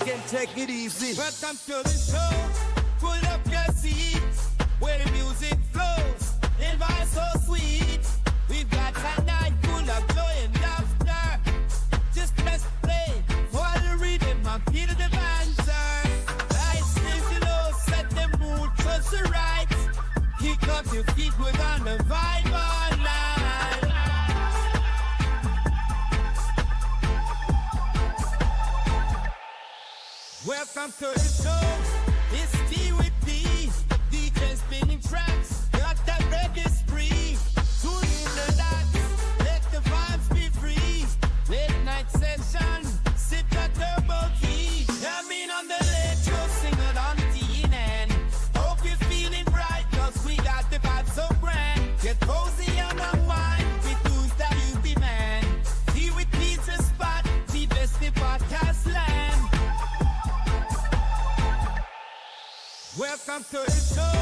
can take it easy. Welcome to the show. Pull up your seats where the music flows. The vibe so sweet. We've got a night full of joy and laughter. Just press play for the rhythm and feel the banter. Lights lift low, set the mood just right. Kick up your feet, we're on the vibe all night. Welcome to the show. It's T with D. DJ spinning tracks. Got that reggae spree. Tune in the dots. Let the vibes be free. Late night session. Sip that turbo key. Coming on the electro, sing it on TNN. Hope you're feeling bright, cause we got the vibe so grand. Get cozy on the wine. With tunes that you be man. T with Pizza Spot. The best in podcast land. Welcome to the show.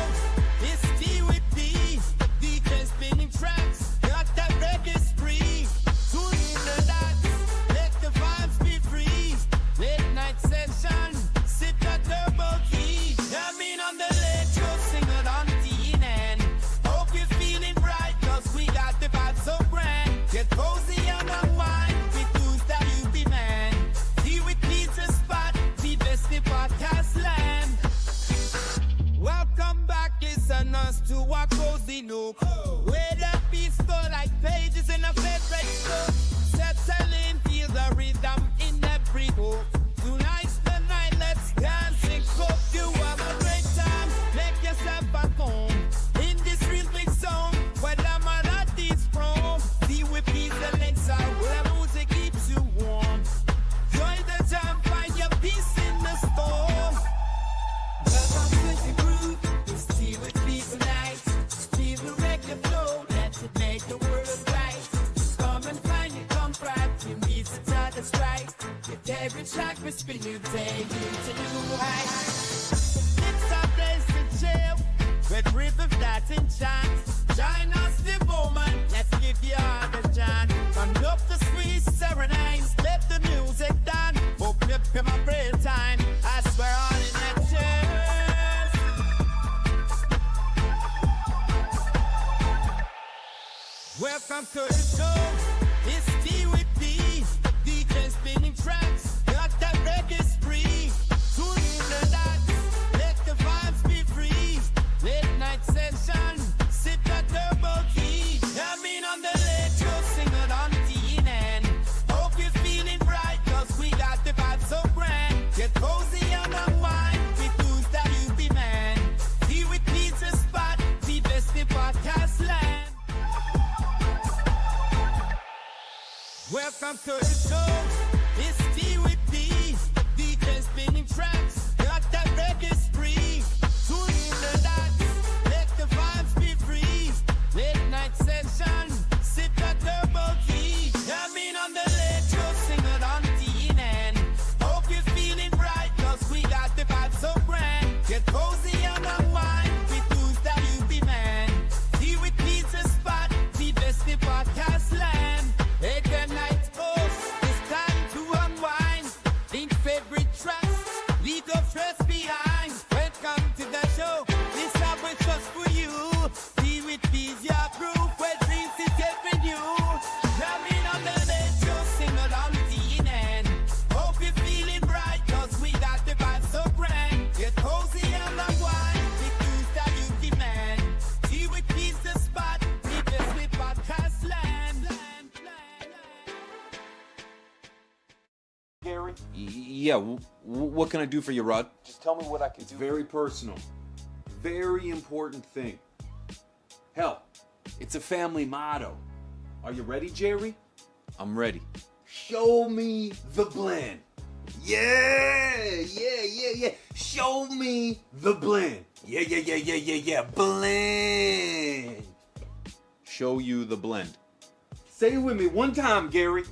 It's T with D. DJ spinning tracks. Got that reggae spree. Tune in the dots. Let the vibes be free. Late night session. Sip that turbo key. Coming on the electro, sing it on TNN. Hope you're feeling bright, cause we got the vibe so grand. Get cozy on the wine. With tunes that you be man. T with Pizza Spot. The best in podcast land. Welcome back, it's a us to a cozy nook. Where the peaceful like pages in a favorite book. Settling, feel the rhythm in every hook. Tonight's the night, let's dance and cook. You have a great time, make yourself at home. In this rhythmic zone, where the melodies from. See with peace and legs out, where the music keeps you warm. Join the jam, find your peace in the storm. Welcome to the groove, it's tea with me tonight. Feel the reggae flow, let it make the world right. Come and find your comfort, you meet the target's right. With every track we spin, you take it to new heights. It's our place to chill, with rhythm that's in chance. Join us the moment, let's give you all the chance. Turn up the sweet serenades, let the music down. Open up in my brain time, I swear on in that chair. Welcome to the show. It's T with D. DJ spinning tracks. Got that reggae spree. Tune in the dots. Let the vibes be free. Late night session. Sip that turbo key. Coming on the electro, sing it on TNN. Hope you're feeling bright, cause we got the vibe so grand. Get cozy on the wine. With tunes that you be man. T with Pizza Spot. The best in podcast land. Welcome to the show. It's T with D. DJ spinning tracks. Got that reggae spree. Tune in the dots. Let the vibes be free. Late night session. Sip that turbo key. Coming on the electro, sing it on TNN. Hope you're feeling bright, cause we got the vibe so grand. Get cozy on the wine. With tunes that you be man. T with Pizza Spot. The best in podcast land. Hey, good night, folks. It's time to unwind. Think favorite tracks. Leave your stress behind. Welcome to the show. This time is just for you. Be with peace, your proof. Where dreams is helping you. Coming on the electro, sing it on TNN. Hope you're feeling bright, cause we got the vibe so grand. Get cozy on the wine. With tunes that you demand. Tea with Pizza Spot. Leave the sweet podcast land. Gary, Yeah, what can I do for you, Rod? just tell me what I can do. Very personal. Very important thing. Hell, it's a family motto. Are you ready, Jerry? I'm ready. Show me the blend. Yeah. Show me the blend. Yeah. Blend. Show you the blend. Say it with me one time, Gary.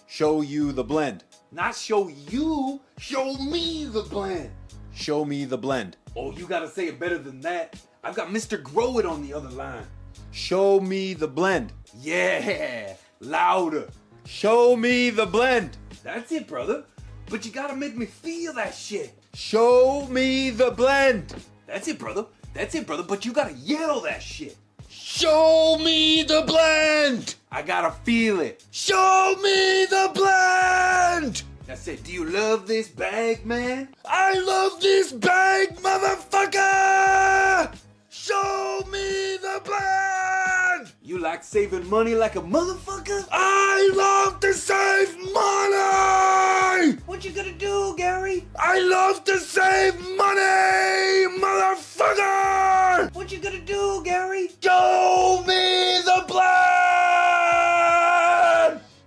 Show you the blend. Not show you, show me the blend. Show me the blend. Oh, you gotta say it better than that. I've got Mr. Grow It on the other line. Show me the blend. Yeah, louder. Show me the blend. That's it, brother. but you gotta make me feel that shit. Show me the blend. That's it, brother. That's it, brother, but you gotta yell that shit. Show me the blend. I gotta feel it. Show me the blend. That's it. Do you love this bag, man? I love this bag, motherfucker! Show me the blend! You like saving money like a motherfucker? I love to save money! What you gonna do, Gary? I love to save money, motherfucker! What you gonna do, Gary? Show me the blend!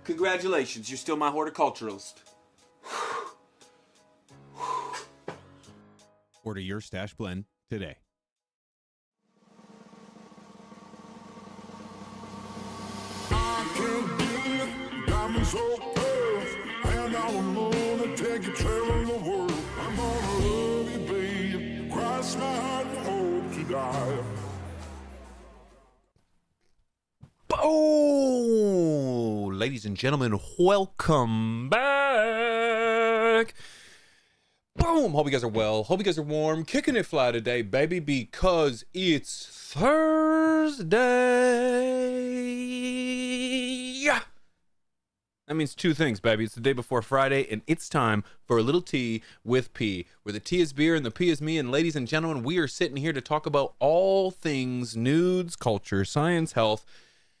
Congratulations, you're still my horticulturalist. Order your stash blend today. I can't believe diamonds so pearls, and I'm gonna take you traveling the world. I'm gonna love you, babe. Cross my heart and hope to die. Oh, ladies and gentlemen, welcome back. Boom. Hope you guys are well. Hope you guys are warm. Kicking it fly today, baby, because it's Thursday. That means two things, baby. It's the day before Friday, and it's time for a little tea with P, where the T is beer and the P is me. And ladies and gentlemen, we are sitting here to talk about all things nudes, culture, science, health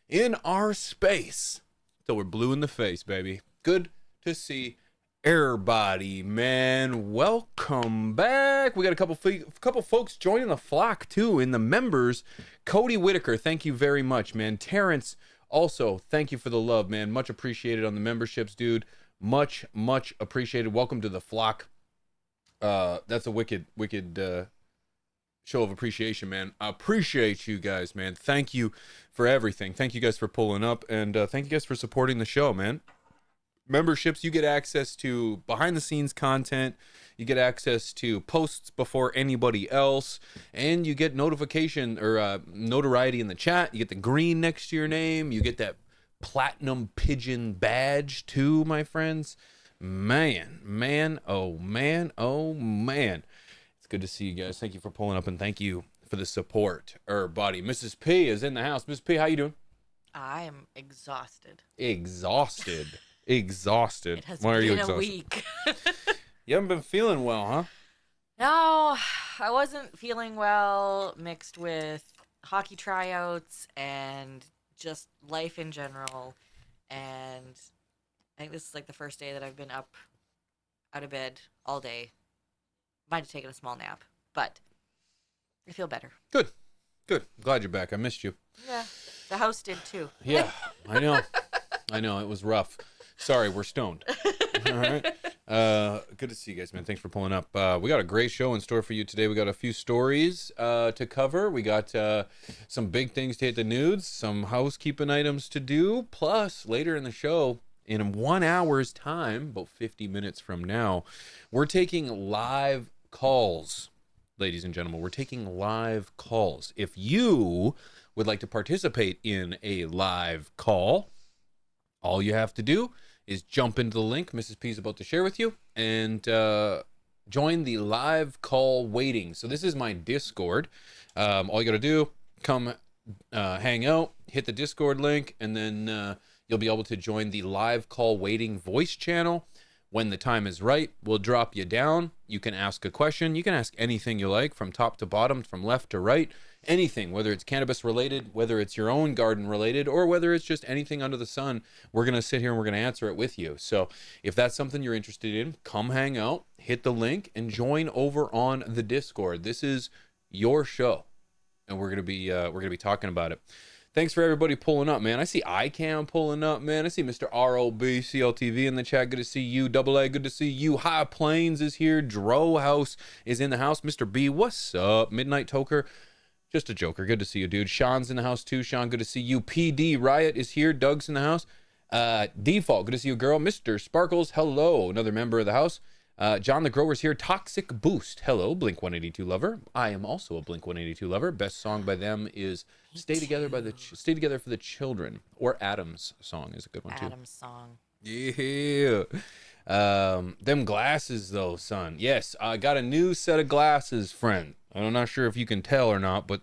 in our space. So we're blue in the face, baby. Good to see everybody, man. Welcome back. We got a couple folks joining the flock too in the members. Cody Whitaker, thank you very much, man. Terrence, also thank you for the love, man. Much appreciated on the memberships, dude. Much appreciated. Welcome to the flock. That's a wicked show of appreciation, man. I appreciate you guys, man. Thank you for everything. Thank you guys for pulling up, and thank you guys for supporting the show, man. Memberships, you get access to behind the scenes content, you get access to posts before anybody else, and you get notification or notoriety in the chat. You get the green next to your name, you get that platinum pigeon badge too, my friends. Man, oh man. It's good to see you guys. Thank you for pulling up, and thank you for the support. Everybody, Mrs. P is in the house. Mrs. P, how you doing? I am exhausted. Exhausted. It has Why are you been exhausted? a week. You haven't been feeling well, huh? No, I wasn't feeling well, mixed with hockey tryouts and just life in general. And I think this is like the first day that I've been up out of bed all day. Might have taken a small nap, but I feel better. Good. I'm glad you're back. I missed you. Yeah, the house did too. Yeah, I know. It was rough. Sorry, we're stoned. All right. Good to see you guys, man. Thanks for pulling up. We got a great show in store for you today. We got a few stories to cover. We got some big things to hit the nudes, some housekeeping items to do. Plus, later in the show, in 1 hour's time, about 50 minutes from now, we're taking live calls. Ladies and gentlemen, we're taking live calls. If you would like to participate in a live call, all you have to do is jump into the link Mrs. P is about to share with you and join the live call waiting. So this is my Discord. All you got to do, come hang out, hit the Discord link, and then you'll be able to join the live call waiting voice channel. When the time is right, we'll drop you down. You can ask a question. You can ask anything you like, from top to bottom, from left to right. Anything, whether it's cannabis related, whether it's your own garden related, or whether it's just anything under the sun, we're going to sit here and we're going to answer it with you. So if that's something you're interested in, come hang out, hit the link, and join over on the Discord. This is your show, and we're going to be talking about it. Thanks for everybody pulling up, man. I see ICAM pulling up, man. I see Mr. ROB, CLTV in the chat. Good to see you. Double A, good to see you. High Plains is here. Dro House is in the house. Mr. B, what's up? Midnight Toker, just a joker. Good to see you, dude. Sean's in the house too. Sean, good to see you. PD Riot is here. Doug's in the house. Default, good to see you, girl. Mr. Sparkles, hello. Another member of the house. John the Grower's here. Toxic Boost, hello. Blink 182 lover. I am also a Blink 182 lover. Best song by them is Stay Together for the Children, or Adam's song is a good one too. Adam's song. Yeah. Them glasses though, son. Yes, I got a new set of glasses, friend. I'm not sure if you can tell or not, but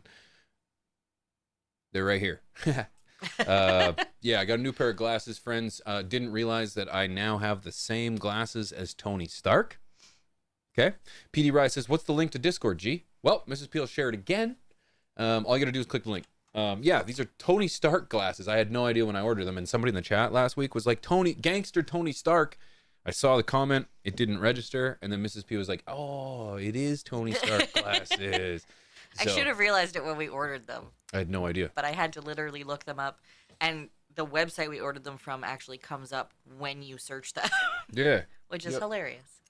they're right here. Yeah, I got a new pair of glasses, friends. Didn't realize that I now have the same glasses as Tony Stark. Okay. PD Rye says, what's the link to Discord, G? Well, Mrs. Peel shared again. All you gotta do is click the link. Yeah, these are Tony Stark glasses. I had no idea when I ordered them, and somebody in the chat last week was like, Gangster Tony Stark. I saw the comment, it didn't register, and then Mrs. P was like, oh, it is Tony Stark glasses. I should have realized it when we ordered them. I had no idea. But I had to literally look them up, and the website we ordered them from actually comes up when you search that. Yeah. Which is hilarious.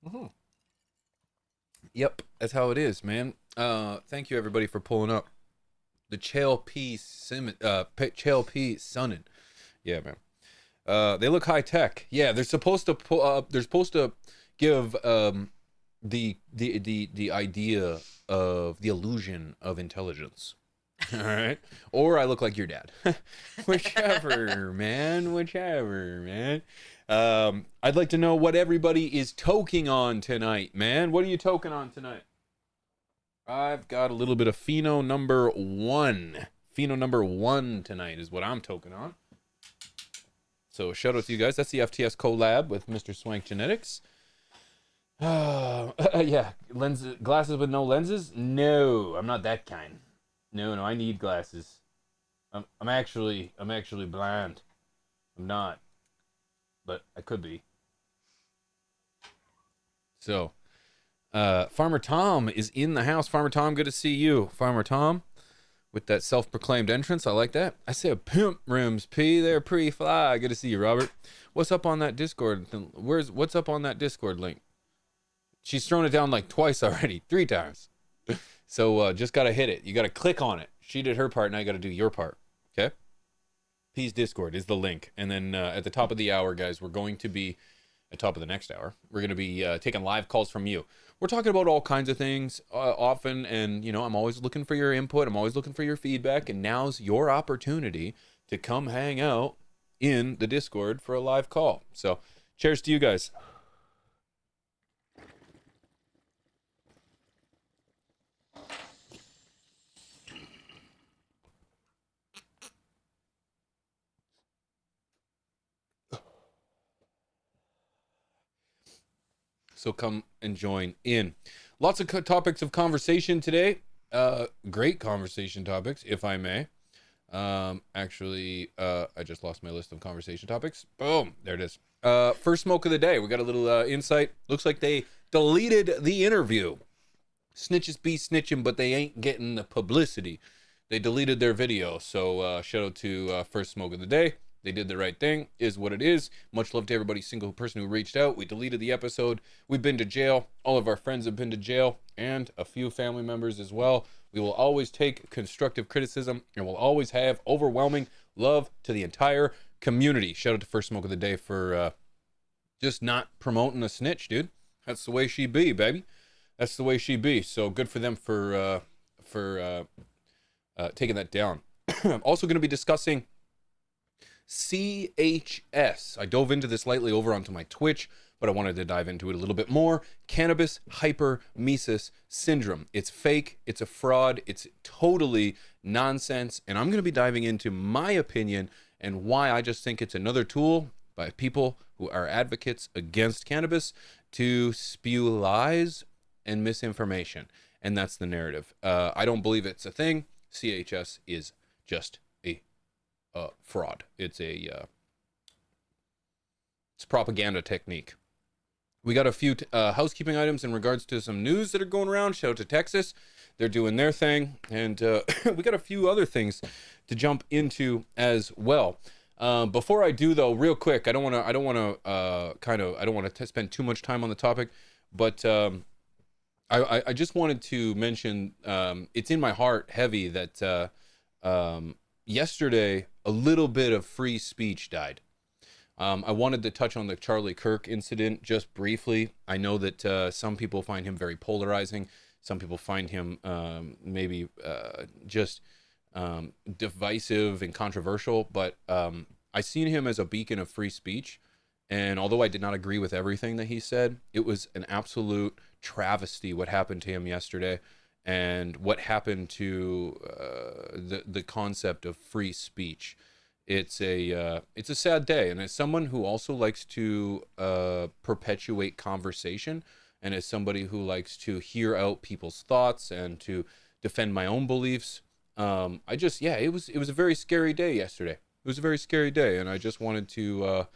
Mm-hmm. Yep, that's how it is, man. Thank you, everybody, for pulling up. The Chael P. Sunnin. Yeah, man. They look high tech. Yeah, they're supposed to give the idea of the illusion of intelligence. All right, or I look like your dad. Whichever, man. I'd like to know what everybody is toking on tonight, man. What are you toking on tonight? I've got a little bit of Pheno number 1. Pheno number 1 tonight is what I'm toking on. So shout out to you guys. That's the FTS collab with Mr. Swank Genetics. Yeah, glasses with no lenses? No, I'm not that kind. No, I need glasses. I'm actually blind. I'm not, but I could be. So, Farmer Tom is in the house. Farmer Tom, good to see you, Farmer Tom. With that self-proclaimed entrance, I like that. I say a pimp rims, P. They're pretty fly. Good to see you, Robert. What's up on that Discord? What's up on that Discord link? She's thrown it down like twice already, 3 times. So just gotta hit it. You gotta click on it. She did her part, now you gotta do your part. Okay? P's Discord is the link, and then at the top of the hour, guys, we're going to be at top of the next hour. We're gonna be taking live calls from you. We're talking about all kinds of things often, and you know, I'm always looking for your input. I'm always looking for your feedback, and now's your opportunity to come hang out in the Discord for a live call. So, cheers to you guys. So come and join in. Lots of topics of conversation today. Great conversation topics, if I may. Actually, I just lost my list of conversation topics. Boom, there it is. First smoke of the day. We got a little insight. Looks like they deleted the interview. Snitches be snitching, but they ain't getting the publicity. They deleted their video. So shout out to first smoke of the day. They did the right thing, is what it is. Much love to everybody, single person who reached out. We deleted the episode. We've been to jail. All of our friends have been to jail, and a few family members as well. We will always take constructive criticism, and we'll always have overwhelming love to the entire community. Shout out to First Smoke of the Day for just not promoting a snitch, dude. That's the way she be, baby. That's the way she be. So good for them for taking that down. I'm also going to be discussing CHS. I dove into this lightly over onto my Twitch, but I wanted to dive into it a little bit more. Cannabis Hypermesis syndrome. It's fake, it's a fraud, it's totally nonsense, and I'm going to be diving into my opinion and why I just think it's another tool by people who are advocates against cannabis to spew lies and misinformation, and that's the narrative. I don't believe it's a thing. CHS is just fraud. It's propaganda technique. We got a few housekeeping items in regards to some news that are going around. Shout out to Texas. They're doing their thing. And we got a few other things to jump into as well. Before I do though, real quick, I don't want to spend too much time on the topic, but I just wanted to mention it's in my heart heavy that yesterday a little bit of free speech died. I wanted to touch on the Charlie Kirk incident just briefly. I know that some people find him very polarizing. Some people find him maybe just divisive and controversial. But I seen him as a beacon of free speech. And although I did not agree with everything that he said, it was an absolute travesty what happened to him yesterday, and what happened to the concept of free speech. It's a sad day, and as someone who also likes to perpetuate conversation, and as somebody who likes to hear out people's thoughts and to defend my own beliefs, it was a very scary day yesterday. It was a very scary day, and I just wanted to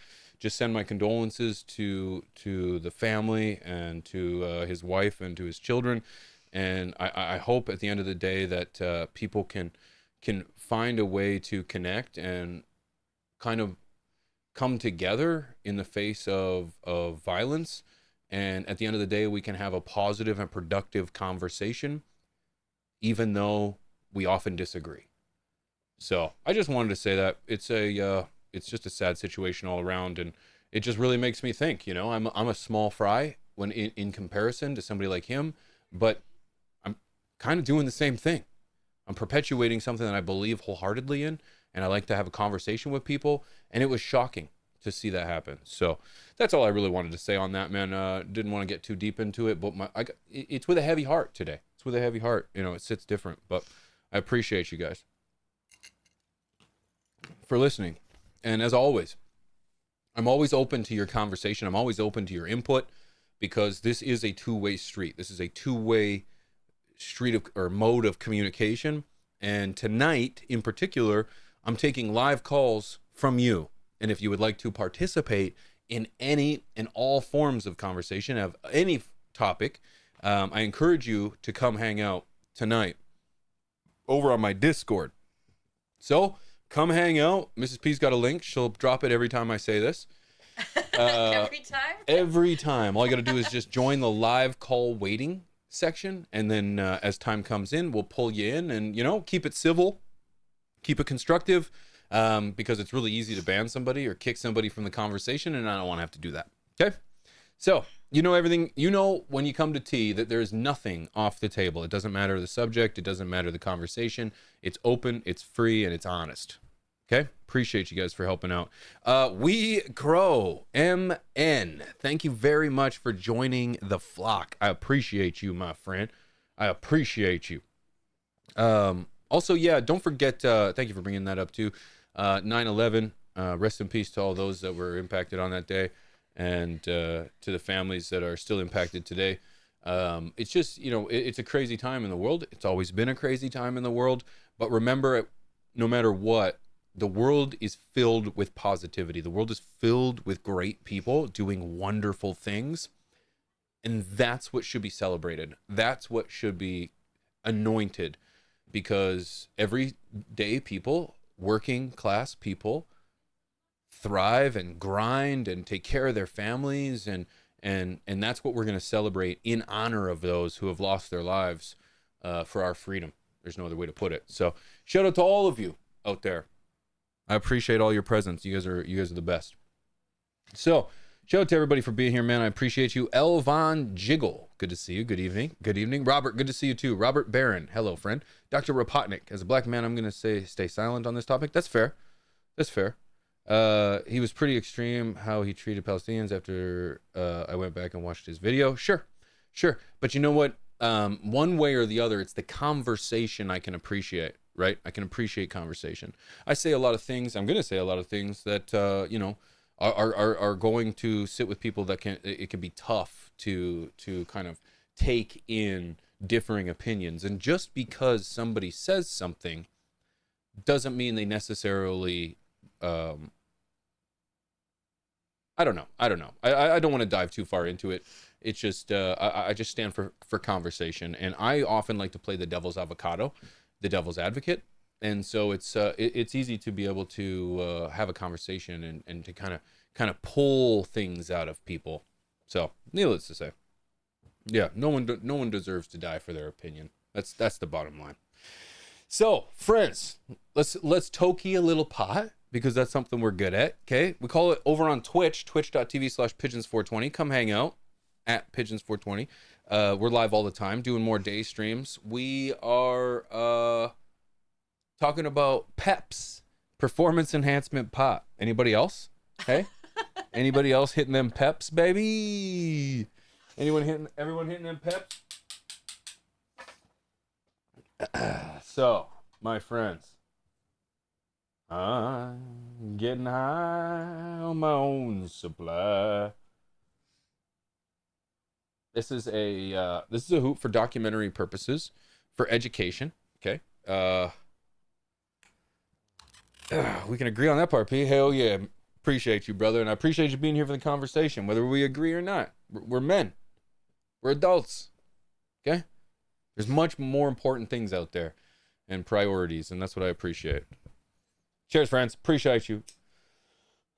just send my condolences to the family and to his wife and to his children. And I hope at the end of the day that people can find a way to connect and kind of come together in the face of violence. And at the end of the day, we can have a positive and productive conversation, even though we often disagree. So I just wanted to say that it's just a sad situation all around, and it just really makes me think. I'm a small fry when in comparison to somebody like him, but I'm kind of doing the same thing. I'm perpetuating something that I believe wholeheartedly in, and I like to have a conversation with people, and it was shocking to see that happen. So that's all I really wanted to say on that, man. Didn't want to get too deep into it, but it's with a heavy heart today. It's with a heavy heart. It sits different, but I appreciate you guys for listening. And as always, I'm always open to your conversation. I'm always open to your input, because this is a two-way street. This is a two-way street or mode of communication. And tonight, in particular, I'm taking live calls from you. And if you would like to participate in any and all forms of conversation of any topic, I encourage you to come hang out tonight over on my Discord. So come hang out. Mrs. P's got a link. She'll drop it every time I say this. Every time? Every time. All you got to do is just join the live call waiting section. And then as time comes in, we'll pull you in and, keep it civil, keep it constructive, because it's really easy to ban somebody or kick somebody from the conversation. And I don't want to have to do that. Okay. So, everything, when you come to tea, that there is nothing off the table. It doesn't matter the subject. It doesn't matter the conversation. It's open, it's free, and it's honest. Okay? Appreciate you guys for helping out. We Grow MN. Thank you very much for joining the flock. I appreciate you, my friend. I appreciate you. Also, don't forget, thank you for bringing that up too. 9/11, rest in peace to all those that were impacted on that day, and to the families that are still impacted today. It's just, it's a crazy time in the world. It's always been a crazy time in the world. But remember, no matter what, the world is filled with positivity. The world is filled with great people doing wonderful things. And that's what should be celebrated. That's what should be anointed. Because every day people, working class people, thrive and grind and take care of their families, and that's what we're going to celebrate in honor of those who have lost their lives for our freedom. There's no other way to put it. So shout out to all of you out there. I appreciate all your presence. You guys are the best. So shout out to everybody for being here, man. I appreciate you. Elvon Jiggle, good to see you. Good evening. Robert, good to see you too. Robert Barron, hello, friend. Dr. Rapotnik, as a black man, I'm going to say stay silent on this topic. That's fair. He was pretty extreme how he treated Palestinians after I went back and watched his video. Sure. But you know what? One way or the other, it's the conversation I can appreciate, right? I can appreciate conversation. I'm going to say a lot of things that, are going to sit with people that it can be tough to kind of take in differing opinions. And just because somebody says something doesn't mean they necessarily, I don't know. I don't want to dive too far into it. It's just, I just stand for conversation. And I often like to play the devil's advocate. And so it's easy to be able to have a conversation and to kind of pull things out of people. So needless to say, no one deserves to die for their opinion. That's the bottom line. So friends, let's toki a little pot, because that's something we're good at. Okay, we call it over on Twitch, twitch.tv/pigeons420. Come hang out at pigeons420. We're live all the time, doing more day streams. We are talking about Performance enhancement pot. Anybody else? Hey? Anybody else hitting them peps, baby? Everyone hitting them peps? So, my friends, I'm getting high on my own supply. This is a hoop for documentary purposes, for education. Okay. We can agree on that part, P. Hell yeah. Appreciate you, brother. And I appreciate you being here for the conversation, whether we agree or not. We're men. We're adults. Okay? There's much more important things out there and priorities, and that's what I appreciate. Cheers, friends. Appreciate you.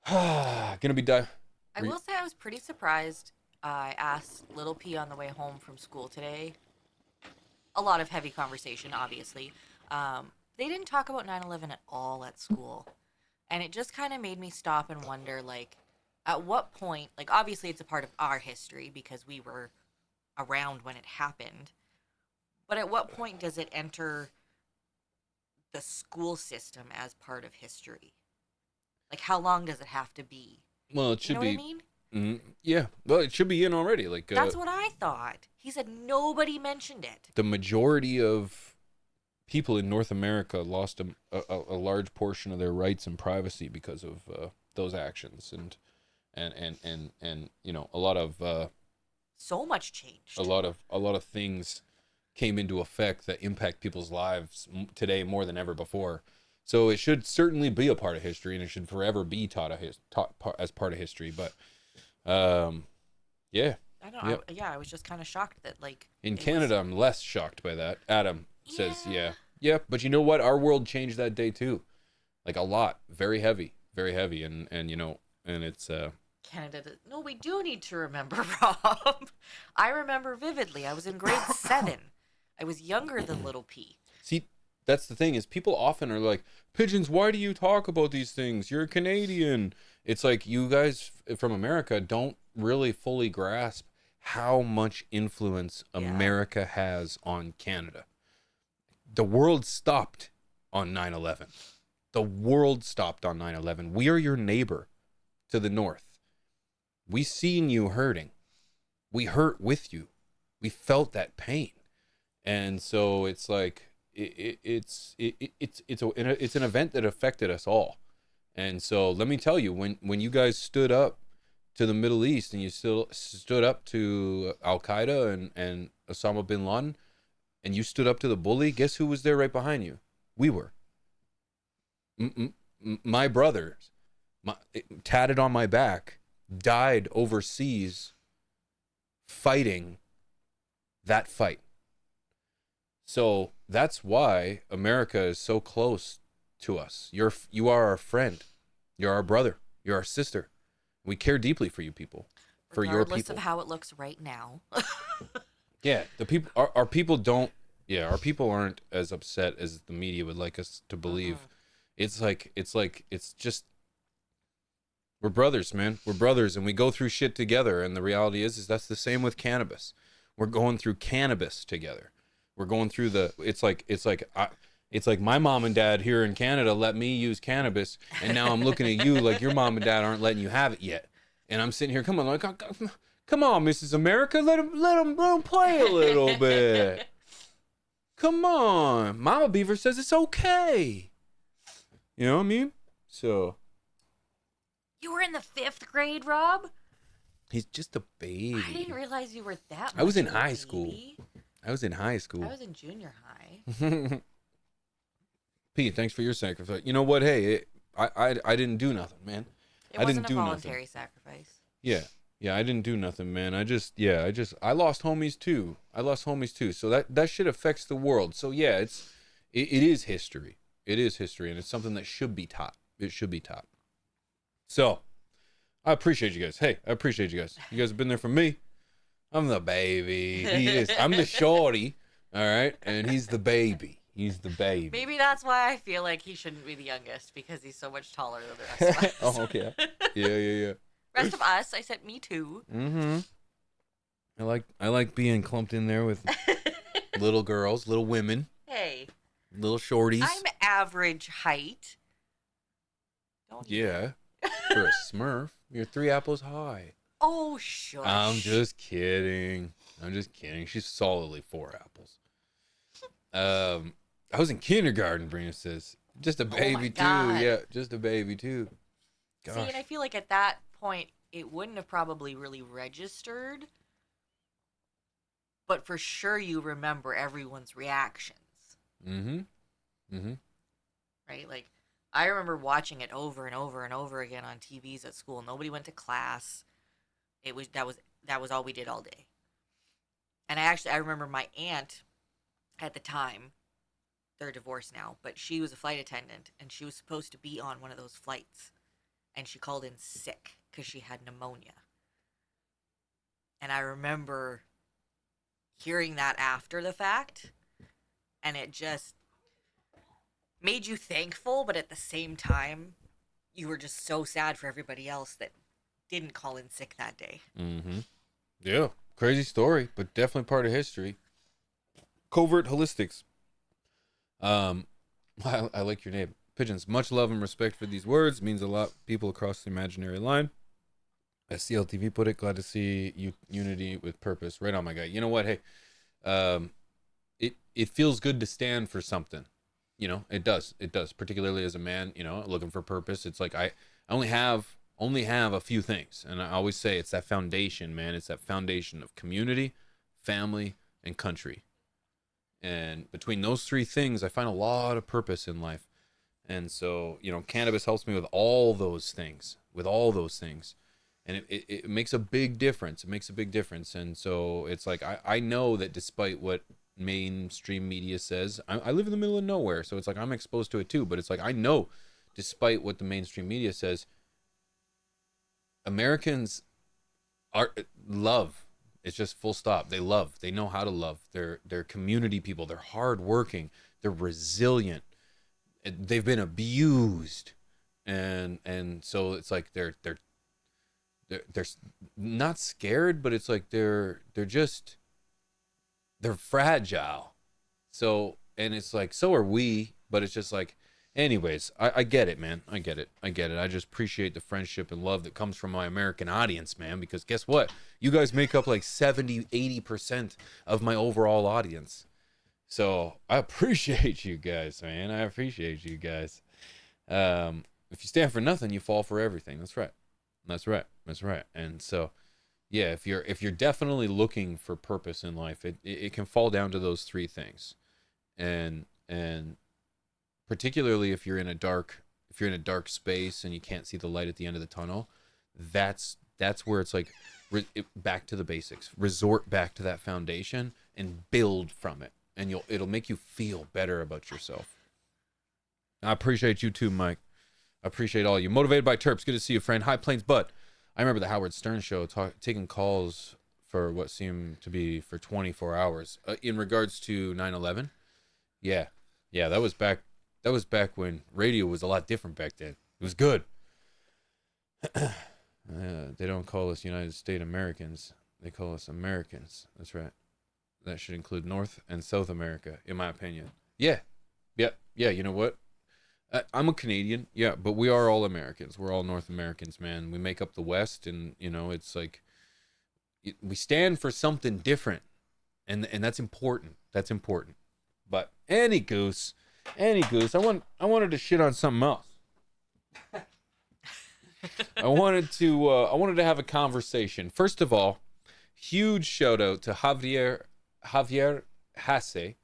Gonna be done. I will say I was pretty surprised. I asked Little P on the way home from school today. A lot of heavy conversation, obviously. They didn't talk about 9/11 at all at school. And it just kind of made me stop and wonder, like, at what point, like, obviously it's a part of our history because we were around when it happened. But at what point does it enter the school system as part of history? Like, how long does it have to be? Well, it should you know be. What I mean? Yeah. Well, it should be in already. Like That's what I thought. He said nobody mentioned it. The majority of people in North America lost a large portion of their rights and privacy because of those actions, and you know, a lot of so much changed. a lot of things came into effect that impact people's lives today more than ever before. So it should certainly be a part of history, and it should forever be taught as part of history. But yeah. I don't know. Yep. I was just kind of shocked that, like, In Canada, I'm less shocked by that. Adam says, yeah. But you know what? Our world changed that day too, like a lot. Very heavy, and you know, and it's Canada. No, we do need to remember, Rob. I remember vividly. I was in grade 7. I was younger than Little P. See, that's the thing is people often are like, Pigeons, why do you talk about these things? You're a Canadian. It's like you guys from America don't really fully grasp how much influence America has on Canada. The world stopped on 9/11. The world stopped on 9/11. We are your neighbor to the north. We seen you hurting. We hurt with you. We felt that pain. And so it's like it's an event that affected us all. And so let me tell you, when you guys stood up to the Middle East and you still stood up to Al Qaeda and Osama bin Laden, and you stood up to the bully, guess who was there right behind you? We were. My brothers, tatted on my back, died overseas fighting that fight. So that's why America is so close to us. You are our friend. You're our brother. You're our sister. We care deeply for you people, for your Regardless people. of how it looks right now. Yeah, the people, our people don't. Yeah, our people aren't as upset as the media would like us to believe. It's just we're brothers, man. We're brothers, and we go through shit together. And the reality is that's the same with cannabis. We're going through cannabis together. We're going through it's like my mom and dad here in Canada let me use cannabis, and now I'm looking at you like your mom and dad aren't letting you have it yet. And I'm sitting here, come on, Mrs. America, let him play a little bit. Come on, Mama Beaver says it's okay. You know what I mean? So. You were in the 5th grade, Rob? He's just a baby. I didn't realize you were that much. I was in of a high baby. school. I was in high school. I was in junior high. Pete, thanks for your sacrifice. You know what? Hey, I didn't do nothing, man. It wasn't a voluntary sacrifice. Yeah, I didn't do nothing, man. I lost homies too. So that shit affects the world. So yeah, it is history. It is history, and it's something that should be taught. It should be taught. So, I appreciate you guys. Hey, I appreciate you guys. You guys have been there for me. I'm the baby. He is. I'm the shorty. All right, and he's the baby. He's the baby. Maybe that's why I feel like he shouldn't be the youngest, because he's so much taller than the rest of us. Oh, okay. Yeah. Rest of us, I said me too. Mm-hmm. I like being clumped in there with little girls, little women. Hey. Little shorties. I'm average height. Don't Yeah. For a Smurf, you're 3 apples high. Oh, shush. I'm just kidding. She's solidly 4 apples. I was in kindergarten, Brina says. Just a baby too. God. Yeah, just a baby too. Gosh. See, and I feel like at that point, it wouldn't have probably really registered. But for sure, you remember everyone's reactions. Mm-hmm. Mm-hmm. Right? Like, I remember watching it over and over and over again on TVs at school. Nobody went to class. That was all we did all day. And I remember my aunt at the time, they're divorced now, but she was a flight attendant and she was supposed to be on one of those flights. And she called in sick because she had pneumonia. And I remember hearing that after the fact, and it just made you thankful, but at the same time, you were just so sad for everybody else that didn't call in sick that day. Mm-hmm. Yeah, crazy story, but definitely part of history. Covert holistics. I like your name. Pigeons, much love and respect for these words. Means a lot. People across the imaginary line. As CLTV put it, glad to see unity with purpose. Right on, my guy. You know what? Hey, it feels good to stand for something. You know, it does. It does. Particularly as a man, you know, looking for purpose. It's like I only have a few things, and I always say it's that foundation, man. It's that foundation of community, family, and country. And between those 3 things, I find a lot of purpose in life. And so, you know, cannabis helps me with all those things. And it makes a big difference. And so it's like, I know that despite what mainstream media says, I live in the middle of nowhere. So it's like, I'm exposed to it too. But it's like, I know despite what the mainstream media says, Americans love. It's just full stop. They love. They know how to love. They're community people. They're hardworking. They're resilient. They've been abused, and so it's like they're not scared, but it's like they're fragile. So, and it's like, so are we, but it's just like, anyways, I get it, man. I get it. I just appreciate the friendship and love that comes from my American audience, man, because guess what? You guys make up like 70-80% of my overall audience. So I appreciate you guys, man. If you stand for nothing, you fall for everything. That's right. And so, yeah, if you're definitely looking for purpose in life, it can fall down to those 3 things. And particularly if you're in a dark space and you can't see the light at the end of the tunnel, that's where it's like back to the basics. Resort back to that foundation and build from it. And it'll make you feel better about yourself. I appreciate you too, Mike. I appreciate all you. Motivated by Terps. Good to see you, friend. High Plains Bud. I remember the Howard Stern show taking calls for what seemed to be for 24 hours in regards to 9/11. Yeah, that was back when radio was a lot different back then. It was good. They don't call us United States Americans. They call us Americans. That's right. That should include North and South America, in my opinion. Yeah. You know what? I'm a Canadian, yeah, but we are all Americans. We're all North Americans, man. We make up the West, and you know, it's like we stand for something different, and that's important. But any goose, I wanted to shit on something else. I wanted to have a conversation. First of all, huge shout out to Javier Hesse.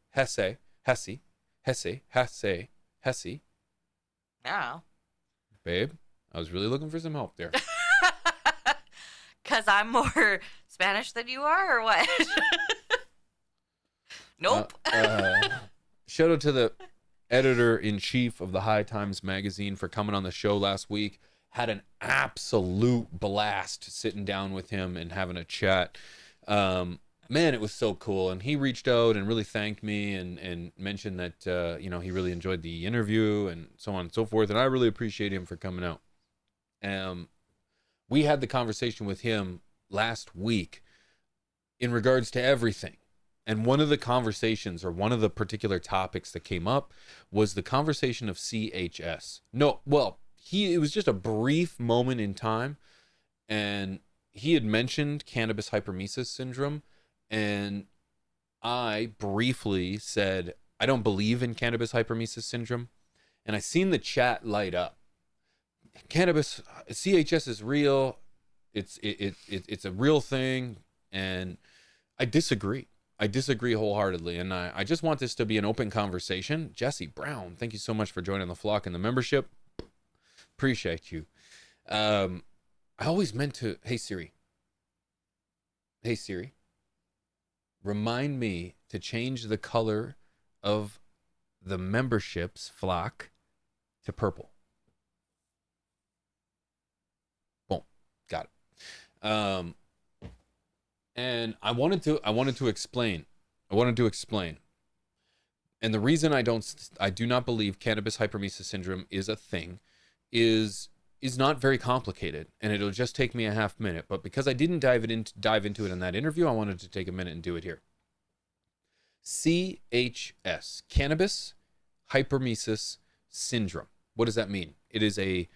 Yeah. Babe, I was really looking for some help there. Because I'm more Spanish than you are, or what? Nope. Shout out to the editor-in-chief of the High Times magazine for coming on the show last week. Had an absolute blast sitting down with him and having a chat. Man, it was so cool. And he reached out and really thanked me and mentioned that, he really enjoyed the interview and so on and so forth. And I really appreciate him for coming out. We had the conversation with him last week in regards to everything. And one of the conversations, or one of the particular topics that came up, was the conversation of CHS. No, well, it was just a brief moment in time, and he had mentioned cannabis hypermesis syndrome, and I briefly said, I don't believe in cannabis hypermesis syndrome. And I seen the chat light up. Cannabis, CHS is real. It's a real thing. And I disagree. I disagree wholeheartedly. And I just want this to be an open conversation. Jesse Brown, thank you so much for joining the flock and the membership. Appreciate you. I always meant to, hey Siri, remind me to change the color of the membership's flock to purple. Boom, got it. And I wanted to explain. And the reason I do not believe cannabis hypermesis syndrome is a thing is not very complicated, and it'll just take me a half minute. But because I didn't dive into it in that interview, I wanted to take a minute and do it here. CHS, cannabis hypermesis syndrome. What does that mean? It is a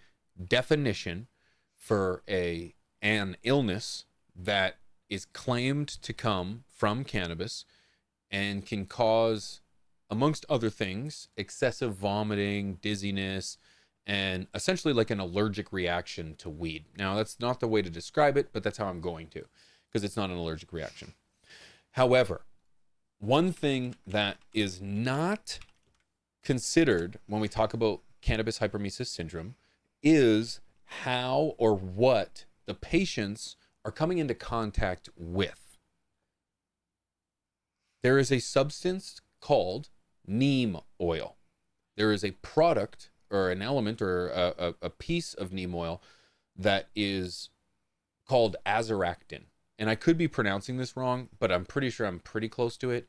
definition for an illness that is claimed to come from cannabis and can cause, amongst other things, excessive vomiting, dizziness, and essentially like an allergic reaction to weed. Now, that's not the way to describe it, but that's how I'm going to, because it's not an allergic reaction. However, one thing that is not considered when we talk about cannabis hypermesis syndrome is how or what the patients are coming into contact with. There is a substance called neem oil. There is a product or an element or a piece of neem oil that is called azaractin. And I could be pronouncing this wrong, but I'm pretty sure I'm pretty close to it.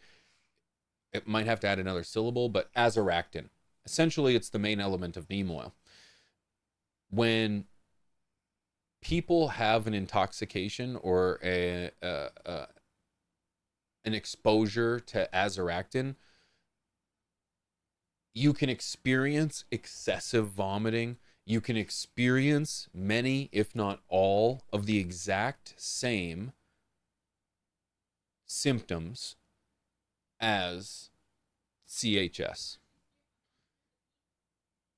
It might have to add another syllable, but azaractin. Essentially, it's the main element of neem oil. When people have an intoxication or an exposure to azaractin, you can experience excessive vomiting. You can experience many, if not all, of the exact same symptoms as CHS.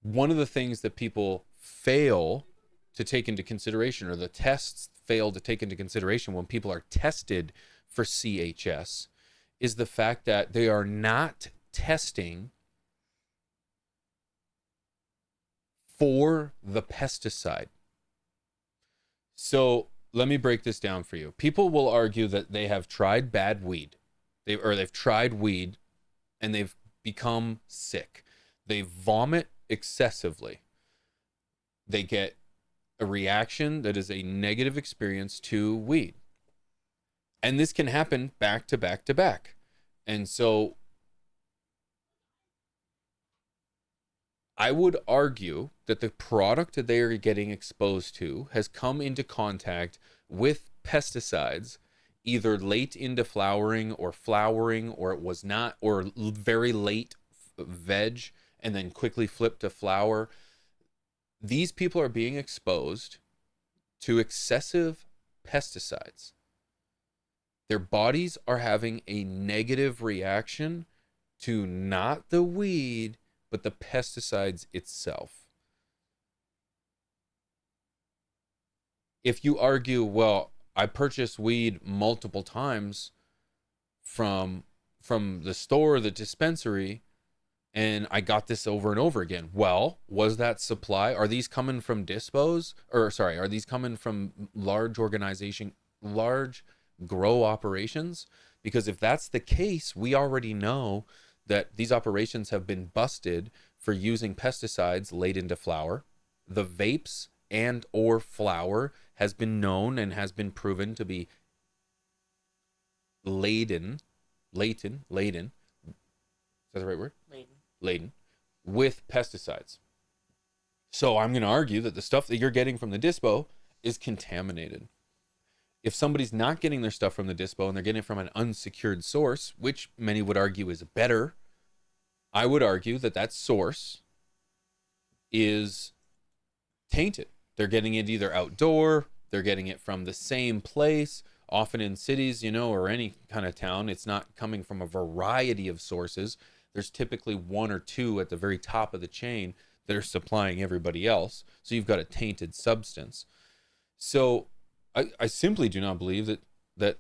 One of the things that people fail to take into consideration, or the tests fail to take into consideration when people are tested for CHS, is the fact that they are not testing for the pesticide. So let me break this down for you. People will argue that they have tried bad weed. They've tried weed and they've become sick. They vomit excessively. They get a reaction that is a negative experience to weed. And this can happen back to back to back. And so I would argue that the product that they are getting exposed to has come into contact with pesticides either late into flowering, or it was not, or very late veg and then quickly flipped to flower. These people are being exposed to excessive pesticides. Their bodies are having a negative reaction to not the weed, but the pesticides itself. If you argue, well, I purchased weed multiple times from the store, the dispensary, and I got this over and over again. Well, was that supply? Are these coming from dispos? Are these coming from large grow operations? Because if that's the case, we already know that these operations have been busted for using pesticides late into flower. The vapes and or flower has been known and has been proven to be laden, is that the right word? Laden with pesticides. So I'm going to argue that the stuff that you're getting from the dispo is contaminated. If somebody's not getting their stuff from the dispo and they're getting it from an unsecured source, which many would argue is better, I would argue that that source is tainted. They're getting it either outdoor, they're getting it from the same place. Often in cities, or any kind of town, it's not coming from a variety of sources. There's typically one or two at the very top of the chain that are supplying everybody else. So you've got a tainted substance. So I simply do not believe that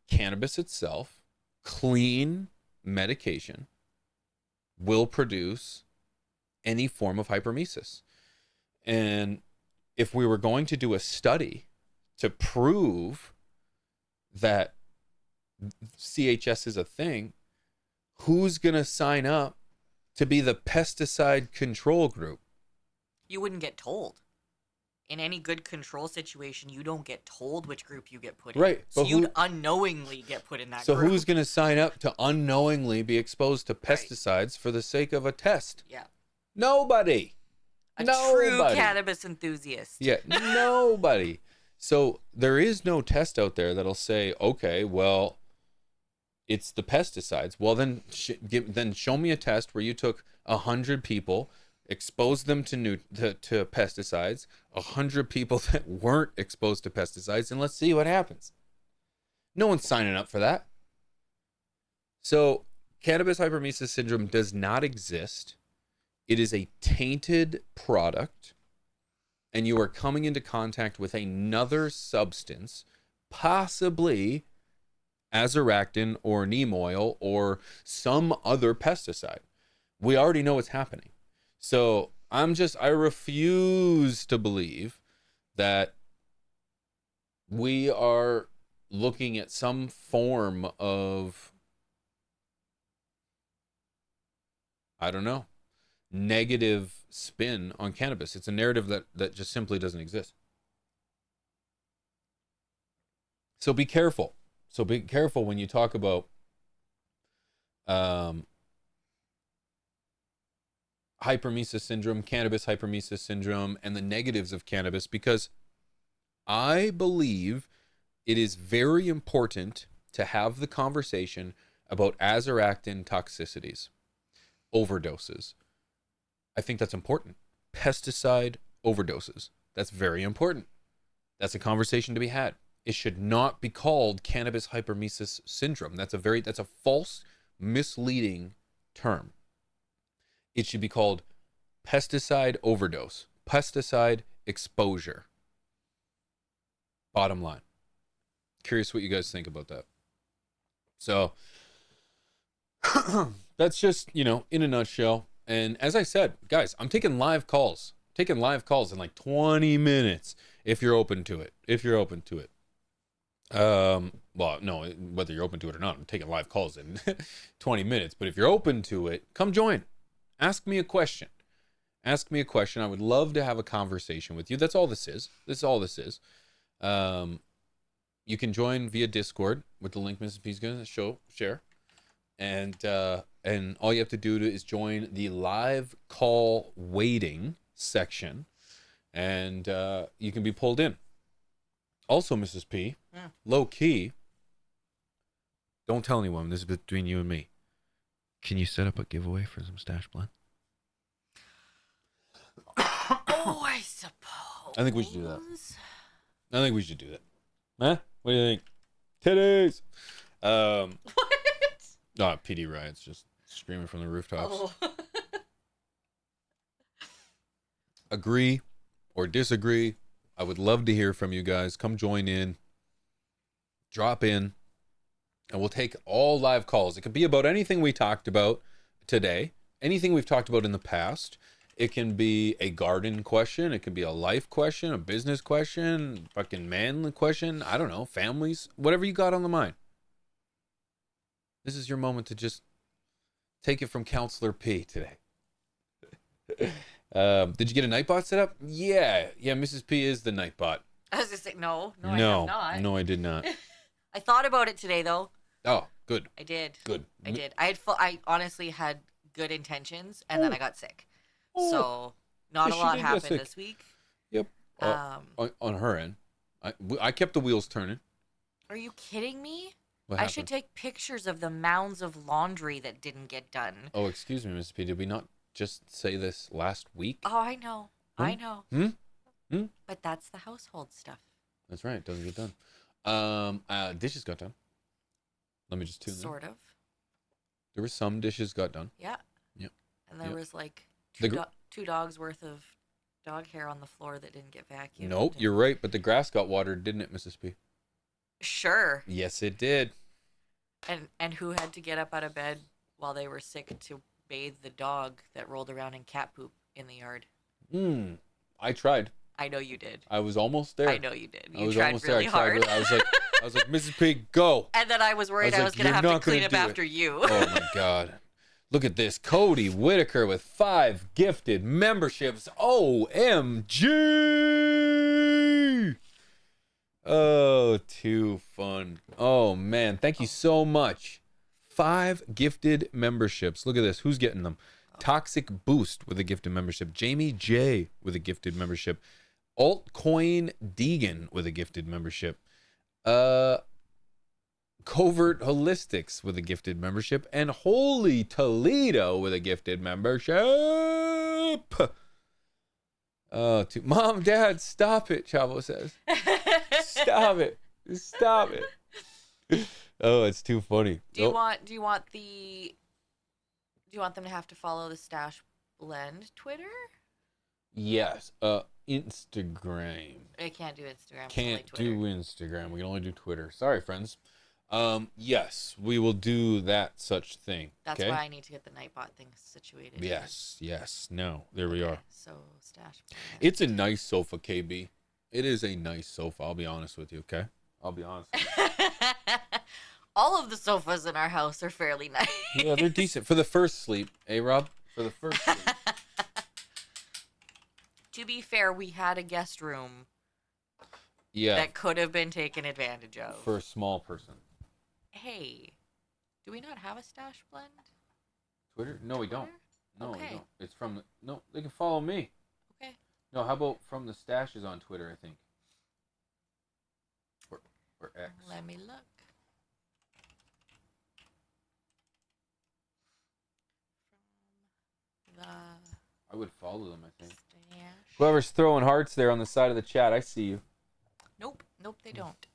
cannabis itself, clean medication, will produce any form of hypermesis. And if we were going to do a study to prove that CHS is a thing, who's going to sign up to be the pesticide control group? You wouldn't get told. In any good control situation, you don't get told which group you get put in. Right. So you'd unknowingly get put in that So group. who's going to sign up to unknowingly be exposed to pesticides for the sake of a test? Yeah. Nobody. A Nobody. true cannabis enthusiast. Yeah, nobody. So there is no test out there that'll say, okay, well, it's the pesticides. Well, then show me a test where you took 100 people, exposed them to pesticides, 100 people that weren't exposed to pesticides, and let's see what happens. No one's signing up for that. So cannabis hypermesis syndrome does not exist. It is a tainted product, and you are coming into contact with another substance, possibly azoractin or neem oil or some other pesticide. We already know what's happening. So I refuse to believe that we are looking at some form of, I don't know, negative spin on cannabis. It's a narrative that just simply doesn't exist. So be careful. So be careful when you talk about hypermesis syndrome, cannabis hypermesis syndrome, and the negatives of cannabis, because I believe it is very important to have the conversation about azoractin toxicities, overdoses. I think that's important. Pesticide overdoses. That's very important. That's a conversation to be had. It should not be called cannabis hypermesis syndrome. That's a false, misleading term. It should be called pesticide overdose, pesticide exposure. Bottom line. Curious what you guys think about that. So that's just, in a nutshell. And as I said, guys, I'm taking live calls. In like 20 minutes if you're open to it. Well, no, whether you're open to it or not, I'm taking live calls in 20 minutes. But if you're open to it, come join. Ask me a question. I would love to have a conversation with you. That's all this is. You can join via Discord with the link Mrs. P's going to share. And all you have to do is join the live call waiting section, and you can be pulled in. Also, Mrs. P, low key, don't tell anyone. This is between you and me. Can you set up a giveaway for some stash blend? Oh, I suppose. I think we should do that. Huh? What do you think? Titties. What? No, PD Riot's just screaming from the rooftops. Oh. Agree or disagree? I would love to hear from you guys. Come join in. Drop in. And we'll take all live calls. It could be about anything we talked about today, anything we've talked about in the past. It can be a garden question. It could be a life question, a business question, fucking man question. I don't know, families, whatever you got on the mind. This is your moment to just take it from Counselor P today. Did you get a Nightbot set up? Yeah, Mrs. P is the Nightbot. I was just saying, no, I have not. No, I did not. I thought about it today, though. Oh, good. I did. Good. I did. I honestly had good intentions, and then I got sick. So not a lot happened this week. Yep. On her end, I kept the wheels turning. Are you kidding me? What I happened? should take pictures of the mounds of laundry that didn't get done. Oh, excuse me, Mrs. P. Did we not just say this last week? Oh, I know. I know. Hmm? But that's the household stuff. That's right. It doesn't get done. Dishes got done. Let me just tune in. Sort of. There were some dishes got done. Yeah. Yep. And there Yep. was like The two dogs worth of dog hair on the floor that didn't get vacuumed. Nope, you're right. But the grass got watered, didn't it, Mrs. P? Sure. Yes, it did. And who had to get up out of bed while they were sick to bathe the dog that rolled around in cat poop in the yard? I tried. I know you did. I was almost there. I know you did. I You was tried almost really there. hard. I was like, Mrs. P, go. And then I was worried I was like, going to "You're have to not gonna clean up do it." after you. Oh my God. Look at this. Cody Whitaker with 5 gifted memberships. OMG. Oh, too fun. Oh, man. Thank you so much. 5 gifted memberships. Look at this. Who's getting them? Toxic Boost with a gifted membership. Jamie J with a gifted membership. Altcoin Deegan with a gifted membership. Covert Holistics with a gifted membership, and Holy Toledo with a gifted membership. Oh, Mom, Dad, stop it, Chavo says. Stop it. Stop it. Oh, it's too funny. Do you want them to have to follow the Stash Blend Twitter? Yes. Instagram. I can't do Instagram. it's Can't only Twitter. do Instagram. We can only do Twitter. Sorry, friends. Yes, we will do that such thing. That's okay? why I need to get the Nightbot thing situated. Yes. No, there we are. So Stash Blend. It's a nice sofa, KB. It is a nice sofa. I'll be honest with you, okay? I'll be honest with you. All of the sofas in our house are fairly nice. Yeah, they're decent. For the first sleep, Rob? For the first sleep. To be fair, we had a guest room Yeah, that could have been taken advantage of. for a small person. Hey, do we not have a Stash Blend? Twitter? No, we don't. Twitter? No, Okay. we don't. It's from the... No, they can follow me. Okay. No, how about from the stashes on Twitter, I think. Or X. Let me look. From I would follow them, I the think. Stash. Whoever's throwing hearts there on the side of the chat, I see you. Nope, they don't.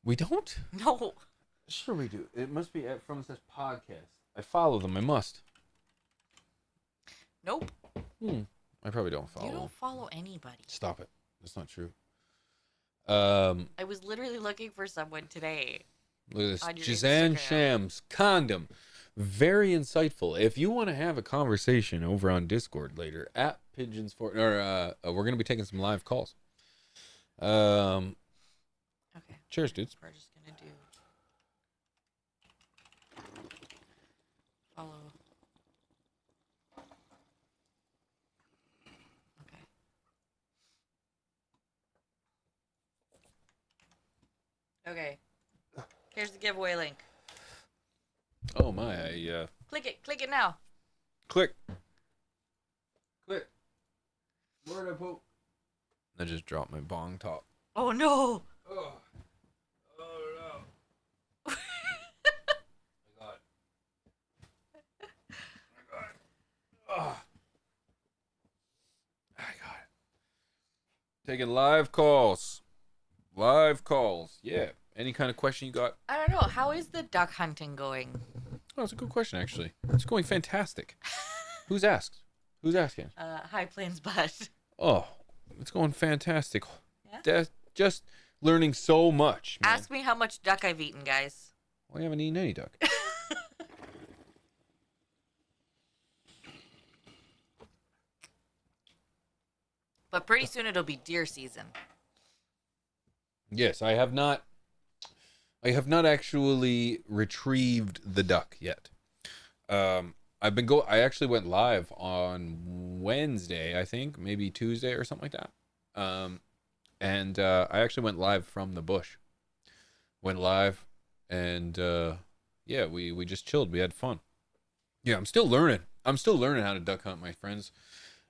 We don't? No. Sure we do. It must be from this podcast. I follow them. I must. Nope. I probably don't follow You them. don't follow anybody. Stop it. That's not true. I was literally looking for someone today. Look at this. On your Jazan Instagram. Shams condom. Very insightful. If you want to have a conversation over on Discord later at Pigeons for we're gonna be taking some live calls. Okay. Cheers, dudes. We're just gonna do follow. Okay. Okay. Here's the giveaway link. Oh my, I Click it now. click. Where did I put? I just dropped my bong top. Oh no. Oh no. I got it. Oh. I got it. Taking live calls. Yeah. Any kind of question you got? I don't know. How is the duck hunting going? Oh, it's a good question, actually. It's going fantastic. Who's asked? Who's asking? High Plains Butt. Oh, it's going fantastic. Yeah? Just learning so much, man. Ask me how much duck I've eaten, guys. Well, I haven't eaten any duck. But pretty soon it'll be deer season. Yes, I have not actually retrieved the duck yet. I actually went live on Wednesday, I think, maybe Tuesday or something like that. And I actually went live from the bush. Went live, and yeah, we just chilled. We had fun. Yeah, I'm still learning how to duck hunt, my friends.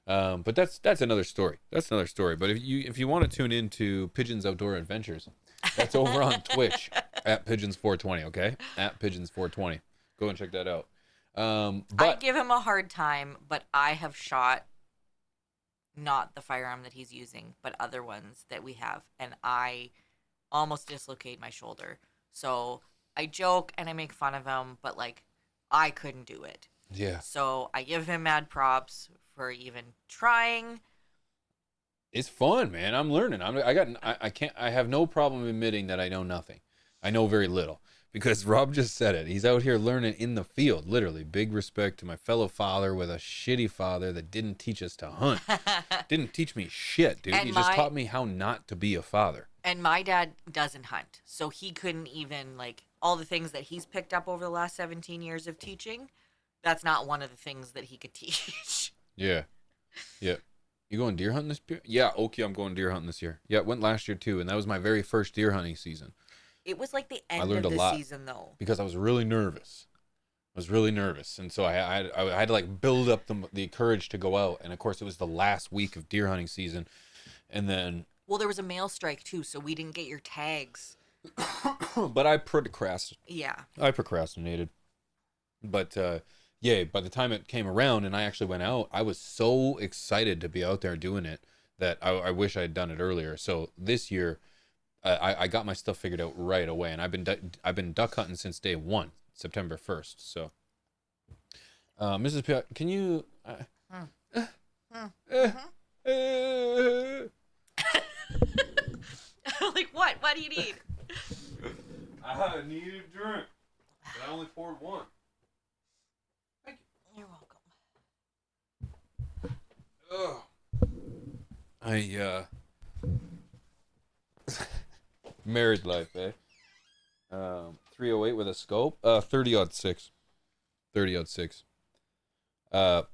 But that's another story. But if you want to tune into Pigeons Outdoor Adventures, that's over on Twitch at Pigeons420. Okay, at Pigeons420. Go and check that out. But I give him a hard time, but I have shot not the firearm that he's using, but other ones that we have, and I almost dislocate my shoulder. So I joke and I make fun of him, but like I couldn't do it. Yeah. So I give him mad props for even trying. It's fun, man. I'm learning. I have no problem admitting that I know nothing. I know very little because Rob just said it. He's out here learning in the field, literally. Big respect to my fellow father with a shitty father that didn't teach us to hunt. Didn't teach me shit, dude. And He just taught me how not to be a father. And my dad doesn't hunt, so he couldn't even, like, all the things that he's picked up over the last 17 years of teaching, that's not one of the things that he could teach. Yeah. Yeah. You going deer hunting this year? Yeah, okay, I'm going deer hunting this year. Yeah, went last year too, and that was my very first deer hunting season. It was like the end learned of a the lot season, though. Because I was really nervous. And so I had to like build up the courage to go out. And of course, it was the last week of deer hunting season, and then. Well, there was a mail strike too, so we didn't get your tags. But I procrastinated. Yeah. I procrastinated. But yeah, by the time it came around and I actually went out, I was so excited to be out there doing it that I wish I had done it earlier. So this year, I got my stuff figured out right away, and I've been duck hunting since day one, September 1st. So, Mrs. P, can you? Like what? What do you need? I need a drink, but I only poured one. You're welcome. Married life, eh? 308 with a scope. 30-06. 30-06.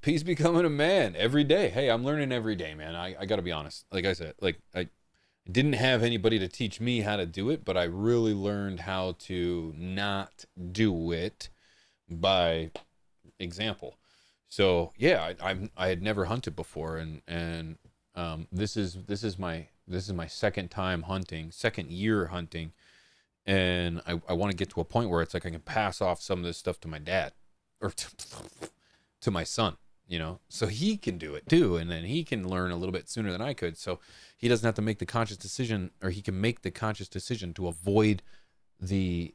Peace becoming a man every day. Hey, I'm learning every day, man. I gotta be honest. Like I said, like I didn't have anybody to teach me how to do it, but I really learned how to not do it by example. So yeah, I had never hunted before, and this is my second time hunting, second year hunting, and I want to get to a point where it's like I can pass off some of this stuff to my dad or to my son, you know, so he can do it too, and then he can learn a little bit sooner than I could, so he doesn't have to make the conscious decision, or he can make the conscious decision to avoid the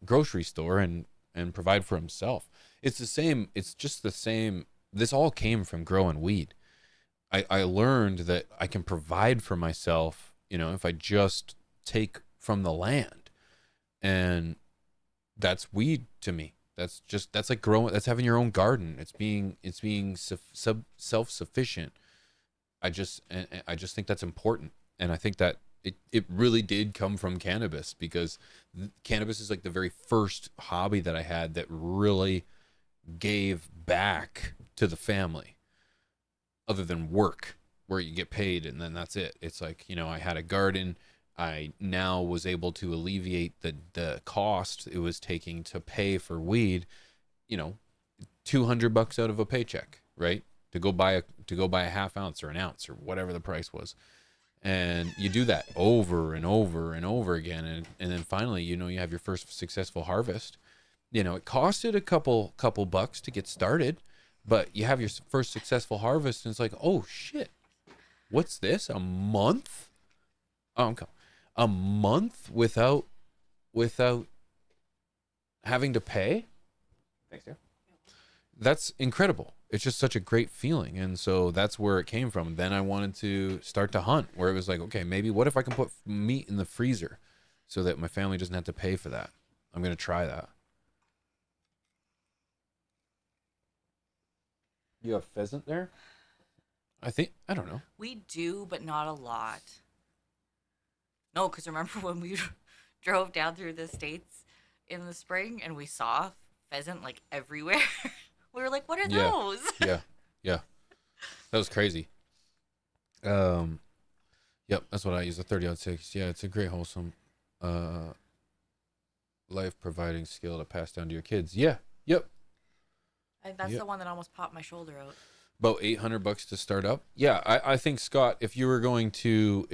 grocery store and provide for himself. It's the same. It's just the same. This all came from growing weed. I learned that I can provide for myself, you know, if I just take from the land, and that's weed to me. That's like growing. That's having your own garden. It's being self-sufficient. I just think that's important, and I think that it really did come from cannabis, because cannabis is like the very first hobby that I had that really gave back to the family, other than work where you get paid and then that's it. It's like, you know, I had a garden. I now was able to alleviate the cost it was taking to pay for weed, you know, $200 out of a paycheck, right? To go buy a half ounce or an ounce or whatever the price was. And you do that over and over and over again, and then finally, you know, you have your first successful harvest. You know, it costed a couple bucks to get started, but you have your first successful harvest, and it's like, oh shit, what's this? A month? A month without having to pay? Thanks, dear. That's incredible. It's just such a great feeling. And so that's where it came from. Then I wanted to start to hunt, where it was like, okay, maybe what if I can put meat in the freezer so that my family doesn't have to pay for that? I'm going to try that. You have pheasant there? I don't know. We do, but not a lot. No, because remember when we drove down through the States in the spring and we saw pheasant like everywhere? We were like, what are those? Yeah. That was crazy. Yep, that's what I use, a 30-06. Yeah, it's a great, wholesome, life-providing skill to pass down to your kids. Yeah, yep. And that's the one that almost popped my shoulder out. About $800 to start up. Yeah, I think, Scott, if you were going to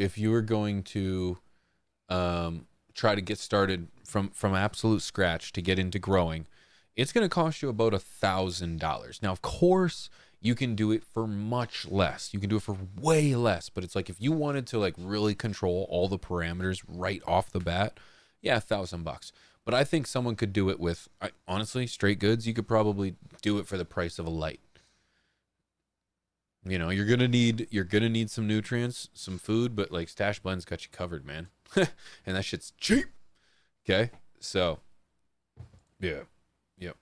try to get started from absolute scratch to get into growing, it's going to cost you about $1,000. Now, of course, You can do it for much less. You can do it for way less. But it's like if you wanted to like really control all the parameters right off the bat, yeah, $1,000. But I think someone could do it with, honestly, straight goods. You could probably do it for the price of a light. You know, you're gonna need some nutrients, some food, but like Stash Blend's got you covered, man. And that shit's cheap. Okay, so yeah, yep.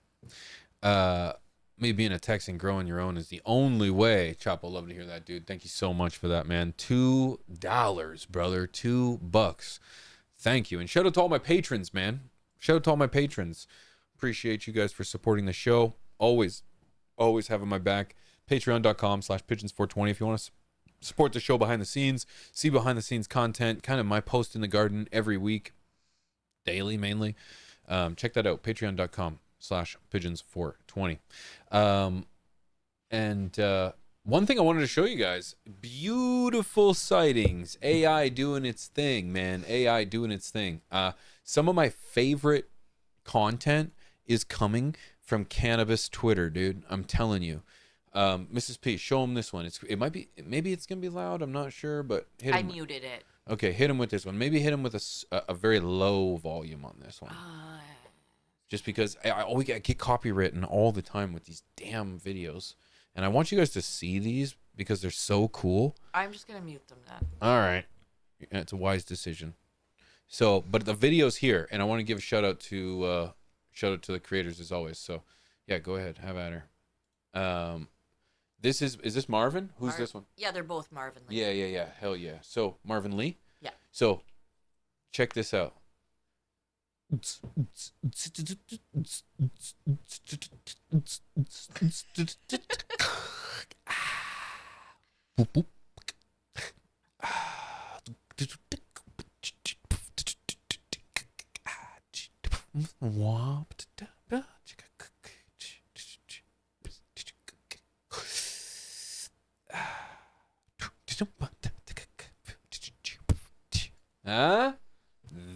Me being a Texan and growing your own is the only way. Chapo, love to hear that, dude. Thank you so much for that, man. $2, brother, $2. Thank you, and shout out to all my patrons, man. Shout out to all my patrons. Appreciate you guys for supporting the show. Always having my back. Patreon.com/pigeons420 if you want to support the show behind the scenes, see behind the scenes content, kind of my post in the garden every week, daily mainly. Check that out, patreon.com/pigeons420. One thing I wanted to show you guys, beautiful sightings, AI doing its thing, man. AI doing its thing. Some of my favorite content is coming from cannabis Twitter, dude. I'm telling you. Mrs. P, show him this one. Maybe it's gonna be loud. I'm not sure, but hit him. I muted it. Okay, hit him with this one. Maybe hit him with a very low volume on this one. Just because I get copywritten all the time with these damn videos, and I want you guys to see these because they're so cool. I'm just gonna mute them then. All right, it's a wise decision. So, but the video's here, and I want to give a shout out to the creators as always. So, yeah, go ahead, have at her. Is this Marvin? Who's this one? Yeah, they're both Marvin Lee. Yeah. Hell yeah. So Marvin Lee? Yeah. So check this out.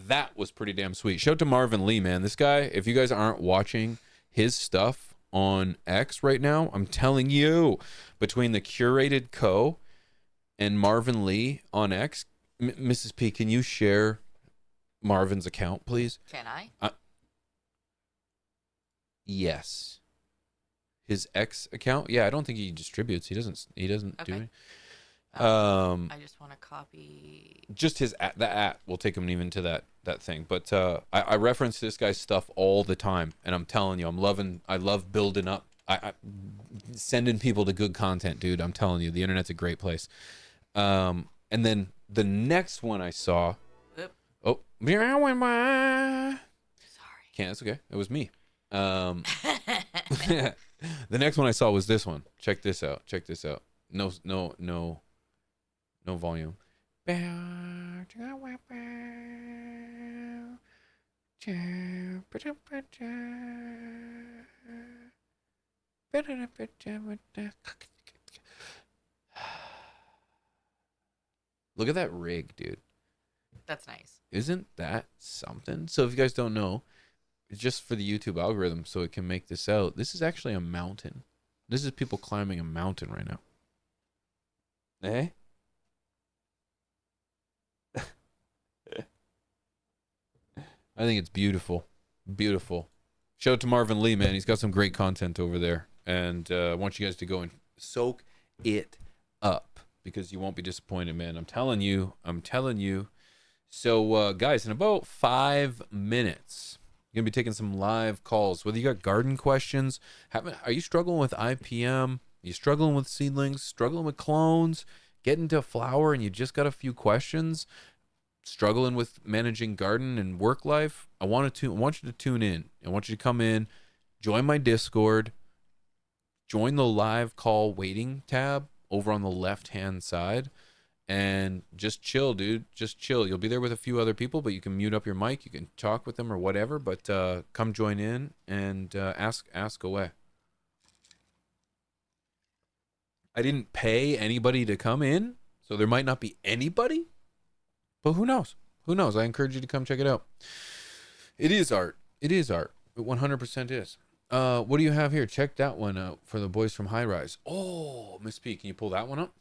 That was pretty damn sweet. Shout out to Marvin Lee, man. This guy, if you guys aren't watching his stuff on X right now, I'm telling you, between the Curated Co and Marvin Lee on X, Mrs. P, can you share Marvin's account, please? Can I? Yes. His X account? Yeah, I don't think he distributes. He doesn't do it. I just want to copy. Just the at will take him even to that thing. But I reference this guy's stuff all the time, and I'm telling you, I love building up. I sending people to good content, dude. I'm telling you, the internet's a great place. And then the next one I saw. Oop. Oh, sorry. Can't. It's okay. It was me. The next one I saw was this one. Check this out. No volume. Look at that rig, dude. That's nice. Isn't that something? So if you guys don't know, it's just for the YouTube algorithm so it can make this out. This is actually a mountain. This is people climbing a mountain right now. Eh? I think it's beautiful. Beautiful. Shout out to Marvin Lee, man. He's got some great content over there. And I want you guys to go and soak it up because you won't be disappointed, man. I'm telling you. So, guys, in about 5 minutes, you're going to be taking some live calls. Whether you got garden questions, are you struggling with IPM? You struggling with seedlings, struggling with clones, getting to flower, and you just got a few questions, struggling with managing garden and work life? I want you to tune in. I want you to come in, join my Discord, join the live call waiting tab over on the left-hand side, and just chill, dude. Just chill. You'll be there with a few other people, but you can mute up your mic. You can talk with them or whatever, but come join in and ask away. I didn't pay anybody to come in, so there might not be anybody, but who knows? Who knows? I encourage you to come check it out. It is art. It 100% is. What do you have here? Check that one out for the boys from High Rise. Oh, Miss P, can you pull that one up?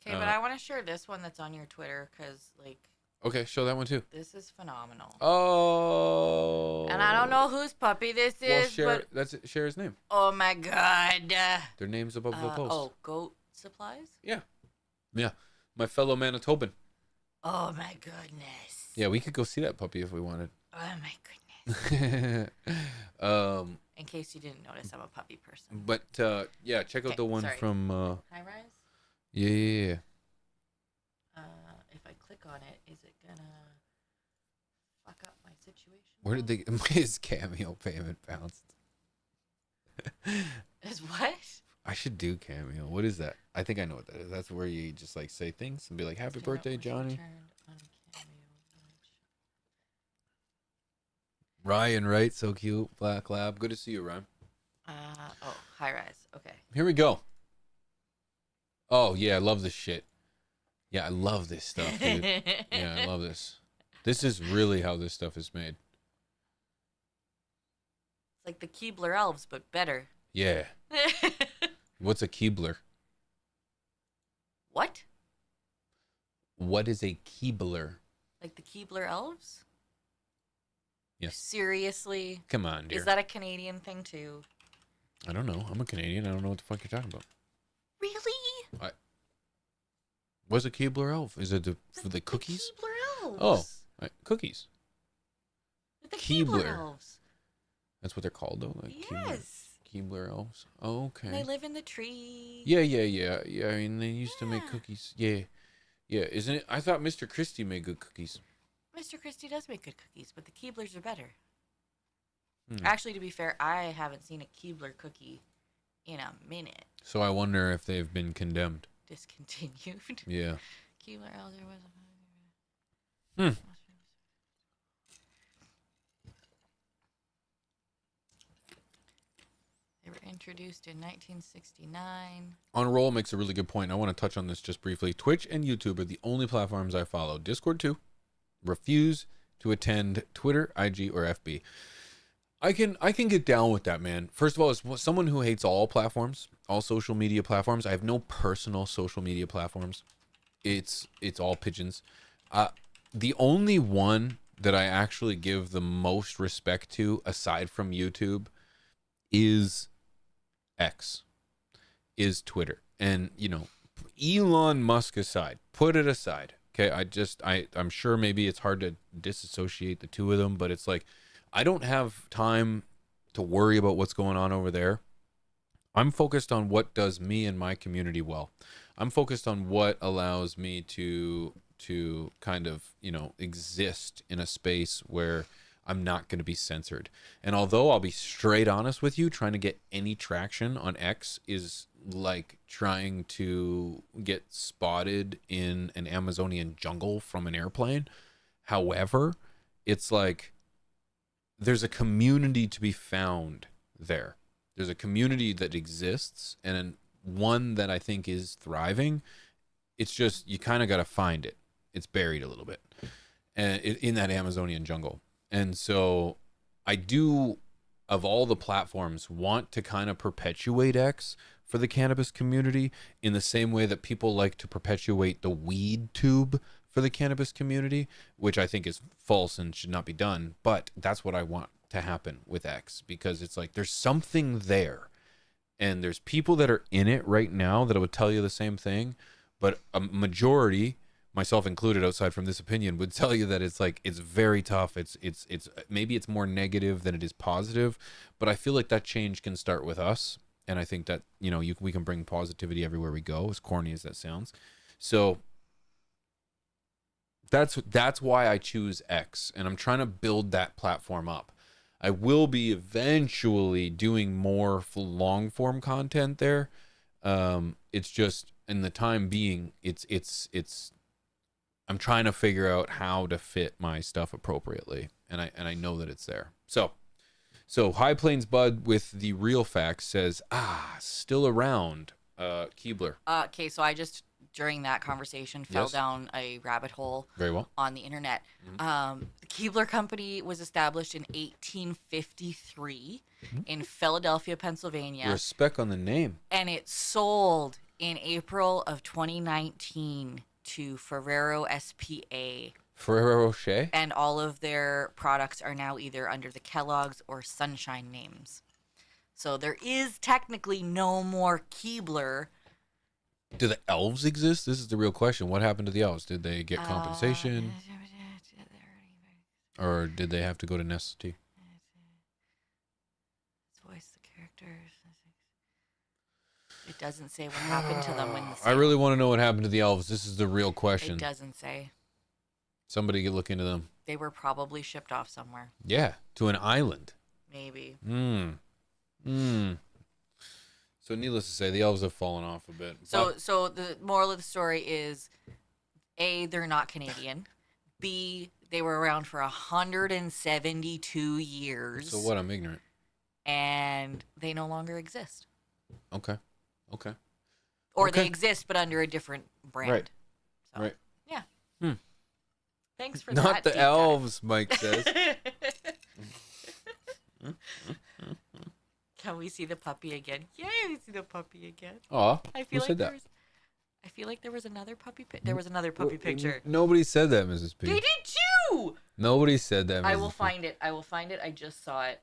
Okay, but I want to share this one that's on your Twitter because, like, Okay, show that one too. this is phenomenal. Oh. And I don't know whose puppy this Well, is, share, but that's it. Share his name. oh my god. Their names above the post. Oh, goat supplies? Yeah. My fellow Manitoban. Oh my goodness. Yeah, we could go see that puppy if we wanted. Oh my goodness. um, In case you didn't notice, I'm a puppy person. but yeah, check out Okay, the one sorry. from. High rise? Yeah. If I click on it, is it gonna fuck up my situation? Where did they? His Cameo payment bounced. Is what? I should do Cameo. What is that? I think I know what that is. That's where you just like say things and be like, "Happy birthday, Johnny." Ryan, right? So cute. Black Lab. Good to see you, Ryan. High rise. Okay. Here we go. Oh, yeah. I love this shit. Yeah, I love this stuff, dude. Yeah, I love this. This is really how this stuff is made. It's like the Keebler elves, but better. Yeah. What's a Keebler? What? What is a Keebler? Like the Keebler elves? Yes. Seriously? Come on, dear. Is that a Canadian thing too? I don't know. I'm a Canadian. I don't know what the fuck you're talking about. Really? What's a Keebler elf? Is it for the cookies? Keebler elves. Oh, cookies. The Keebler. Keebler elves. That's what they're called, though. Like Yes. Keebler elves. Oh, okay. They live in the tree. Yeah. I mean, they used to make cookies. Yeah. Isn't it? I thought Mr. Christie made good cookies. Mr. Christie does make good cookies, but the Keeblers are better. Hmm. Actually, to be fair, I haven't seen a Keebler cookie in a minute. So I wonder if they've been condemned. Discontinued. Yeah. Keebler elves are. Hmm. They were introduced in 1969. On Roll makes a really good point. I want to touch on this just briefly. Twitch and YouTube are the only platforms I follow. Discord too. Refuse to attend Twitter, IG, or FB. I can get down with that, man. First of all, as someone who hates all platforms, all social media platforms, I have no personal social media platforms. It's all pigeons. The only one that I actually give the most respect to, aside from YouTube, is X, is Twitter. And, Elon Musk aside, put it aside. Okay, I'm sure maybe it's hard to disassociate the two of them, but it's like, I don't have time to worry about what's going on over there. I'm focused on what does me and my community well. I'm focused on what allows me to kind of, exist in a space where I'm not going to be censored. And although I'll be straight honest with you, trying to get any traction on X is like trying to get spotted in an Amazonian jungle from an airplane. However, it's like there's a community to be found there. There's a community that exists, and one that I think is thriving. It's just you kind of got to find it. It's buried a little bit in that Amazonian jungle. And so I do, of all the platforms, want to kind of perpetuate X for the cannabis community in the same way that people like to perpetuate the weed tube for the cannabis community, which I think is false and should not be done. But that's what I want to happen with X, because it's like there's something there. And there's people that are in it right now that would tell you the same thing. But a majority, myself included, outside from this opinion, would tell you that it's like it's very tough. It's maybe it's more negative than it is positive, but I feel like that change can start with us, and I think that we can bring positivity everywhere we go, as corny as that sounds. So that's why I choose X, and I'm trying to build that platform up. I will be eventually doing more long form content there. It's just in the time being, it's. I'm trying to figure out how to fit my stuff appropriately, and I know that it's there. So High Plains Bud with the real facts says, still around, Keebler. Okay, so I just during that conversation, fell Yes. down a rabbit hole Very well. on the internet. The Keebler Company was established in 1853 in Philadelphia, Pennsylvania, Respect on the name. and it sold in April of 2019 to Ferrero SPA. Ferrero Rocher. And all of their products are now either under the Kellogg's or Sunshine names. So there is technically no more Keebler. Do the elves exist? This is the real question. What happened to the elves? Did they get compensation? Or did they have to go to Nestle? Voice the characters. It doesn't say what happened to them when the I really want to know what happened to the elves. This is the real question. It doesn't say. Somebody look into them. They were probably shipped off somewhere. Yeah, to an island. Maybe. So needless to say, the elves have fallen off a bit. So the moral of the story is, A, they're not Canadian. B, they were around for 172 years. So what? I'm ignorant. And they no longer exist. Okay. Or Okay. they exist, but under a different brand. Right. So, Right. Yeah. Hmm. Thanks for Not that. the deep dive. elves, Mike says. Can we see the puppy again? Yay, we see the puppy again. Aw, I who feel like said there that? was, I feel like there was another puppy. There was another puppy picture. Nobody said that, Mrs. P. They did too. Nobody said that, Mrs. I will P. find it. I just saw it.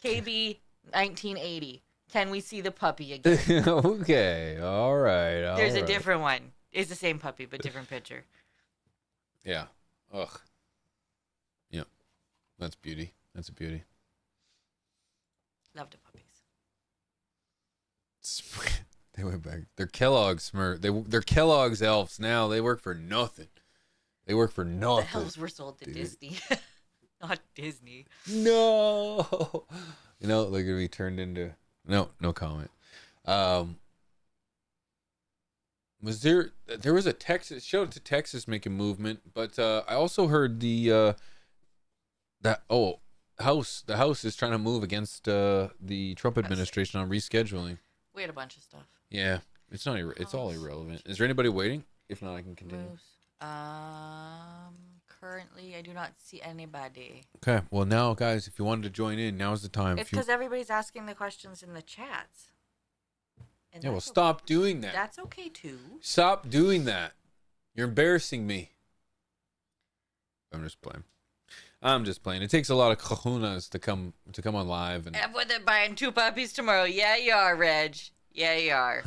KB 1980. Can we see the puppy again? Okay, all right. There's a different one. It's the same puppy, but different picture. Yeah. Ugh. Yeah. That's beauty. That's a beauty. Love the puppies. They went back. They're Kellogg's they're Kellogg's elves now. They work for nothing. They work for The nothing. elves were sold to Dude. Disney. Not Disney. No. You know, they're gonna be turned into no comment. Was there was a Texas shout out to Texas making movement, but I also heard the House is trying to move against the Trump administration on rescheduling. We had a bunch of stuff. Yeah, it's not. It's all irrelevant. Is there anybody waiting? If not, I can continue. Moves. Currently, I do not see anybody. Okay. Well, now, guys, if you wanted to join in, now's the time. It's because everybody's asking the questions in the chats. And Yeah. Well, that's stop doing that. That's okay too. Stop doing that. You're embarrassing me. I'm just playing. It takes a lot of kahunas to come on live and. And they're buying 2 puppies tomorrow. Yeah, you are, Reg. Yeah, you are.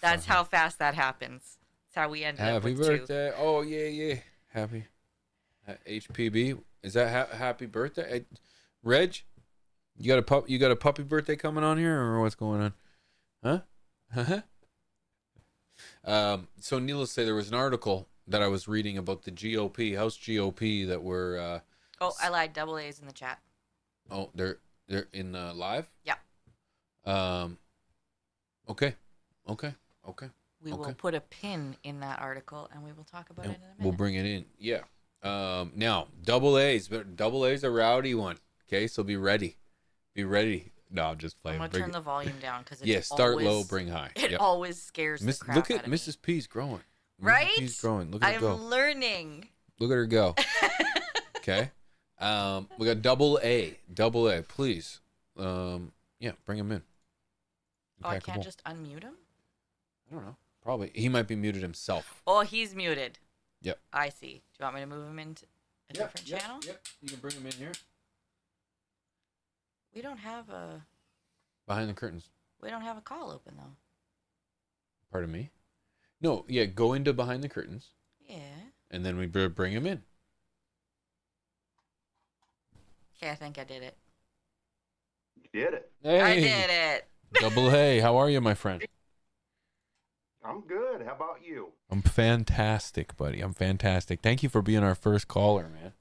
That's how fast that happens. That's how we ended up Happy with 2. birthday! Oh yeah. Happy. HPB. Is that happy birthday? Reg, you got a puppy birthday coming on here, or what's going on? Huh? So needless to say, there was an article that I was reading about the GOP, House GOP, that were. Oh, I lied. Double A's in the chat. Oh, they're in live. Yeah. Okay. We will put a pin in that article, and we will talk about it in a minute. We'll bring it in. Yeah. Now double A's, but double A's a rowdy one. Okay, so be ready. No, I'm just playing. I'm gonna turn the volume down because start low, bring high. It always scares the crap Look out at of me. Mrs. P's growing. Right? Mrs. P's growing. Look at her go. I'm learning. Look at her go. Okay. We got double A. Please. Yeah, bring him in. Oh, I can't just unmute him? I don't know. Probably. He might be muted himself. Oh, he's muted. Yep. I see. Do you want me to move him into a different channel? Yep. You can bring him in here. We don't have a Behind the curtains. call open though. Pardon me? No, yeah, go into behind the curtains. Yeah. And then we bring him in. Okay, I think I did it. You did it. Hey, I did it. Double A. How are you, my friend? I'm good. How about you? I'm fantastic, buddy. I'm fantastic. Thank you for being our first caller, man.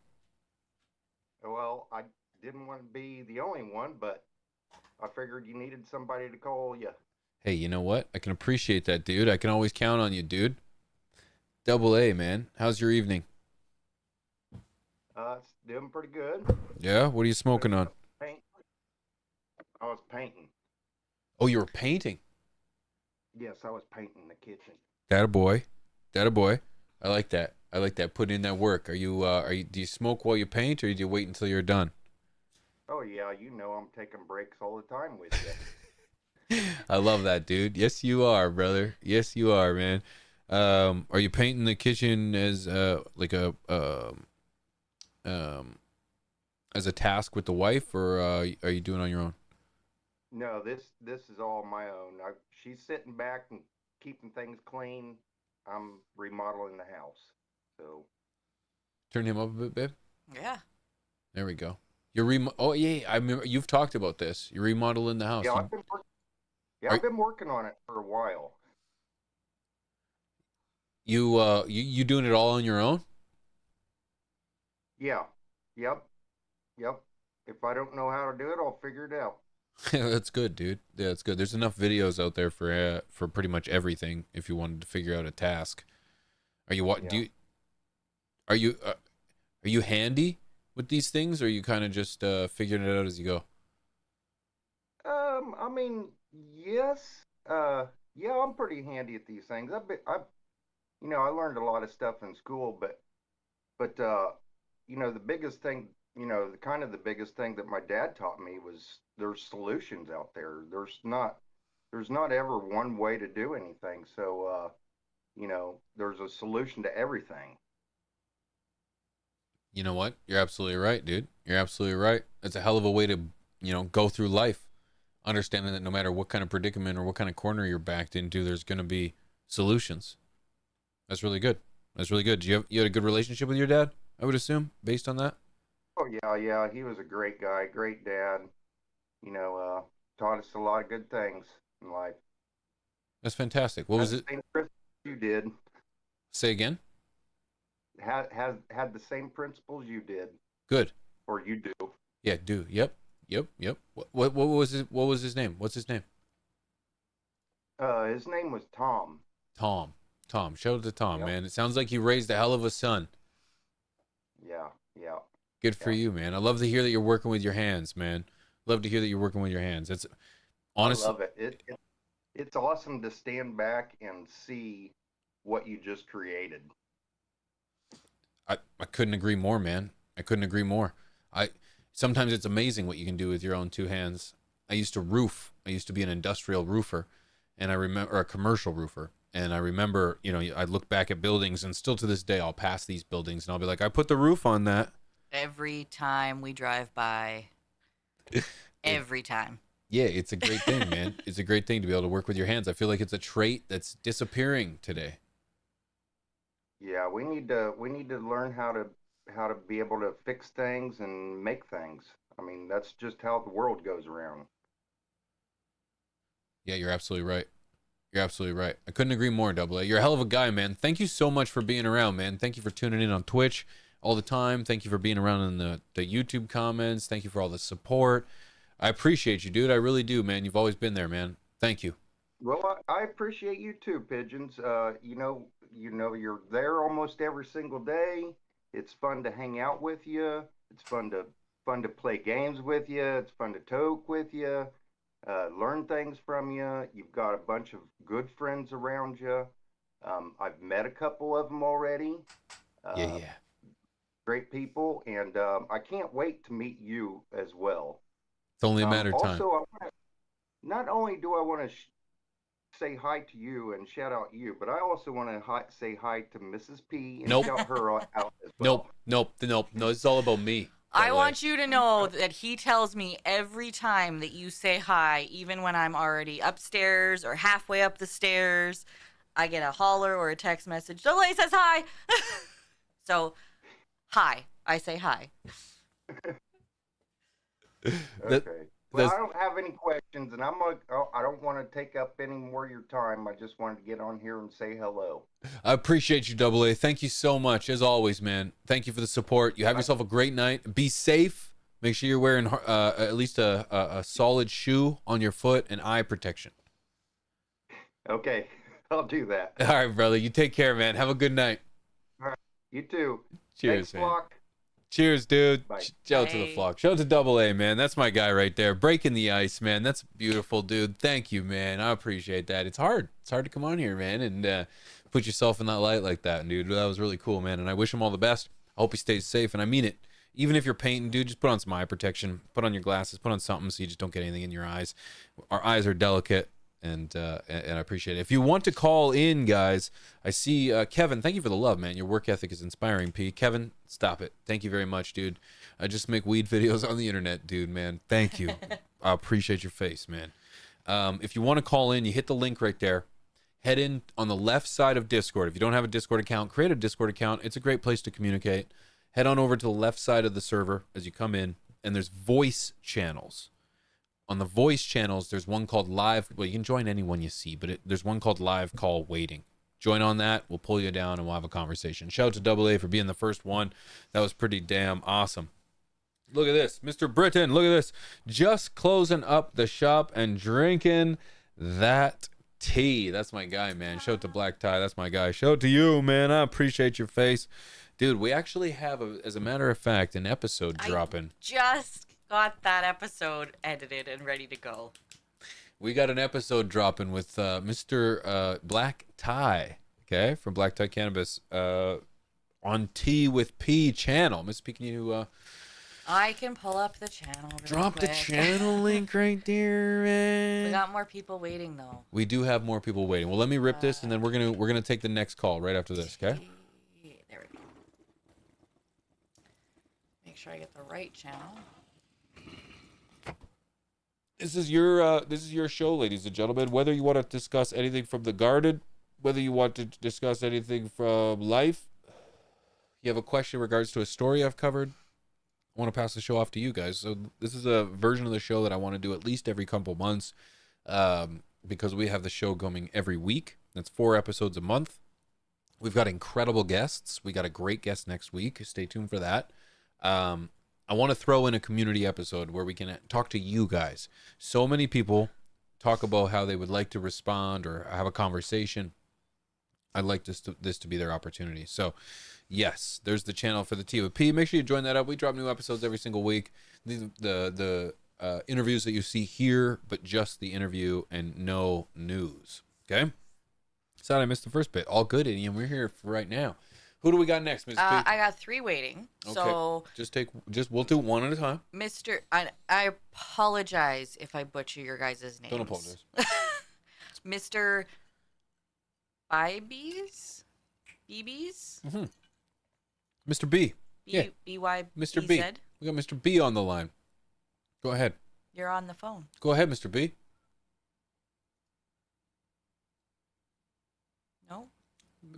Well, I didn't want to be the only one, but I figured you needed somebody to call you. Hey, you know what? I can appreciate that, dude. I can always count on you, dude. Double A, man. How's your evening? It's doing pretty good. Yeah? What are you smoking on? I was painting. Oh, you were painting. Yes, I was painting the kitchen. That a boy. That a boy. I like that. I like that. Put in that work. Are you do you smoke while you paint, or do you wait until you're done? Oh yeah, you know I'm taking breaks all the time with you. I love that, dude. Yes, you are, brother. Yes, you are, man. Are you painting the kitchen as like a as a task with the wife, or are you doing it on your own? No, this is all my own. She's sitting back and keeping things clean. I'm remodeling the house. So Turn him up a bit, babe. Yeah. There we go. Oh yeah, I remember you've talked about this. You're remodeling the house. yeah, I've been working on it for a while. You doing it all on your own? Yeah. Yep. Yep. If I don't know how to do it, I'll figure it out. That's good, dude. Yeah, that's good. There's enough videos out there for pretty much everything if you wanted to figure out a task. Are you what? Yeah. Do you are you handy with these things, or are you kind of just figuring it out as you go? I mean, yes. Yeah, I'm pretty handy at these things. I learned a lot of stuff in school, but the biggest thing, the biggest thing that my dad taught me was there's solutions out there. There's not ever one way to do anything. So, there's a solution to everything. You know what? You're absolutely right, dude. You're absolutely right. It's a hell of a way to, go through life, understanding that no matter what kind of predicament or what kind of corner you're backed into, there's going to be solutions. That's really good. That's really good. You had a good relationship with your dad, I would assume, based on that? Oh yeah. He was a great guy, great dad. Taught us a lot of good things in life. That's fantastic. What was Had it? the same principles you did. Say again? Had the same principles you did, Good. or you do. Yeah, do. Yep. What was his name? What's his name? His name was Tom. Tom. Shout out to Tom, Yep. man. It sounds like you raised a hell of a son. Yeah. Good for you, man. I love to hear that you're working with your hands, man. Love to hear that you're working with your hands. It's honestly, I love it. It's awesome to stand back and see what you just created. I couldn't agree more, man. I couldn't agree more. Sometimes it's amazing what you can do with your own two hands. I used to roof. I used to be an industrial roofer, and I remember, or a commercial roofer. And I remember, I look back at buildings, and still to this day, I'll pass these buildings, and I'll be like, I put the roof on that. Every time we drive by. Every time. Yeah, it's a great thing, man. It's a great thing to be able to work with your hands. I feel like it's a trait that's disappearing today. Yeah, we need to learn how to be able to fix things and make things. I mean, that's just how the world goes around. Yeah, you're absolutely right. You're absolutely right. I couldn't agree more, Double A. You're a hell of a guy, man. Thank you so much for being around, man. Thank you for tuning in on Twitch all the time. Thank you for being around in the YouTube comments. Thank you for all the support. I appreciate you, dude. I really do, man. You've always been there, man. Thank you. Well, I appreciate you too, Pigeons. You're there almost every single day. It's fun to hang out with you. It's fun to play games with you. It's fun to toke with you. Learn things from you. You've got a bunch of good friends around you. I've met a couple of them already. Yeah. Great people, and I can't wait to meet you as well. It's only a matter of time. Also, not only do I want to say hi to you and shout out you, but I also want to say hi to Mrs. P and shout her out as well. Nope. No, it's all about me. I want you to know that he tells me every time that you say hi, even when I'm already upstairs or halfway up the stairs, I get a holler or a text message. Delay says hi. So, hi. I say hi. Okay. Well, I don't have any questions, and I don't want to take up any more of your time. I just wanted to get on here and say hello. I appreciate you, Double A. Thank you so much, as always, man. Thank you for the support. You have yourself a great night. Be safe. Make sure you're wearing at least a solid shoe on your foot and eye protection. Okay, I'll do that. All right, brother. You take care, man. Have a good night. All right, you too. Cheers, Thanks, man. Flock. Cheers, dude. Bye. Shout out to the flock. Shout out to Double A, man. That's my guy right there. Breaking the ice, man. That's beautiful, dude. Thank you, man. I appreciate that. It's hard. It's hard to come on here, man, and put yourself in that light like that, dude. That was really cool, man. And I wish him all the best. I hope he stays safe, and I mean it. Even if you're painting, dude, just put on some eye protection. Put on your glasses. Put on something so you just don't get anything in your eyes. Our eyes are delicate, and I appreciate it. If you want to call in, guys, I see Kevin. Thank you for the love, man. Your work ethic is inspiring, P. Kevin, stop it. Thank you very much, dude. I just make weed videos on the internet, dude, man. Thank you. I appreciate your face, man. If you want to call in, you hit the link right there. Head in on the left side of Discord. If you don't have a Discord account, create a Discord account. It's a great place to communicate. Head on over to the left side of the server as you come in, and there's voice channels. On the voice channels, there's one called live. Well, you can join anyone you see, but there's one called live call waiting. Join on that. We'll pull you down, and we'll have a conversation. Shout out to Double A for being the first one. That was pretty damn awesome. Look at this. Mr. Britton, look at this. Just closing up the shop and drinking that tea. That's my guy, man. Shout out to Black Tie. That's my guy. Shout out to you, man. I appreciate your face. Dude, we actually have, as a matter of fact, an episode dropping. Just got that episode edited and ready to go. We got an episode dropping with Mr. Black Tie, okay, from Black Tie Cannabis on Tea with P channel. Miss P, can you... I can pull up the channel real drop quick. the channel link right there, man. We got more people waiting, though. We do have more people waiting. Well, let me rip this, and then we're gonna take the next call right after this, okay? There we go. Make sure I get the right channel. This is your show, ladies and gentlemen. Whether you want to discuss anything from the garden, whether you want to discuss anything from life, you have a question in regards to a story I've covered, I want to pass the show off to you guys. So this is a version of the show that I want to do at least every couple months, because we have the show going every week. That's 4 episodes a month. We've got incredible guests. We got a great guest next week. Stay tuned for that. I want to throw in a community episode where we can talk to you guys. So many people talk about how they would like to respond or have a conversation. I'd like this to be their opportunity. So, yes, there's the channel for the Tea with P. Make sure you join that up. We drop new episodes every single week. The interviews that you see here, but just the interview and no news. Okay? Sorry, I missed the first bit. All good, Ian. We're here for right now. Who do we got next, Ms. P? I got 3 waiting. Okay. So We'll do one at a time. I apologize if I butcher your guys' names. Don't apologize. Mr. Bibees? BBs? Mm-hmm. Mr. B. Yeah. B-Y Mr. B. We got Mr. B on the line. Go ahead. You're on the phone. Go ahead, Mr. B. No?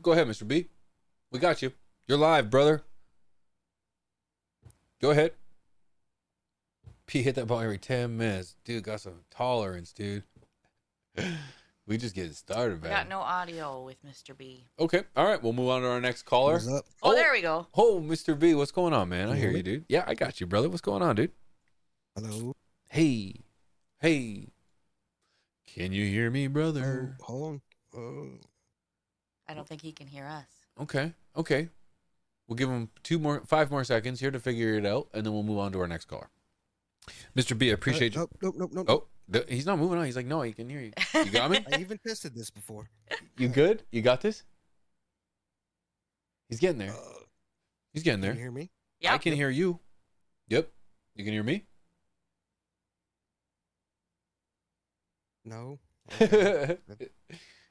Go ahead, Mr. B. We got you. You're live, brother. Go ahead. P hit that ball every 10 minutes. Dude, got some tolerance, dude. We just getting started, man. We got no audio with Mr. B. Okay. All right. We'll move on to our next caller. What's up? Oh, there we go. Oh, Mr. B, what's going on, man? I hear Hello? you, dude. Yeah, I got you, brother. What's going on, dude? Hello. Hey. Hey. Can you hear me, brother? Oh, hold on. I don't think he can hear us. Okay. Okay. We'll give him 5 more seconds here to figure it out, and then we'll move on to our next caller. Mr. B, I appreciate you. Nope. Oh, he's not moving on. He's like, no, he can hear you. You got me? I even tested this before. You good? You got this? He's getting there. He's getting Can there. you hear me? Yeah. I can hear you. Yep. You can hear me? No.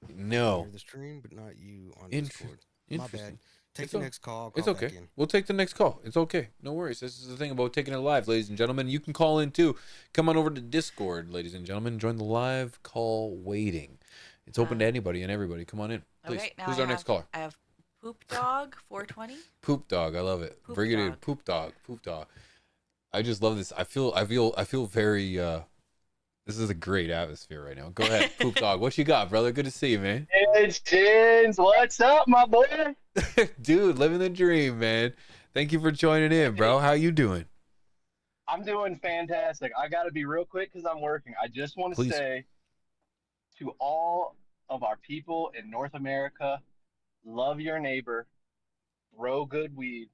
No. I hear the stream, but not you on Int- Discord. My Interesting. bad. Take It's the o- next call. I'll It's call back okay. in. We'll take the next call. It's okay. No worries. This is the thing about taking it live, ladies and gentlemen. You can call in too. Come on over to Discord, ladies and gentlemen. Join the live call waiting. It's open to anybody and everybody. Come on in, please. Okay, now Who's I our next have- caller? I have Poop Dog 420. Poop Dog. I love it. Poop Brigadier Dog. Poop Dog. Poop Dog. I just love this. I feel very. This is a great atmosphere right now. Go ahead, Poop Dog. What you got, brother? Good to see you, man. It's Chins. What's up, my boy? Dude, living the dream, man. Thank you for joining in, bro. How you doing? I'm doing fantastic. I got to be real quick because I'm working. I just want to Please. say to all of our people in North America, love your neighbor, grow good weed,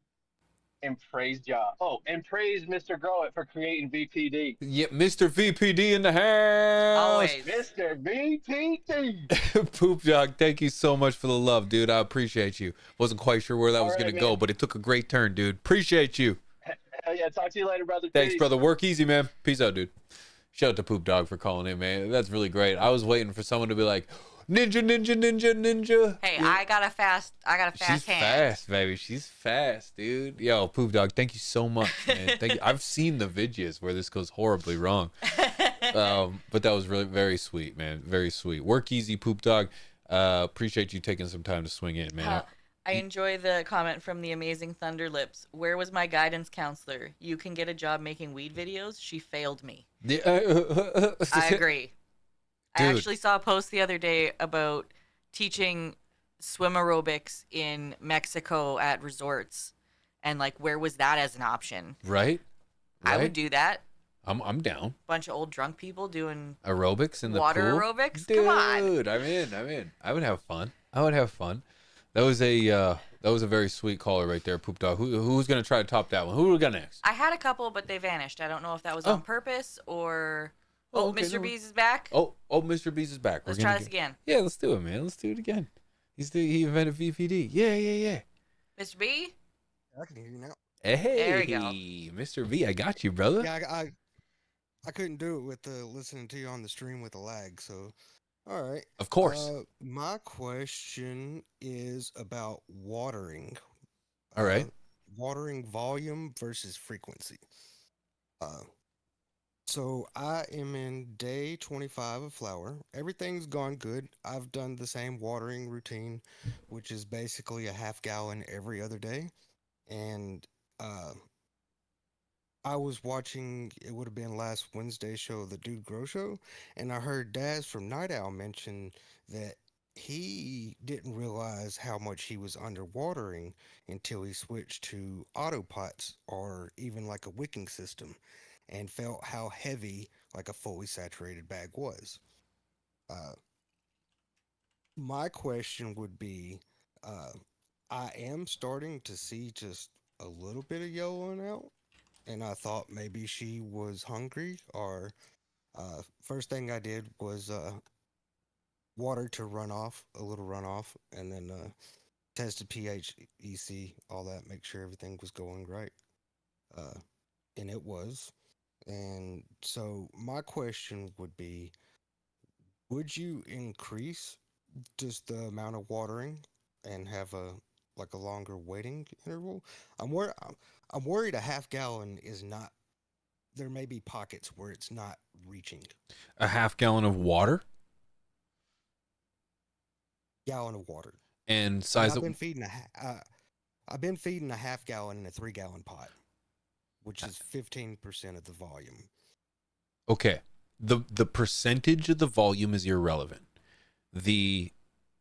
and praise Ja. Oh, and praise Mr. Grow It for creating VPD. Yeah, Mr. VPD in the house. Always. Mr. VPD. Poop Dog, thank you so much for the love, dude. I appreciate you. Wasn't quite sure where that was All going right, to go, man. but it took a great turn, dude. Appreciate you. Hell yeah. Talk to you later, brother. Thanks, Peace. brother. Work easy, man. Peace out, dude. Shout out to Poop Dog for calling in, man. That's really great. I was waiting for someone to be like, ninja, ninja, ninja, ninja. Hey, Yeah. I got a fast She's hand. fast, baby. She's fast, dude. Yo, Poop Dog, thank you so much, man. Thank you. I've seen the videos where this goes horribly wrong. But that was really very sweet, man. Very sweet. Work easy, Poop Dog. Appreciate you taking some time to swing in, man. I enjoy the comment from the amazing Thunderlips. Where was my guidance counselor? You can get a job making weed videos. She failed me. I agree. I Dude. actually saw a post the other day about teaching swim aerobics in Mexico at resorts, and like, where was that as an option? Right? I Right? would do that. I'm down. Bunch of old drunk people doing Aerobics in the water pool? aerobics. Dude, Come on. I'm in. I would have fun. That was a very sweet caller right there, Poop Dog. Who's gonna try to top that one? Who we got next? I had a couple, but they vanished. I don't know if that was Oh. on purpose or. Oh, Oh, okay, Mr. no. Bees is back. Oh, Mr. Beast is back. Let's We're try gonna this again. Yeah, let's do it, man. Let's do it again. He invented VPD. Yeah. Mr. B. I can hear you now. Hey, There we go. Mr. V, I got you, brother. Yeah, I couldn't do it with listening to you on the stream with the lag. So, all right. Of course. My question is about watering. All right. Watering volume versus frequency. So I am in day 25 of flower. Everything's gone good. I've done the same watering routine, which is basically a half gallon every other day. And I was watching, it would have been last Wednesday's show, the Dude Grow Show, and I heard Daz from Night Owl mention that he didn't realize how much he was underwatering until he switched to auto pots or even like a wicking system, and felt how heavy like a fully saturated bag was. My question would be, I am starting to see just a little bit of yellowing out, and I thought maybe she was hungry, or first thing I did was water to runoff, a little runoff, and then tested pH, EC, all that, make sure everything was going right. And it was. And so my question would be, would you increase just the amount of watering and have a longer waiting interval? I'm worried a half gallon is not, there may be pockets where it's not reaching. A half gallon of water Gallon of water. and size I've of been feeding a half gallon in a 3-gallon pot, which is 15% of the volume. Okay. The percentage of the volume is irrelevant. The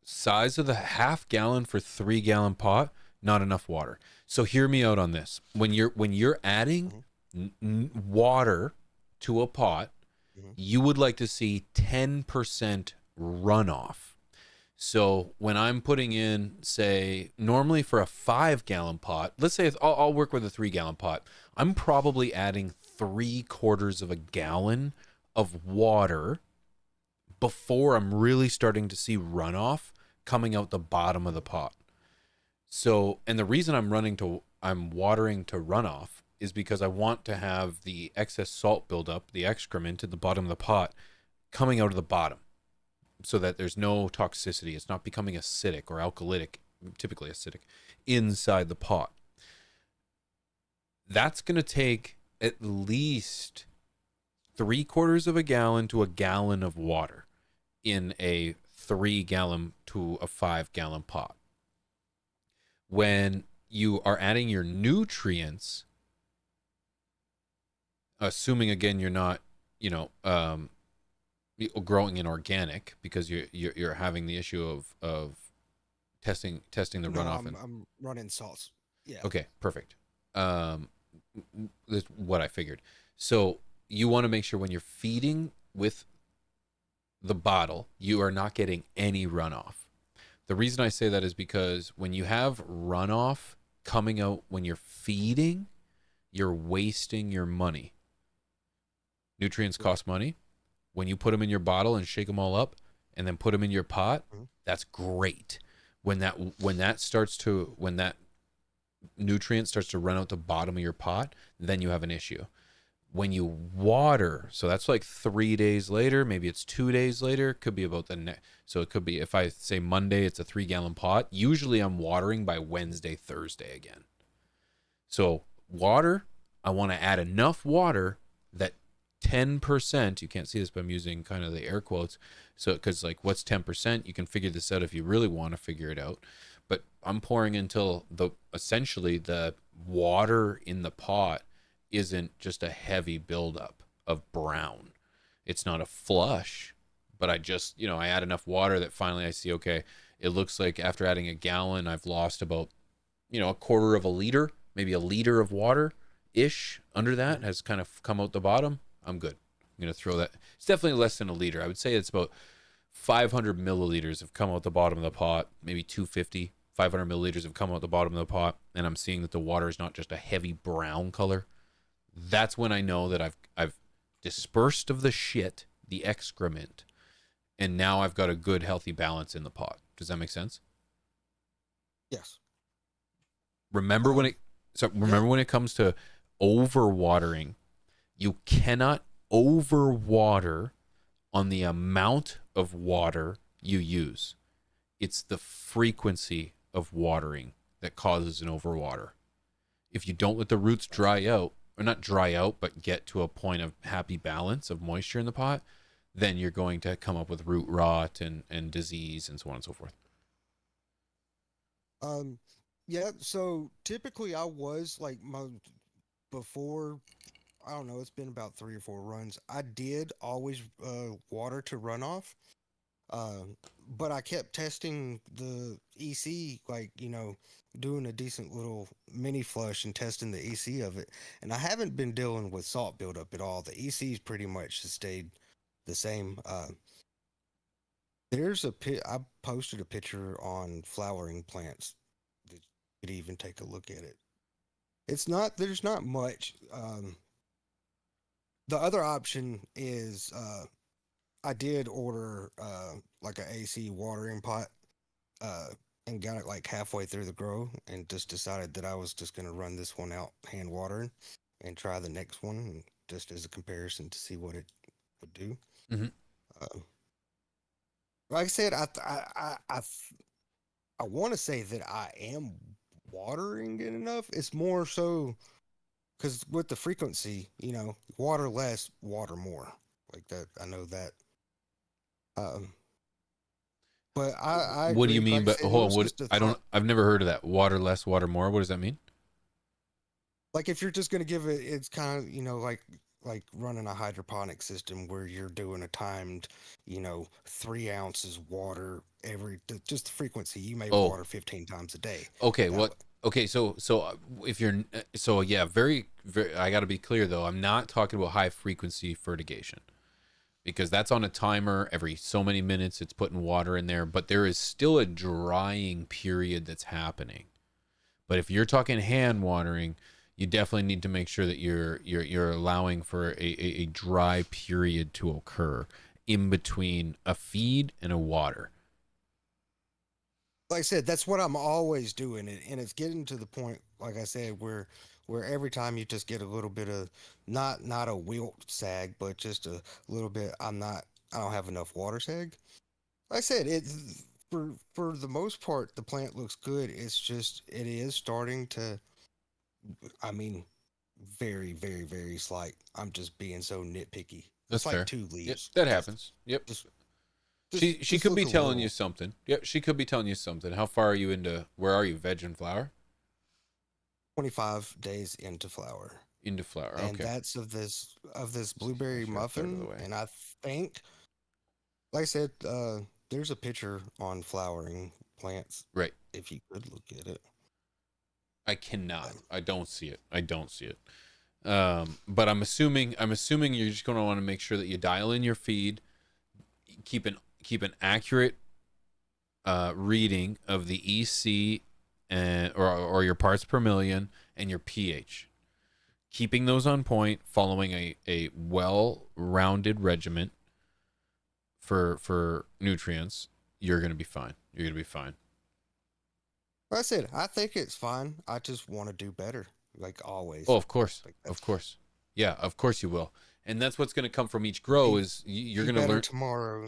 size of the half gallon for 3-gallon pot, not enough water. So hear me out on this. When you're adding water to a pot, you would like to see 10% runoff. So when I'm putting in, say, normally for a 5-gallon pot, let's say I'll work with a 3-gallon pot. I'm probably adding 3/4 of a gallon of water before I'm really starting to see runoff coming out the bottom of the pot. So, and the reason I'm watering to runoff is because I want to have the excess salt buildup, the excrement at the bottom of the pot coming out of the bottom, so that there's no toxicity. It's not becoming acidic or alkalytic, typically acidic, inside the pot. That's going to take at least 3/4 of a gallon to a gallon of water in a 3-gallon to a 5-gallon pot. When you are adding your nutrients, assuming again you're not, growing in organic, because you're having the issue of testing the runoff. I'm running salts. Yeah. Okay, perfect. That's what I figured. So you want to make sure when you're feeding with the bottle, you are not getting any runoff. The reason I say that is because when you have runoff coming out when you're feeding, you're wasting your money. Nutrients cost money. When you put them in your bottle and shake them all up and then put them in your pot, that's great. When that nutrient starts to run out the bottom of your pot, then you have an issue. When you water, so that's like 3 days later, maybe it's 2 days later, could be about the next. So it could be, if I say Monday, it's a 3-gallon pot. Usually I'm watering by Wednesday, Thursday again. So water, I want to add enough water that 10%, you can't see this, but I'm using kind of the air quotes. So, because like what's 10%? You can figure this out if you really want to figure it out. But I'm pouring until essentially the water in the pot isn't just a heavy buildup of brown. It's not a flush, but I just, I add enough water that finally I see, okay, it looks like after adding a gallon, I've lost about, a quarter of a liter, maybe a liter of water ish under that has kind of come out the bottom. I'm good. I'm going to throw that. It's definitely less than a liter. I would say it's about 500 milliliters have come out the bottom of the pot, maybe 250. 500 milliliters have come out the bottom of the pot, and I'm seeing that the water is not just a heavy brown color. That's when I know that I've dispersed of the shit, the excrement, and now I've got a good healthy balance in the pot. Does that make sense? Yes. Remember when it comes to overwatering, you cannot overwater on the amount of water you use. It's the frequency of watering that causes an overwater. If you don't let the roots dry out, or not dry out, but get to a point of happy balance of moisture in the pot, then you're going to come up with root rot and disease and so on and so forth. Yeah, so typically I was like before, I don't know, it's been about 3 or 4 runs. I did always water to runoff. But I kept testing the EC, like, doing a decent little mini flush and testing the EC of it. And I haven't been dealing with salt buildup at all. The EC's pretty much stayed the same. I posted a picture on flowering plants that you could even take a look at it. There's not much. The other option is, I did order like a AC watering pot and got it like halfway through the grow and just decided that I was just going to run this one out hand watering and try the next one just as a comparison to see what it would do. Mm-hmm. Like I said, I want to say that I am watering it enough. It's more so because with the frequency, water less, water more. Like that, I know that. But I What do you agree. mean? Like I But said, hold it on, was what just a I don't. thought. I've never heard of that. Water less, water more. What does that mean? Like if you're just gonna give it, it's kind of like running a hydroponic system where you're doing a timed, 3 ounces water just the frequency. You may Oh, water 15 times a day. okay. That What? Okay. So if you're yeah, very very. I got to be clear though. I'm not talking about high frequency fertigation, because that's on a timer. Every so many minutes it's putting water in there, but there is still a drying period that's happening. But if you're talking hand watering, you definitely need to make sure that you're allowing for a dry period to occur in between a feed and a water. Like I said, that's what I'm always doing, and it's getting to the point, like I said, where every time you just get a little bit of not a wilt sag, but just a little bit. I don't have enough water sag. Like I said, for the most part, the plant looks good. It's just it is starting to. I mean, very, very, very slight. I'm just being so nitpicky. That's It's like fair. 2 Yep, leaves. that happens. Yep. Just, She could be look a telling you little- something. Yep, she could be telling you something. How far are you into? Where are you? Veg and flower? 25 days into flower. Into flower. And Okay. that's of this blueberry Sure, it's out of the muffin. way. And I think, like I said, there's a picture on flowering plants. Right. If you could look at it. I cannot. I don't see it. I don't see it. But I'm assuming you're just going to want to make sure that you dial in your feed, keep an accurate reading of the EC and or your parts per million and your pH. Keeping those on point, following a well-rounded regimen for nutrients, you're gonna be fine. You're gonna be fine. That's it. I think it's fine. I just want to do better, like always. Oh, of course, Like of course, yeah, of course you will. And that's what's gonna come from each grow is you're be gonna better learn. tomorrow.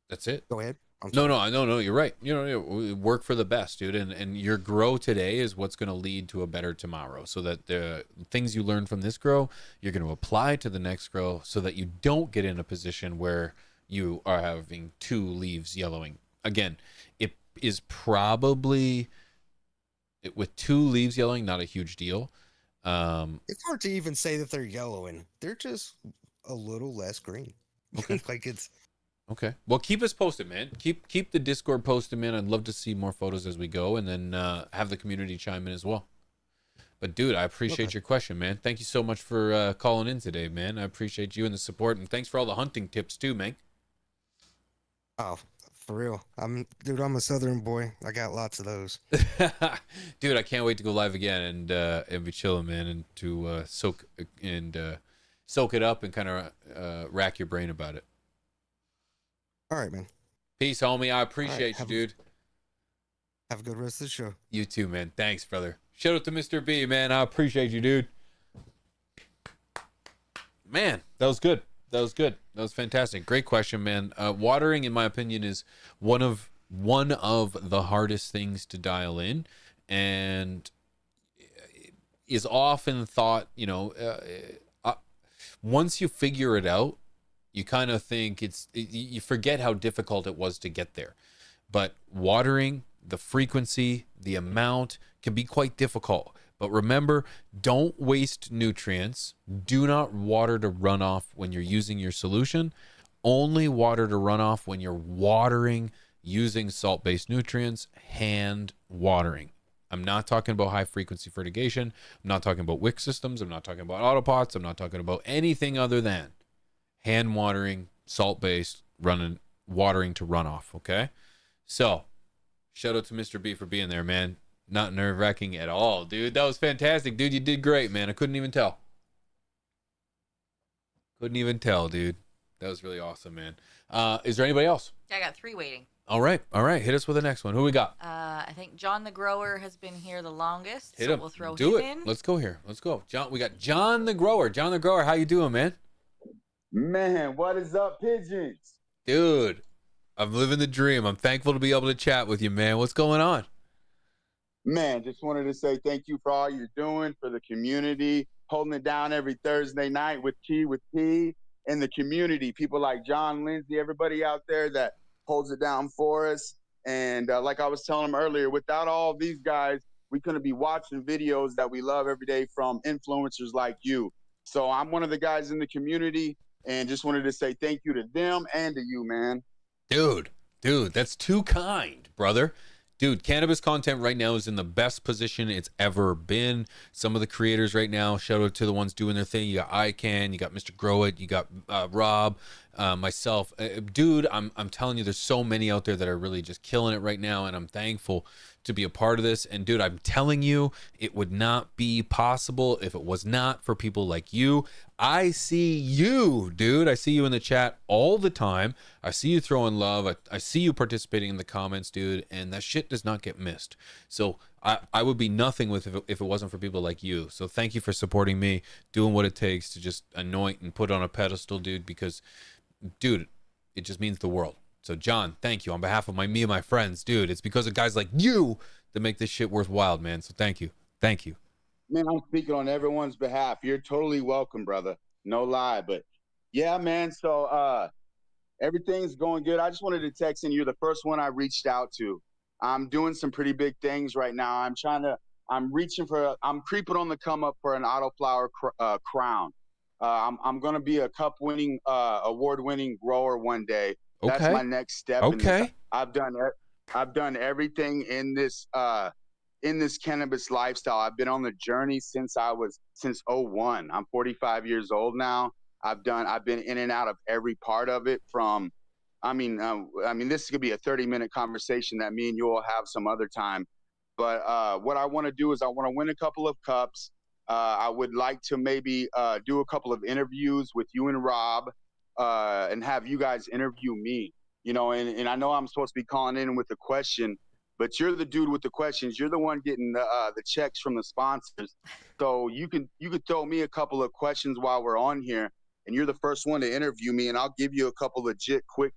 That's it. Go ahead. I'm No, sorry. no, you're right. Work for the best, dude. And your grow today is what's going to lead to a better tomorrow. So that the things you learn from this grow, you're going to apply to the next grow so that you don't get in a position where you are having 2 leaves yellowing. Again, it is probably, with 2 leaves yellowing, not a huge deal. It's hard to even say that they're yellowing. They're just a little less green. Okay. Like it's Okay. Well, keep us posted, man. Keep the Discord posted, man. I'd love to see more photos as we go, and then have the community chime in as well. But dude, I appreciate your question, man. Thank you so much for calling in today, man. I appreciate you and the support, and thanks for all the hunting tips too, man. oh, for real. I'm a Southern boy. I got lots of those. Dude, I can't wait to go live again and be chilling, man, and to soak it up and kind of rack your brain about it. All right, man. Peace, homie. I appreciate you, dude. Have a good rest of the show. You too, man. Thanks, brother. Shout out to Mr. B, man. I appreciate you, dude. Man, that was good. That was good. That was fantastic. Great question, man. Watering, in my opinion, is one of the hardest things to dial in, and is often thought, once you figure it out, you kind of think you forget how difficult it was to get there. But watering, the frequency, the amount can be quite difficult. But remember, don't waste nutrients. Do not water to runoff when you're using your solution. Only water to runoff when you're watering using salt-based nutrients, hand watering. I'm not talking about high frequency fertigation. I'm not talking about wick systems. I'm not talking about autopots. I'm not talking about anything other than hand watering, salt-based, watering to runoff, okay? So, shout out to Mr. B for being there, man. Not nerve-wracking at all, dude. That was fantastic, dude. You did great, man. I couldn't even tell. Couldn't even tell, dude. That was really awesome, man. Is there anybody else? I got 3 waiting. All right. Hit us with the next one. Who we got? I think John the Grower has been here the longest, Hit so him. we'll throw Do him it. in. Let's go here. Let's go. John. We got John the Grower. John the Grower, how you doing, man? Man, what is up, pigeons? Dude, I'm living the dream. I'm thankful to be able to chat with you, man. What's going on? Man, just wanted to say thank you for all you're doing for the community, holding it down every Thursday night with Key with P and the community. People like John Lindsay, everybody out there that holds it down for us. And like I was telling them earlier, without all these guys, we couldn't be watching videos that we love every day from influencers like you. So I'm one of the guys in the community. And just wanted to say thank you to them and to you, man. Dude, that's too kind, brother. Dude, cannabis content right now is in the best position it's ever been. Some of the creators right now, shout out to the ones doing their thing. You got ICANN, you got Mr. Grow It, you got Rob, myself. Dude, I'm telling you, there's so many out there that are really just killing it right now, and I'm thankful to be a part of this. And dude, I'm telling you, it would not be possible if it was not for people like you. I see you, dude. I see you in the chat all the time. I see you throwing love. I see you participating in the comments, dude, and that shit does not get missed. So I would be nothing with if it wasn't for people like you. So thank you for supporting me, doing what it takes to just anoint and put on a pedestal, dude, because, dude, it just means the world. So John, thank you on behalf of me and my friends, dude. It's because of guys like you that make this shit worthwhile, man. So thank you. Man, I'm speaking on everyone's behalf. You're totally welcome, brother. No lie. But yeah, man. So everything's going good. I just wanted to text in. You're the first one I reached out to. I'm doing some pretty big things right now. I'm creeping on the come up for an autoflower crown. I'm going to be a cup-winning, award-winning grower one day. Okay. That's my next step. Okay. I've done everything in this cannabis lifestyle. I've been on the journey since '01. I'm 45 years old now. I've been in and out of every part of it this could be a 30-minute conversation that me and you will have some other time. But what I want to do is I want to win a couple of cups. I would like to maybe do a couple of interviews with you and Rob, and have you guys interview me. You know, and I know I'm supposed to be calling in with a question, but you're the dude with the questions. You're the one getting the checks from the sponsors. So you could throw me a couple of questions while we're on here, and you're the first one to interview me, and I'll give you a couple legit, quick,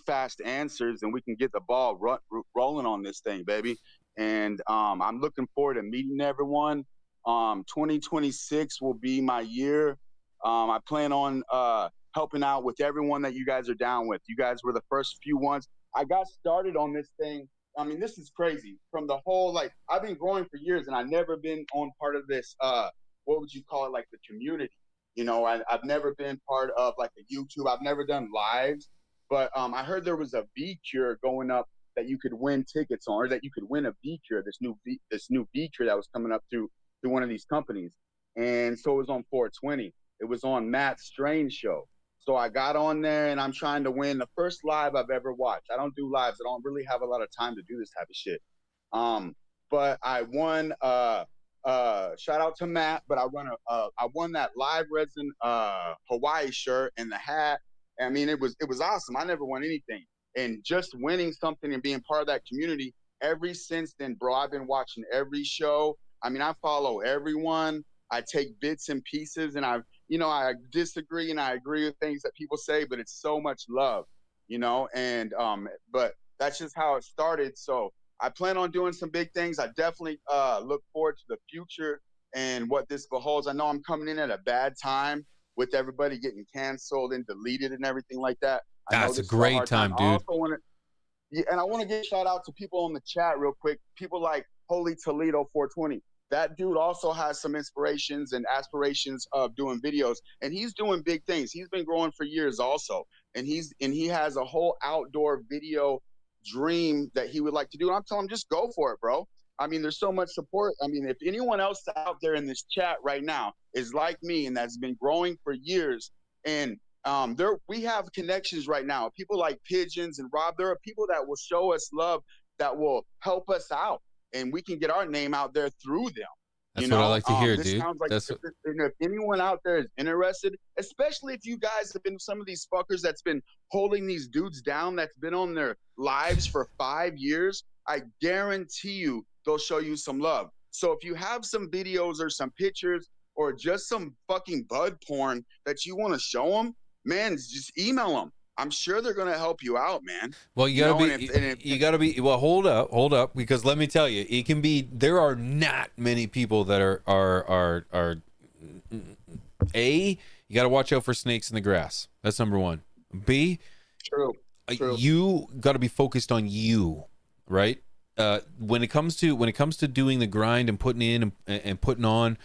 fast answers, and we can get the ball rolling on this thing, baby. And I'm looking forward to meeting everyone. 2026 will be my year. I plan on helping out with everyone that you guys are down with. You guys were the first few ones. I got started on this thing. I mean, this is crazy. From the whole, like, I've been growing for years, and I've never been on part of this, what would you call it, like the community. You know, I've never been part of like a YouTube. I've never done lives. But I heard there was a V cure going up that you could win tickets on, or that you could win a V cure, this new V cure that was coming up through one of these companies. And so it was on 420. It was on Matt Strange show. So I got on there, and I'm trying to win the first live I've ever watched. I don't do lives. I don't really have a lot of time to do this type of shit. But I won. Shout out to Matt. But I won that live resin Hawaii shirt and the hat. I mean, it was awesome. I never won anything, and just winning something and being part of that community. Ever since then, bro, I've been watching every show. I mean, I follow everyone. I take bits and pieces, and I disagree and I agree with things that people say, but it's so much love, you know, and but that's just how it started. So I plan on doing some big things. I definitely look forward to the future and what this beholds. I know I'm coming in at a bad time with everybody getting canceled and deleted and everything like that. That's a great time, dude. I also want to, and I want to give a shout out to people in the chat real quick. People like Holy Toledo 420. That dude also has some inspirations and aspirations of doing videos, and he's doing big things. He's been growing for years also, and he has a whole outdoor video dream that he would like to do. And I'm telling him, just go for it, bro. I mean, there's so much support. I mean, if anyone else out there in this chat right now is like me and that's been growing for years, and we have connections right now. People like Pigeons and Rob. There are people that will show us love, that will help us out, and we can get our name out there through them. That's what I like to hear, this dude. Sounds like if anyone out there is interested, especially if you guys have been some of these fuckers that's been holding these dudes down, that's been on their lives for 5 years, I guarantee you they'll show you some love. So if you have some videos or some pictures or just some fucking bud porn that you want to show them, man, just email them. I'm sure they're gonna help you out, man. Well, you gotta be. Well, hold up, because let me tell you, it can be. There are not many people that are. A, you gotta watch out for snakes in the grass. That's number one. B, true. You gotta be focused on you, right? When it comes to doing the grind and putting in and putting on.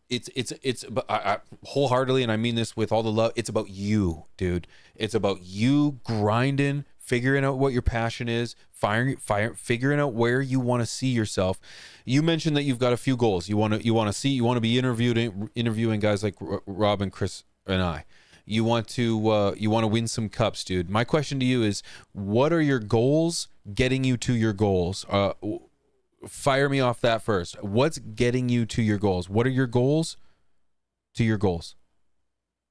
It's I wholeheartedly, and I mean this with all the love, it's about you, dude. It's about you grinding, figuring out what your passion is, figuring out where you want to see yourself. You mentioned that you've got a few goals. You want to be interviewing guys like Rob and Chris and I. You want to win some cups, dude. My question to you is, what are your goals getting you to your goals? Fire me off that first. What's getting you to your goals? What are your goals to your goals?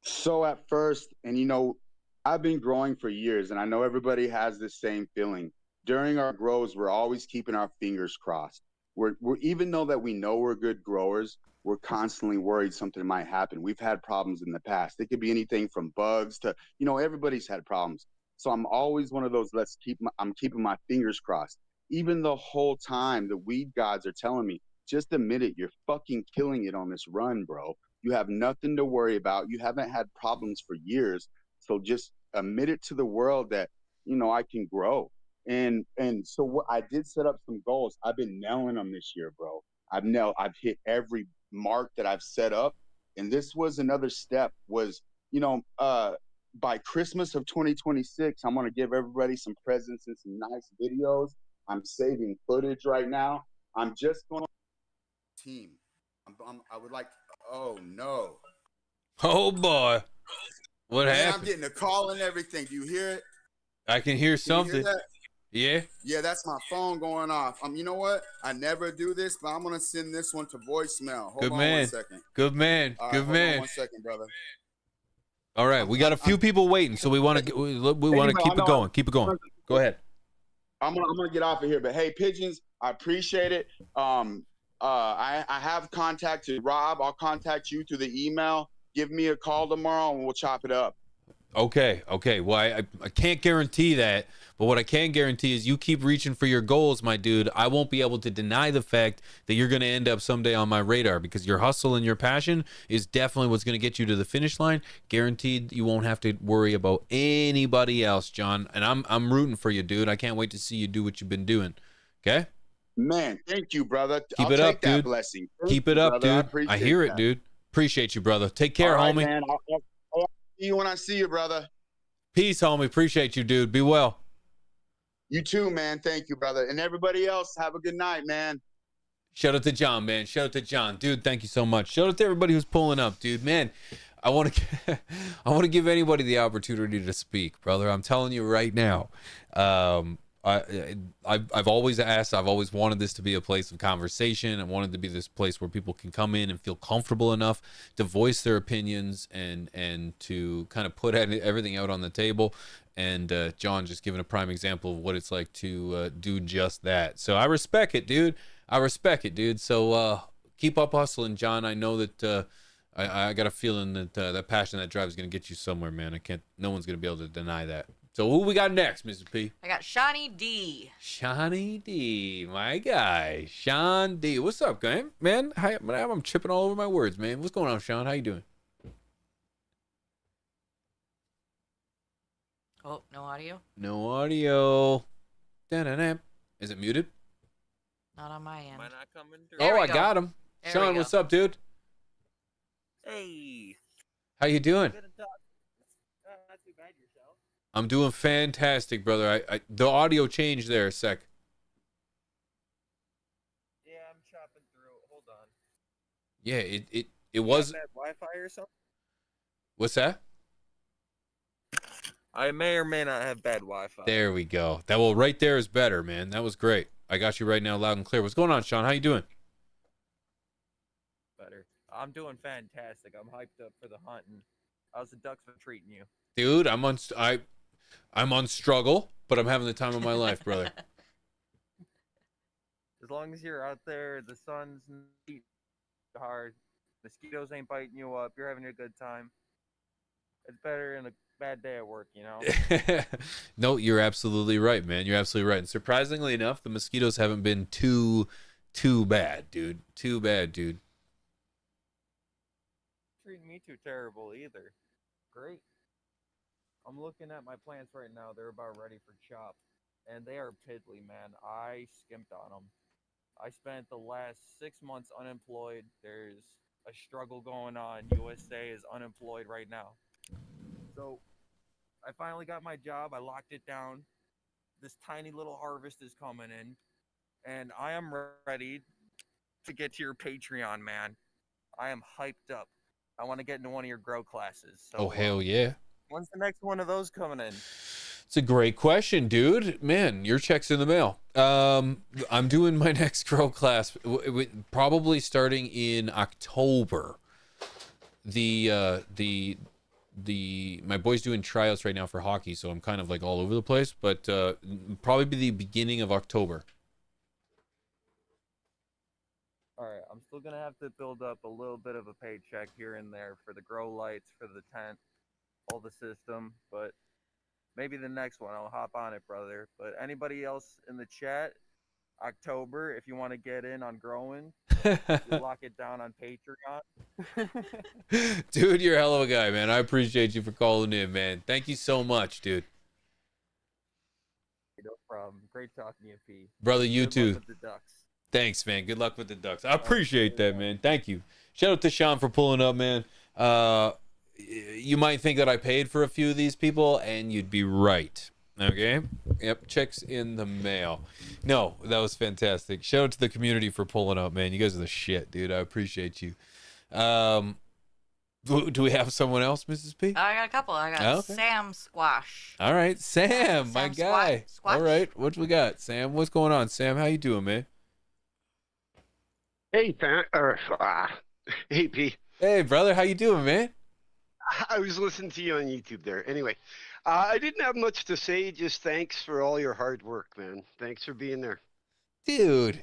So at first, and you know, I've been growing for years, and I know everybody has the same feeling. During our grows, we're always keeping our fingers crossed. We're even though that we know we're good growers, we're constantly worried something might happen. We've had problems in the past. It could be anything from bugs to, you know, everybody's had problems. So I'm always one of those, I'm keeping my fingers crossed. Even the whole time, the weed gods are telling me, just admit it, you're fucking killing it on this run, bro. You have nothing to worry about. You haven't had problems for years. So just admit it to the world that, you know, I can grow. And so what I did set up some goals. I've been nailing them this year, bro. I've hit every mark that I've set up. And this was another step was, you know, by Christmas of 2026, I'm going to give everybody some presents and some nice videos. I'm saving footage right now. I'm just going to team. I would like, oh no. Oh boy. What happened? I'm getting a call and everything. Do you hear it? I can hear something. You hear Yeah. Yeah, that's my phone going off. You know what? I never do this, but I'm gonna send this one to voicemail. Hold Good on one man. second. Good man. All right, Good hold on man. one second, brother. All right, we got a few people waiting, so we want to keep it going. Keep it going. Go ahead. I'm gonna get off of here, but hey, pigeons, I appreciate it. I have contacted Rob. I'll contact you through the email. Give me a call tomorrow, and we'll chop it up. Okay. Well, I can't guarantee that, but what I can guarantee is you keep reaching for your goals, my dude. I won't be able to deny the fact that you're going to end up someday on my radar because your hustle and your passion is definitely what's going to get you to the finish line. Guaranteed, you won't have to worry about anybody else, John. And I'm rooting for you, dude. I can't wait to see you do what you've been doing. Okay? Man, thank you, brother. Keep I'll it take up, that dude. blessing. Keep it up, brother. dude. I hear it, dude. Appreciate you, brother. Take care, All right, homie. Man. I'll see you when I see you, brother. Peace, homie. Appreciate you, dude. Be well. You too, man. Thank you, brother. And everybody else, have a good night, man. Shout out to John, man. Shout out to John, dude. Thank you so much. Shout out to everybody who's pulling up, dude. Man, I want to give anybody the opportunity to speak, brother. I'm telling you right now. I've always asked. I've always wanted this to be a place of conversation. I wanted to be this place where people can come in and feel comfortable enough to voice their opinions and to kind of put everything out on the table. And John just giving a prime example of what it's like to do just that. So I respect it, dude. So keep up hustling, John. I know that I got a feeling that that passion, that drive is going to get you somewhere, man. No one's going to be able to deny that. So who we got next, Mrs. P? I got Shawnee D. Shawnee D, my guy. Sean D. What's up, guy? Man, hi, I'm tripping all over my words, man. What's going on, Sean? How you doing? Oh, no audio? No audio. Da-da-da. Is it muted? Not on my end. Am I not coming through? There we I go. got him. There Sean, we go. what's up, dude? Hey. How you doing? Good to talk. Not too bad yourself. I'm doing fantastic, brother. The audio changed there a sec. Yeah, I'm chopping through. Hold on. Yeah, it was. Bad Wi-Fi or something? What's that? I may or may not have bad Wi-Fi. There we go. Right there is better, man. That was great. I got you right now, loud and clear. What's going on, Sean? How you doing? Better. I'm doing fantastic. I'm hyped up for the hunt. And how's the ducks been treating you? Dude, I'm on struggle, but I'm having the time of my life, brother. As long as you're out there, the sun's not hard, mosquitoes ain't biting you up, you're having a good time. It's better than a bad day at work, you know? No, you're absolutely right, man. You're absolutely right. And surprisingly enough, the mosquitoes haven't been too bad, dude. Too bad, dude. Treating me too terrible either. Great. I'm looking at my plants right now. They're about ready for chop. And they are piddly, man. I skimped on them. I spent the last 6 months unemployed. There's a struggle going on. USA is unemployed right now. So I finally got my job. I locked it down. This tiny little harvest is coming in. And I am ready to get to your Patreon, man. I am hyped up. I want to get into one of your grow classes. So, Oh, hell yeah. When's the next one of those coming in? It's a great question, dude. Man, your check's in the mail. I'm doing my next grow class, probably starting in October. My boy's doing tryouts right now for hockey, so I'm kind of like all over the place. But probably be the beginning of October. All right, I'm still gonna have to build up a little bit of a paycheck here and there for the grow lights, for the tent, all the system, but maybe the next one I'll hop on it, brother. But anybody else in the chat, October, if you want to get in on growing, we'll lock it down on Patreon. Dude, you're a hell of a guy, man. I appreciate you for calling in, man. Thank you so much, dude. No problem. Great talking to you, P. Brother, you Good too. luck with the ducks. Thanks, man. Good luck with the Ducks. I appreciate that, man. Thank you. Shout out to Sean for pulling up, man. You might think that I paid for a few of these people, and you'd be right. Okay? Yep, checks in the mail. No, that was fantastic. Shout out to the community for pulling up, man. You guys are the shit, dude. I appreciate you. Do we have someone else, Mrs. P? I got a couple. I got Okay. Sam Squash. All right, Sam, my Sam guy. Squash. All right, what we got, Sam? What's going on, Sam? How you doing, man? Hey, hey, P. Hey, brother, how you doing, man? I was listening to you on YouTube there. Anyway, I didn't have much to say. Just thanks for all your hard work, man. Thanks for being there. Dude,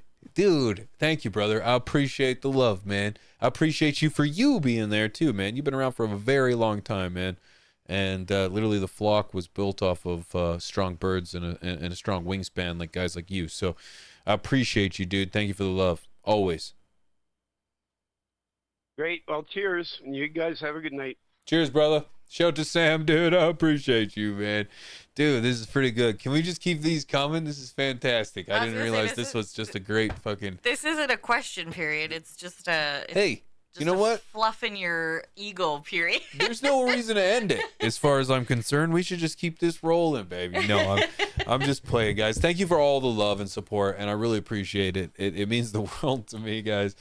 thank you, brother. I appreciate the love, man. I appreciate you for you being there too, man. You've been around for a very long time, man. And literally the flock was built off of strong birds and a strong wingspan like guys like you. So I appreciate you, dude. Thank you for the love. Always. Great. Well, cheers. And you guys have a good night. Cheers, brother. Shout to Sam, dude. I appreciate you, man. Dude, this is pretty good. Can we just keep these coming? This is fantastic. I didn't realize this was just a great fucking... This isn't a question period. It's just a... Hey, you know what? Fluffing your ego period. There's no reason to end it. As far as I'm concerned, we should just keep this rolling, baby. No, I'm just playing, guys. Thank you for all the love and support, and I really appreciate it. It means the world to me, guys.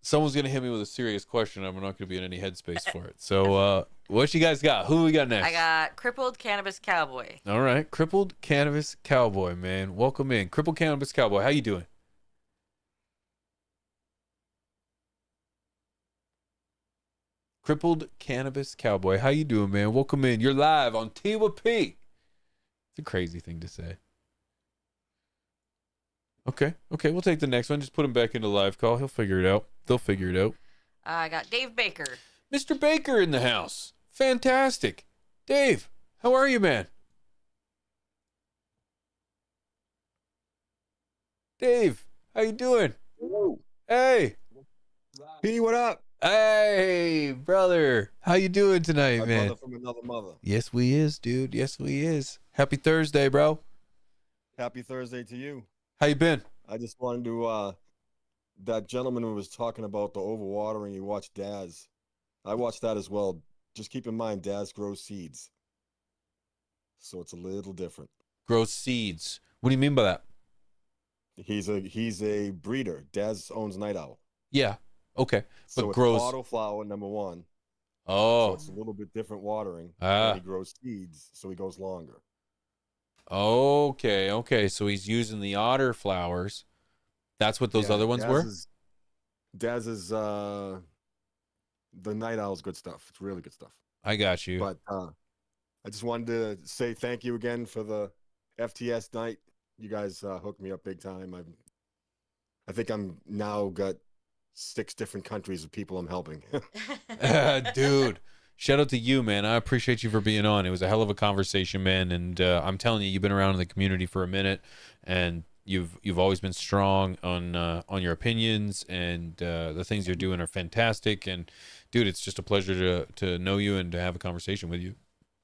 Someone's going to hit me with a serious question. I'm not going to be in any headspace for it. So what you guys got? Who we got next? I got Crippled Cannabis Cowboy. All right. Crippled Cannabis Cowboy, man. Welcome in. Crippled Cannabis Cowboy. How you doing? Crippled Cannabis Cowboy. How you doing, man? Welcome in. You're live on Tea with P. It's a crazy thing to say. Okay, we'll take the next one. Just put him back into live call. He'll figure it out. They'll figure it out. I got Dave Baker. Mr. Baker in the house. Fantastic. Dave, how are you, man? Dave, how you doing? Hello. Hey. P, what up? Hey, brother. How you doing tonight, My man? brother from another mother. Yes, we is, dude. Yes, we is. Happy Thursday, bro. Happy Thursday to you. How you been? I just wanted to, that gentleman who was talking about the overwatering, he watched Daz. I watched that as well. Just keep in mind, Daz grows seeds. So it's a little different. Grows seeds. What do you mean by that? He's a breeder. Daz owns Night Owl. Yeah. Okay. But So it's grows. autoflower, number one. So Oh. it's a little bit different watering. Ah. And he grows seeds, so he goes longer. Okay. So he's using the otter flowers. That's what those Yeah, other ones were? Daz is the Night Owl's good stuff. It's really good stuff. I got you. But I just wanted to say thank you again for the FTS night. You guys hooked me up big time. I think I'm now got 6 different countries of people I'm helping. Dude, shout out to you, man. I appreciate you for being on. It was a hell of a conversation, man. And I'm telling you, you've been around in the community for a minute, and you've always been strong on your opinions, and the things you're doing are fantastic. And dude, it's just a pleasure to know you and to have a conversation with you.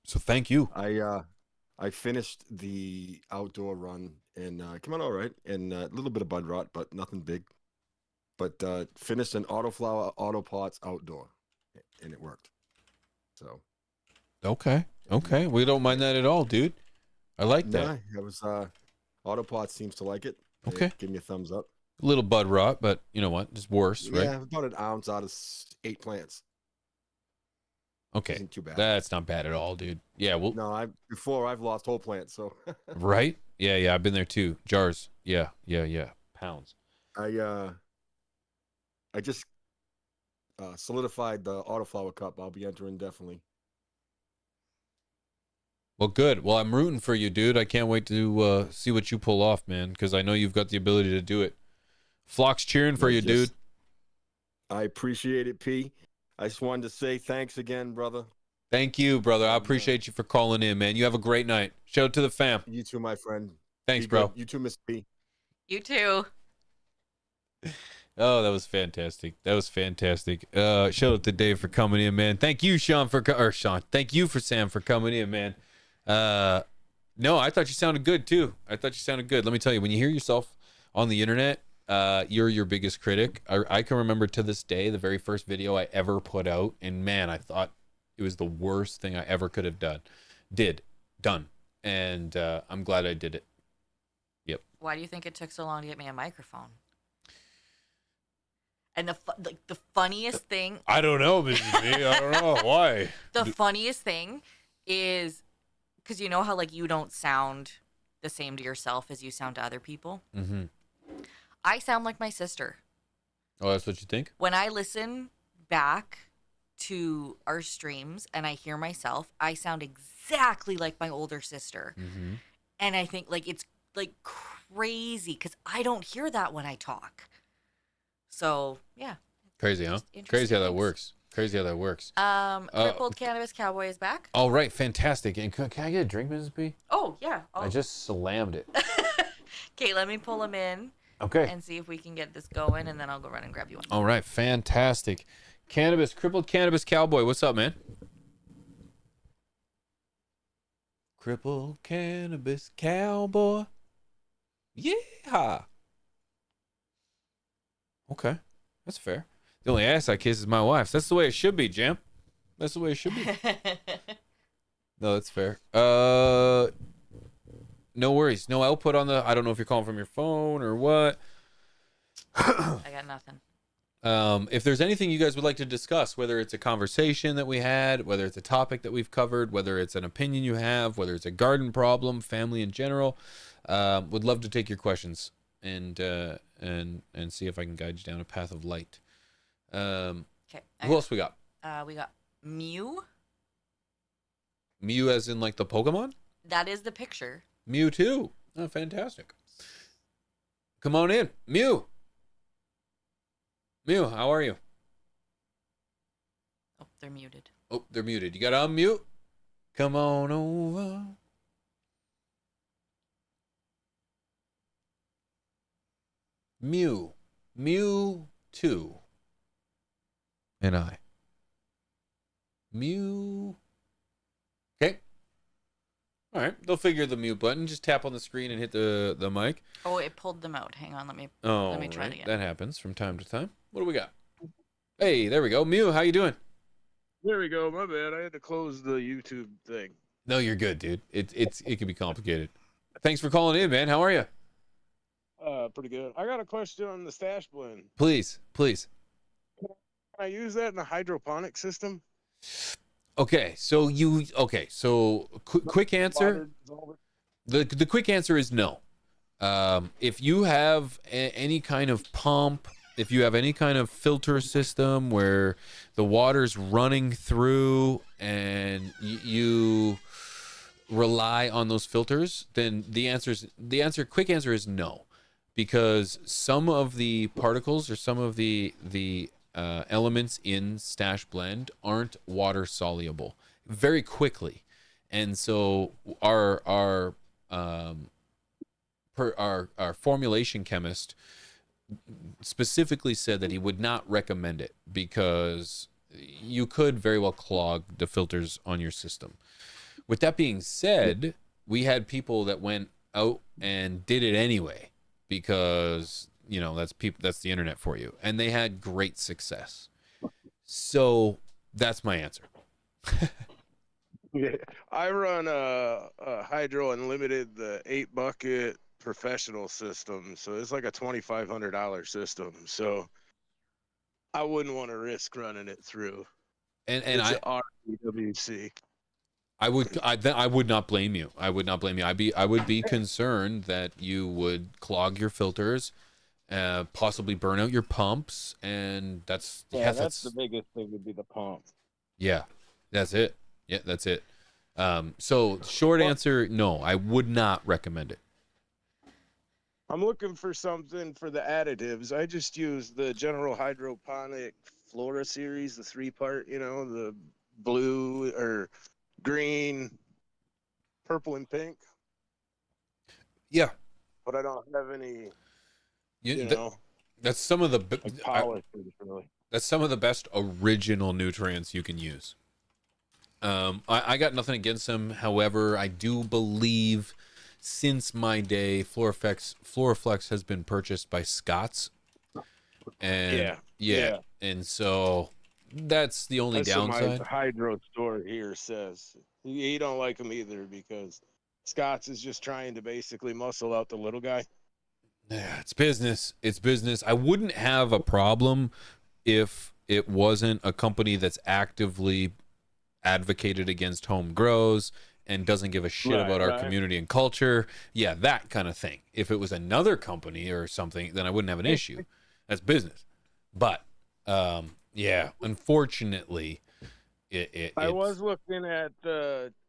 So thank you. I finished the outdoor run and came out all right, and a little bit of bud rot, but nothing big. But finished an autoflower auto pots outdoor, and it worked. So Okay. We don't mind that at all, dude. I like that. yeah, it was auto pots seems to like it. Okay. Give me a thumbs up. A little bud rot, but you know what? Just worse, right? Yeah, about an ounce out of 8 plants. Okay. Isn't too bad. That's not bad at all, dude. Yeah, well, No, I've lost whole plants, so right? Yeah, I've been there too. Jars. Yeah. Pounds. I just solidified the autoflower cup. I'll be entering definitely. Well, good. Well, I'm rooting for you, dude. I can't wait to see what you pull off, man, because I know you've got the ability to do it. Flock's cheering for you, dude. I appreciate it, P. I just wanted to say thanks again, brother. Thank you, brother. I appreciate you for calling in, man. You have a great night. Shout out to the fam. You too, my friend. Thanks, Be bro. good. You too, Miss P. You too. Oh, that was fantastic. Shout out to Dave for coming in, man. Thank you, Sean. Thank you for Sam for coming in, man. No, I thought you sounded good too. Let me tell you, when you hear yourself on the internet, you're your biggest critic. I can remember to this day the very first video I ever put out, and man, I thought it was the worst thing I ever could have done. And I'm glad I did it. Yep. Why do you think it took so long to get me a microphone? And the funniest thing, I don't know, Mrs. B. I don't know why. the funniest thing is because you know how like you don't sound the same to yourself as you sound to other people. Mm-hmm. I sound like my sister. Oh, that's what you think? When I listen back to our streams and I hear myself, I sound exactly like my older sister. Mm-hmm. And I think like it's like crazy because I don't hear that when I talk. So yeah. Crazy, huh? Crazy how that works. Crazy how that works. Crippled Cannabis Cowboy is back. All right, fantastic. And can I get a drink, Mrs. B? Oh yeah. I just slammed it. Okay, let me pull him in. Okay. And see if we can get this going, and then I'll go run and grab you one. All right, fantastic. Crippled Cannabis Cowboy, what's up, man? Crippled Cannabis Cowboy. Yeah. Okay, that's fair. The only ass I kiss is my wife's. That's the way it should be, Jam. That's the way it should be. No, that's fair. No worries. No output on the... I don't know if you're calling from your phone or what. I got nothing. If there's anything you guys would like to discuss, whether it's a conversation that we had, whether it's a topic that we've covered, whether it's an opinion you have, whether it's a garden problem, family in general, would love to take your questions and see if I can guide you down a path of light. Okay. Who else we got? We got Mew. Mew as in like the Pokemon? That is the picture. Mewtwo. Oh, fantastic. Come on in. Mew. Mew, how are you? Oh, they're muted. Oh, they're muted. You got to unmute? Come on over. Mew. Mewtwo. And I. Mew. Okay. All right. They'll figure the mute button. Just tap on the screen and hit the mic. Oh, it pulled them out. Hang on. Let me try it again. That happens from time to time. What do we got? Hey, there we go. Mew, how you doing? There we go. My bad. I had to close the YouTube thing. No, you're good, dude. It can be complicated. Thanks for calling in, man. How are you? Pretty good. I got a question on the stash blend. Please. Can I use that in a hydroponic system? Okay, so quick answer. The quick answer is no. If you have any kind of pump, if you have any kind of filter system where the water's running through and you rely on those filters, then quick answer is no, because some of the particles or some of the elements in Stash Blend aren't water soluble very quickly, and so our formulation chemist specifically said that he would not recommend it because you could very well clog the filters on your system. With that being said, we had people that went out and did it anyway because, you know, that's the internet for you, and they had great success. So that's my answer. Yeah, I run a Hydro Unlimited, the 8-bucket professional system, so it's like a $2,500 system. So I wouldn't want to risk running it through. And it's RWC. I would not blame you. I would not blame you. I would be concerned that you would clog your filters, possibly burn out your pumps, and that's the biggest thing would be the pump. Yeah, that's it. Yeah, that's it. So short answer, no, I would not recommend it. I'm looking for something for the additives. I just use the General Hydroponic Flora series, the 3-part, you know, the blue or green, purple, and pink. Yeah. But I don't have any, that's some of the like polish, really. That's some of the best original nutrients you can use. I got nothing against them. However, I do believe since my day, Floraflex has been purchased by Scott's. And yeah. And so that's the only downside. What my hydro store here says. He don't like them either because Scott's is just trying to basically muscle out the little guy. Yeah, it's business. It's business. I wouldn't have a problem if it wasn't a company that's actively advocated against home grows and doesn't give a shit about our community and culture. Yeah, that kind of thing. If it was another company or something, then I wouldn't have an issue. That's business. But yeah, unfortunately, I it's was looking at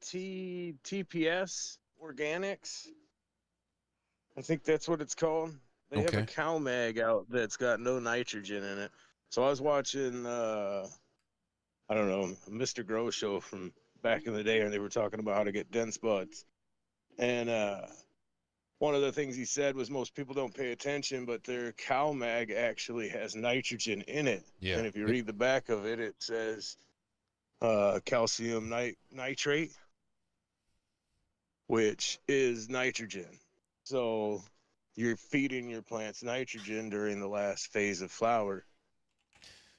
TPS Organics. I think that's what it's called. They have a okay. cow mag out that's got no nitrogen in it. So I was watching, I don't know, Mr. Grow show from back in the day, and they were talking about how to get dense buds. And one of the things he said was most people don't pay attention, but their cow mag actually has nitrogen in it. Yeah. And if you read the back of it, it says calcium nitrate, which is nitrogen. So you're feeding your plants nitrogen during the last phase of flower.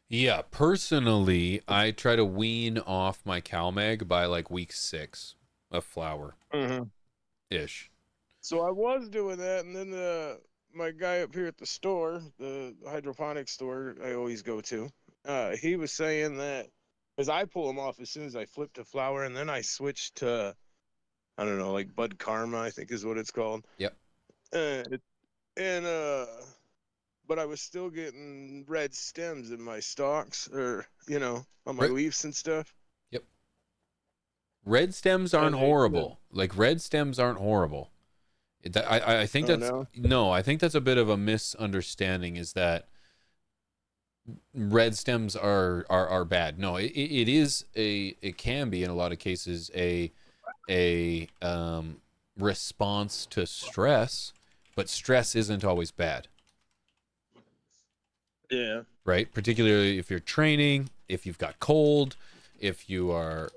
Yeah, personally, I try to wean off my CalMag by like week 6 of flower ish. So I was doing that, and then my guy up here at the store, the hydroponics store I always go to, he was saying that as I pull them off as soon as I flip to flower, and then I switch to, I don't know, like Bud Karma, I think is what it's called. Yep. But I was still getting red stems in my stalks, or on my leaves and stuff. Yep. Red stems aren't horrible. Like red stems aren't horrible. I think that's no, I think that's a bit of a misunderstanding. Is that red stems are bad? No, it can be in a lot of cases a response to stress, but stress isn't always bad. Yeah. Right. Particularly if you're training, if you've got cold, if you are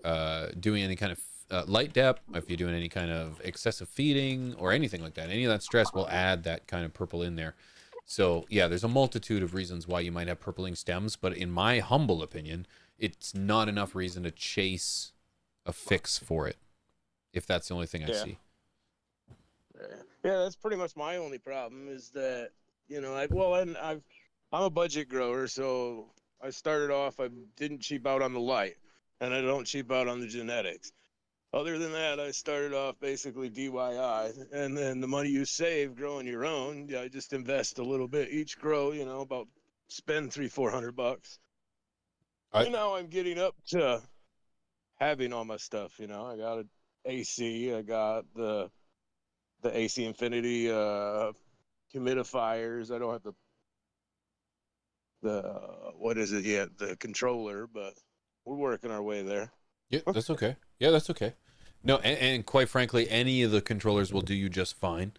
doing any kind of light depth, if you're doing any kind of excessive feeding or anything like that, any of that stress will add that kind of purple in there. So yeah, there's a multitude of reasons why you might have purpling stems, but in my humble opinion, it's not enough reason to chase a fix for it. If that's the only thing I see. Yeah, that's pretty much my only problem is that, I'm a budget grower, so I started off, I didn't cheap out on the light, and I don't cheap out on the genetics. Other than that, I started off basically DIY, and then the money you save growing your own, I just invest a little bit each grow, about spend $300-400. And now I'm getting up to having all my stuff, I got an AC, I got the AC Infinity humidifiers. I don't have the controller, but we're working our way there. Yeah, that's okay. Yeah, that's okay. No, and quite frankly, any of the controllers will do you just fine.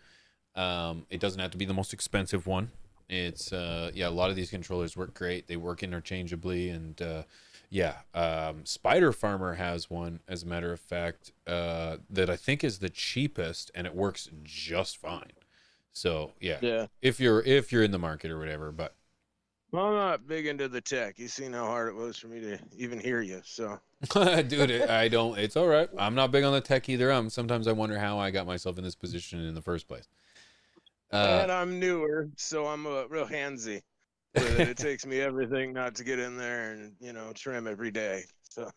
It doesn't have to be the most expensive one. It's a lot of these controllers work great. They work interchangeably, and Spider Farmer has one, as a matter of fact, that I think is the cheapest, and it works just fine. So yeah. If you're in the market or whatever, but. Well, I'm not big into the tech. You've seen how hard it was for me to even hear you, so. Dude, I don't. It's all right. I'm not big on the tech either. Sometimes I wonder how I got myself in this position in the first place. And I'm newer, so I'm a real handsy. It takes me everything not to get in there and trim every day. So,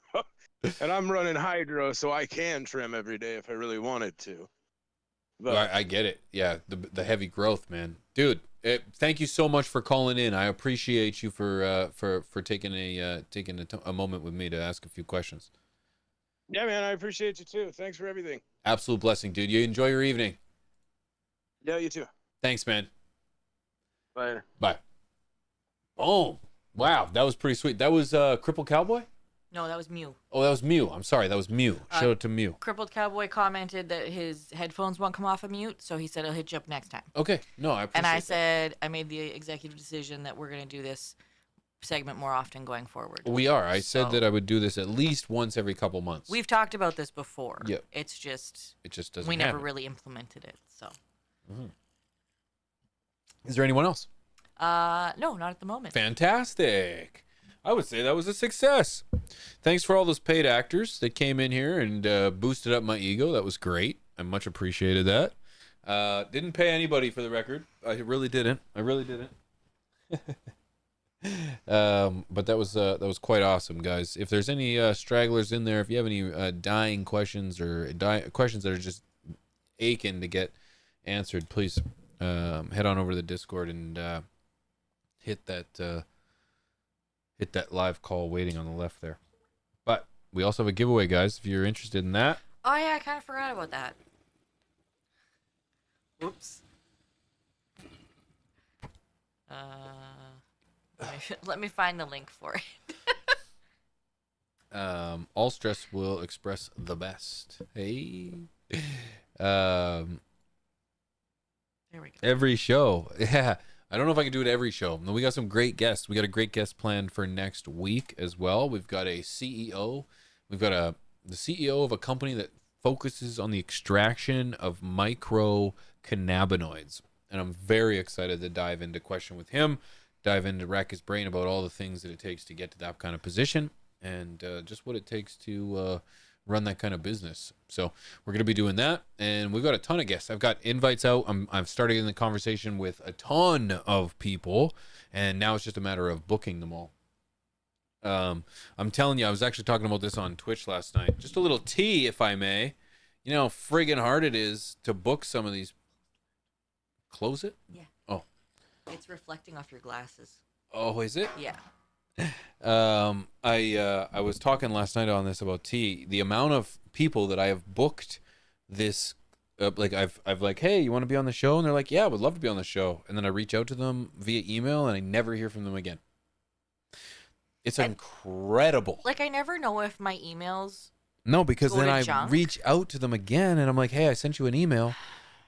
and I'm running hydro, so I can trim every day if I really wanted to. But I get it. Yeah, the heavy growth, man, dude. Thank you so much for calling in. I appreciate you for taking a moment with me to ask a few questions. Yeah, man, I appreciate you too. Thanks for everything. Absolute blessing, dude. You enjoy your evening. Yeah, you too. Thanks, man. Later. Bye. Oh, wow, that was pretty sweet. That was Crippled Cowboy? No, that was Mew. Oh, that was Mew. I'm sorry, that was Mew. Shout out to Mew. Crippled Cowboy commented that his headphones won't come off of mute, so he said he'll hit you up next time. Okay, no, I appreciate And I that. said I made the executive decision that we're going to do this segment more often going forward. We are. I said that I would do this at least once every couple months. We've talked about this before. Yep. It just doesn't we never happen. really implemented it, so. Mm-hmm. Is there anyone else? No, not at the moment. Fantastic. I would say that was a success. Thanks for all those paid actors that came in here and boosted up my ego. That was great. I much appreciated that. Didn't pay anybody for the record. I really didn't. But that was quite awesome, guys. If there's any stragglers in there, if you have any dying questions or questions that are just aching to get answered, please head on over to the Discord and hit that live call waiting on the left there. But we also have a giveaway, guys, if you're interested in that. Oh yeah, I kind of forgot about that. Whoops. Let me find the link for it. All stress will express the best. Hey. There we go. Every show. Yeah. I don't know if I can do it every show. No, we got some great guests. We got a great guest planned for next week as well. We've got a CEO. We've got the CEO of a company that focuses on the extraction of micro cannabinoids. And I'm very excited to dive into question with him, rack his brain about all the things that it takes to get to that kind of position and just what it takes to run that kind of business. So we're going to be doing that, and we've got a ton of guests. I've got invites out. I'm starting in the conversation with a ton of people, and now it's just a matter of booking them all. I'm telling you, I was actually talking about this on Twitch last night. Just a little tea, if I may. You know how friggin' hard it is to book some of these. Close it? Yeah. Oh. It's reflecting off your glasses. Oh, is it? Yeah. I was talking last night on this about tea. The amount of people that I have booked this, like I've like, hey, you want to be on the show? And they're like, yeah, I would love to be on the show. And then I reach out to them via email, and I never hear from them again. It's incredible. Like, I never know if my emails. No, because then I junk. reach out to them again, and I'm like, hey, I sent you an email,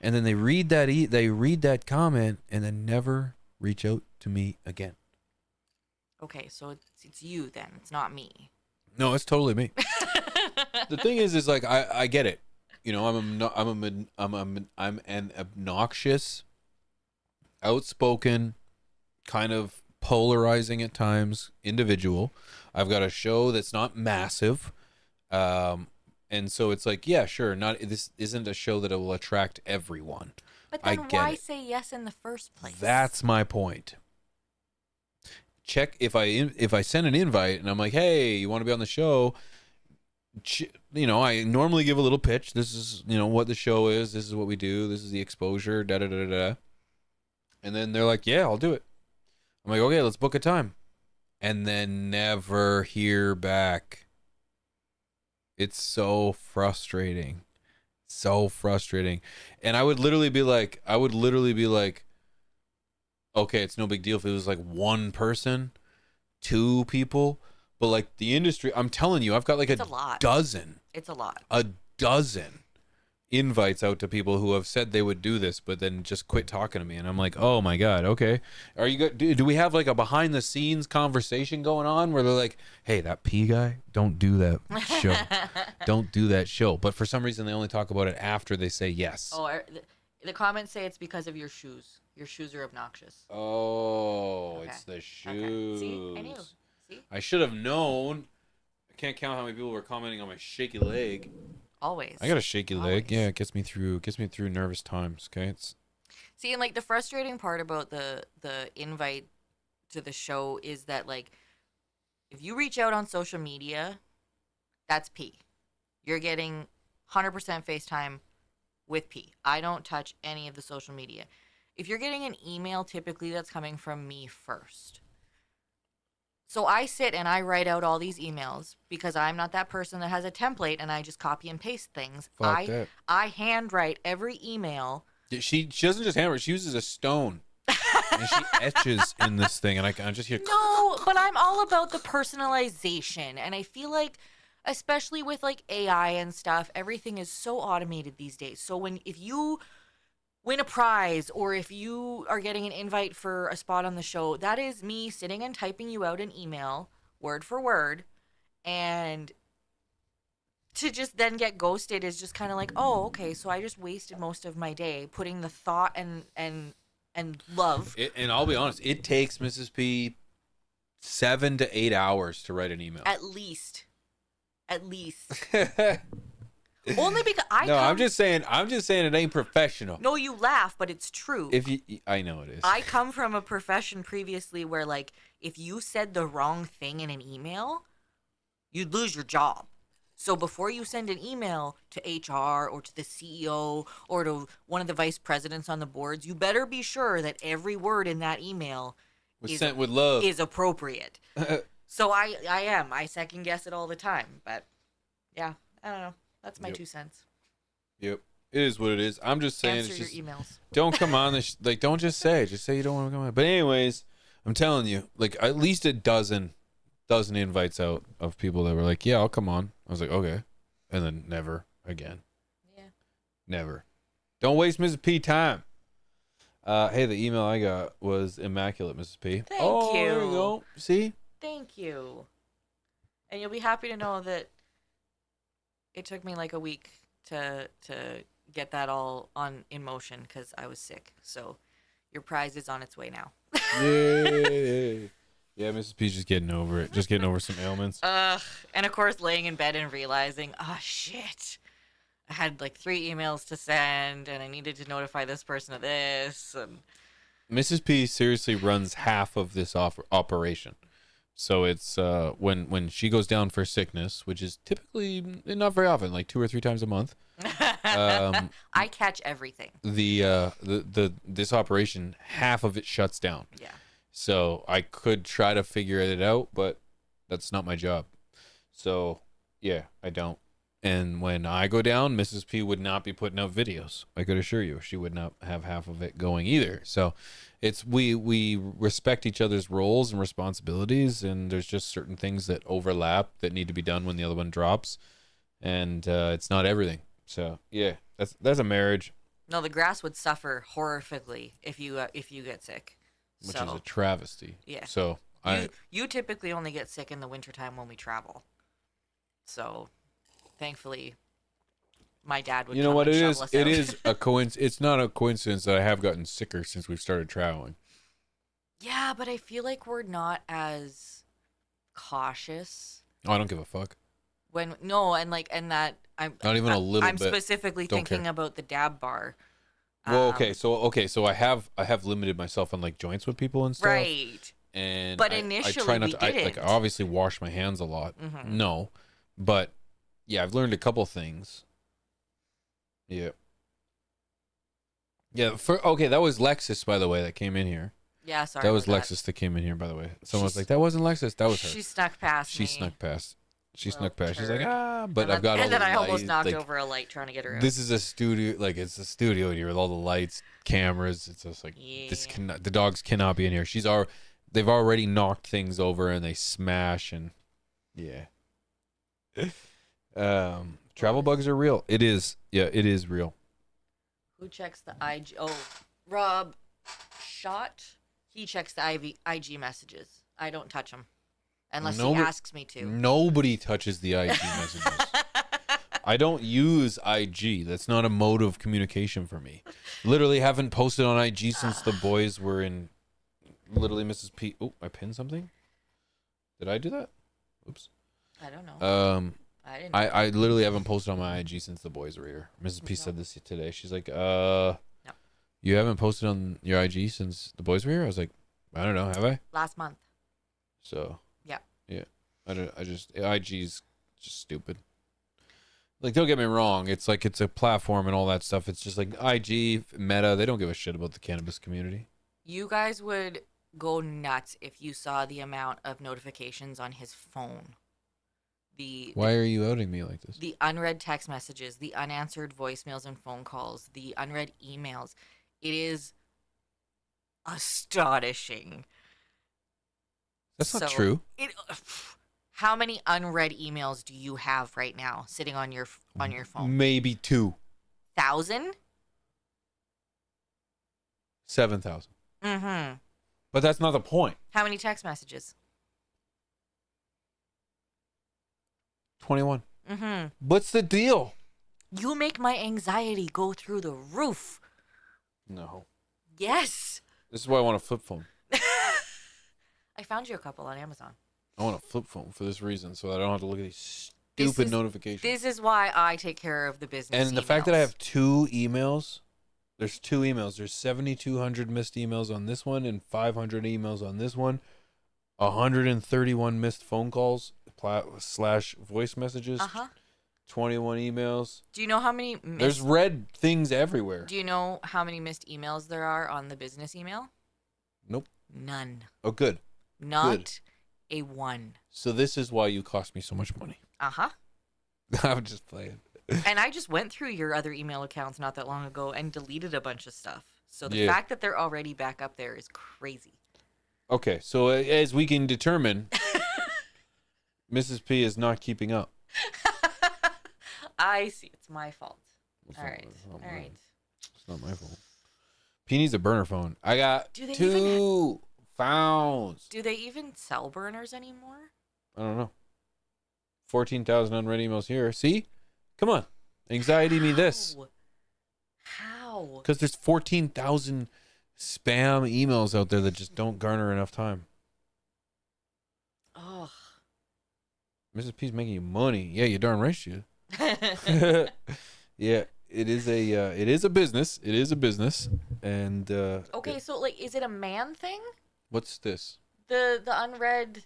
and then they read that comment, and then never reach out to me again. Okay, so it's you then. It's not me. No, it's totally me. The thing is like I get it. You know, I'm an obnoxious, outspoken, kind of polarizing at times individual. I've got a show that's not massive, and so it's like, yeah, sure. This isn't a show that will attract everyone. But then why say yes in the first place? That's my point. Check if I send an invite and I'm like, hey, you want to be on the show? You know, I normally give a little pitch. This is, you know, what the show is. This is what we do. This is the exposure. Da da da da. And then they're like, yeah, I'll do it. I'm like, okay, let's book a time. And then never hear back. It's so frustrating. So frustrating. And I would literally be like, okay, it's no big deal if it was like one person, two people, but like the industry, I'm telling you, I've got like a dozen. It's a lot. A dozen invites out to people who have said they would do this, but then just quit talking to me. And I'm like, oh my God, okay. Are you good? Do we have like a behind the scenes conversation going on where they're like, hey, that P guy, don't do that show. Don't do that show. But for some reason, they only talk about it after they say yes. Oh, the comments say it's because of your shoes. Your shoes are obnoxious. Oh, Okay. It's the shoes. Okay. See? I knew. See? I should have known. I can't count how many people were commenting on my shaky leg. Always. I got a shaky leg. Yeah, it gets me through nervous times. Okay, See, and like the frustrating part about the invite to the show is that like if you reach out on social media, that's P. You're getting 100% FaceTime with P. I don't touch any of the social media. If you're getting an email, typically that's coming from me first. So I sit and I write out all these emails because I'm not that person that has a template and I just copy and paste things. That. I handwrite every email. She doesn't just handwrite. She uses a stone. And she etches in this thing, and I just hear. No, but I'm all about the personalization, and I feel like, especially with like AI and stuff, everything is so automated these days. So if you win a prize or if you are getting an invite for a spot on the show, that is me sitting and typing you out an email word for word, and to just then get ghosted is just kind of like, oh, okay, so I just wasted most of my day putting the thought and love. And I'll be honest, it takes Mrs. P 7 to 8 hours to write an email. At least. Only because I'm just saying it ain't professional. No, you laugh, but it's true. I know it is. I come from a profession previously where, like, if you said the wrong thing in an email, you'd lose your job. So before you send an email to HR or to the CEO or to one of the vice presidents on the boards, you better be sure that every word in that email was sent with love, is appropriate. So I second guess it all the time. But yeah, I don't know. That's my 2 cents. Yep. It is what it is. I'm just saying, Answer it's just, your emails. Don't come on this. Like, don't just say you don't want to come on. But anyways, I'm telling you, like, at least a dozen invites out of people that were like, yeah, I'll come on. I was like, okay, and then never again. Yeah. Never. Don't waste Mrs. P time. Hey, the email I got was immaculate, Mrs. P. Thank you. you. There you go. See? Thank you. And you'll be happy to know that it took me like a week to get that all in motion because I was sick. So your prize is on its way now. Yay. Yeah, Mrs. P's just getting over it. Just getting over some ailments. And of course, laying in bed and realizing, oh, shit. I had like 3 emails to send, and I needed to notify this person of this. And Mrs. P seriously runs half of this operation. So it's when she goes down for sickness, which is typically not very often, like 2 or 3 times a month. I catch everything. This operation, half of it shuts down. Yeah. So I could try to figure it out, but that's not my job. So yeah, I don't. And when I go down, Mrs. P would not be putting out videos. I could assure you, she would not have half of it going either. So it's we respect each other's roles and responsibilities, and there's just certain things that overlap that need to be done when the other one drops, and it's not everything. So yeah, that's a marriage. No, the grass would suffer horrifically if you get sick. Which is a travesty. Yeah. So you typically only get sick in the wintertime when we travel. So thankfully my dad would You know what it is? us It out. is a coincidence. It's not a coincidence that I have gotten sicker since we've started traveling. Yeah, but I feel like we're not as cautious. Oh, I don't give a fuck. And that I'm Not even a little I'm bit. specifically Don't thinking care. about the dab bar. Well, so I have limited myself on like joints with people and stuff. Right. And But I initially try not we to. I didn't. obviously wash my hands a lot. Mhm. No, but yeah, I've learned a couple things. Yeah. Yeah. That was Lexus, by the way, that came in here. Yeah, sorry. That was about Lexus that came in here, by the way. Someone was like, "That wasn't Lexus. That was her." She snuck past She me. snuck past. She Little snuck past. She's like, turd. but I've got all And then the I almost lights, knocked like, over a light trying to get her out. This is a studio, like it's a studio in here with all the lights, cameras. It's just like the dogs cannot be in here. They've already knocked things over and they smash and yeah. Travel bugs are real. It is. Yeah, it is real. Who checks the IG? Oh, Rob Shot. He checks the IG messages. I don't touch them unless he asks me to. Nobody touches the IG messages. I don't use IG. That's not a mode of communication for me. Literally haven't posted on IG since the boys were in. Literally, Mrs. P. Oh, I pinned something. Did I do that? Oops. I don't know. I didn't. I literally haven't posted on my IG since the boys were here. Mrs. P said this today. She's like, you haven't posted on your IG since the boys were here? I was like, I don't know. Have I? Last month. So. Yeah. Yeah. IG's just stupid. Like, don't get me wrong. It's like, it's a platform and all that stuff. It's just like IG, Meta. They don't give a shit about the cannabis community. You guys would go nuts if you saw the amount of notifications on his phone. Why are you outing me like this? The unread text messages, the unanswered voicemails and phone calls, the unread emails. It is astonishing. That's not true. How many unread emails do you have right now sitting on your phone? Maybe 2. 1,000? 7,000. Mm-hmm. But that's not the point. How many text messages? 21. Mm-hmm. What's the deal? You make my anxiety go through the roof. No. Yes. This is why I want a flip phone. I found you a couple on Amazon. I want a flip phone for this reason, so I don't have to look at these stupid notifications. This is why I take care of the business. And the fact that I have 2 emails, there's 2 emails. There's 7,200 missed emails on this one and 500 emails on this one. 131 missed phone calls / voice messages. 21 emails. Do you know how many? There's red things everywhere. Do you know how many missed emails there are on the business email? Nope. None. Oh, good. Not a one. So this is why you cost me so much money. I'm just playing. And I just went through your other email accounts not that long ago and deleted a bunch of stuff. So the fact that they're already back up there is crazy. Okay, so as we can determine, Mrs. P is not keeping up. I see. It's my fault. All right. It's not my fault. P needs a burner phone. I got 2 phones. Do they even sell burners anymore? I don't know. 14,000 unread emails here. See? Come on. Anxiety me this. How? Because there's 14,000 spam emails out there that just don't garner enough time. Oh. Mrs. P's making you money. Yeah, you darn right she is. Yeah, it is a business. It is a business. And okay, so like, is it a man thing? What's this? The unread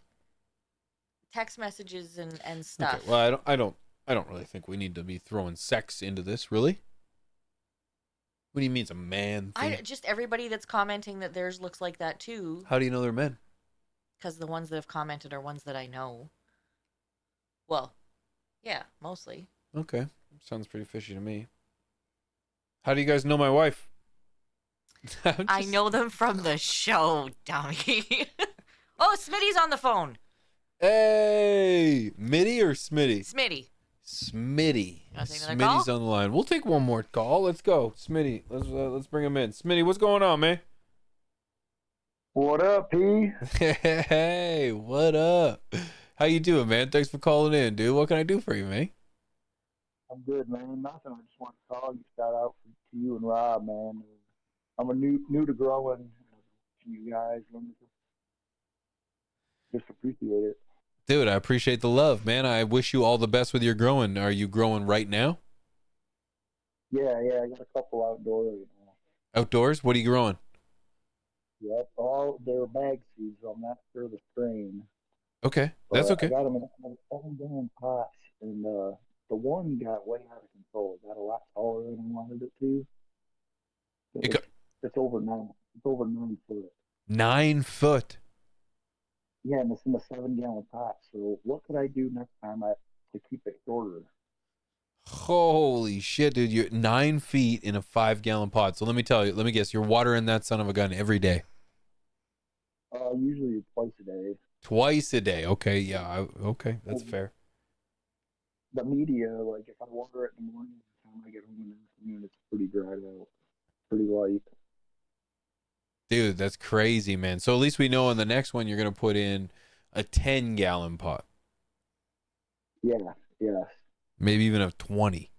text messages and stuff. Okay, well, I don't really think we need to be throwing sex into this, really. What do you mean it's a man thing? Just everybody that's commenting that theirs looks like that too. How do you know they're men? Because the ones that have commented are ones that I know. Well, yeah, mostly. Okay, sounds pretty fishy to me. How do you guys know my wife? I know them from the show, dummy. Oh, Smitty's on the phone. Hey, Mitty or Smitty? Smitty. Smitty's on the line. We'll take one more call. Let's go, Smitty. Let's bring him in. Smitty, what's going on, man? What up, P? Hey, what up? How you doing, man? Thanks for calling in, dude. What can I do for you, man? I'm good, man. Nothing. I just want to call you, shout out to you and Rob, man. I'm a new to growing. You guys, just appreciate it. Dude, I appreciate the love, man. I wish you all the best with your growing. Are you growing right now? Yeah, I got a couple outdoors right now. Outdoors? What are you growing? Yep, all they're bag seeds. So I'm not sure the strain. Okay, that's okay. I got them in 7-gallon pots, and the one got way out of control. It got a lot taller than I wanted it to. It's over 9. It's over 9 foot. 9 foot. Yeah, and it's in a 7-gallon pot. So what could I do next time to keep it shorter? Holy shit, dude! You're 9 feet in a 5-gallon pot. So let me guess, you're watering that son of a gun every day. Usually twice a day. Twice a day. Okay, yeah. Okay, that's fair. The media, like if I water it in the morning, by the time I get home in the afternoon, it's pretty dried out, pretty light. Dude, that's crazy, man. So at least we know on the next one you're gonna put in a 10-gallon pot. Yeah. Maybe even a 20.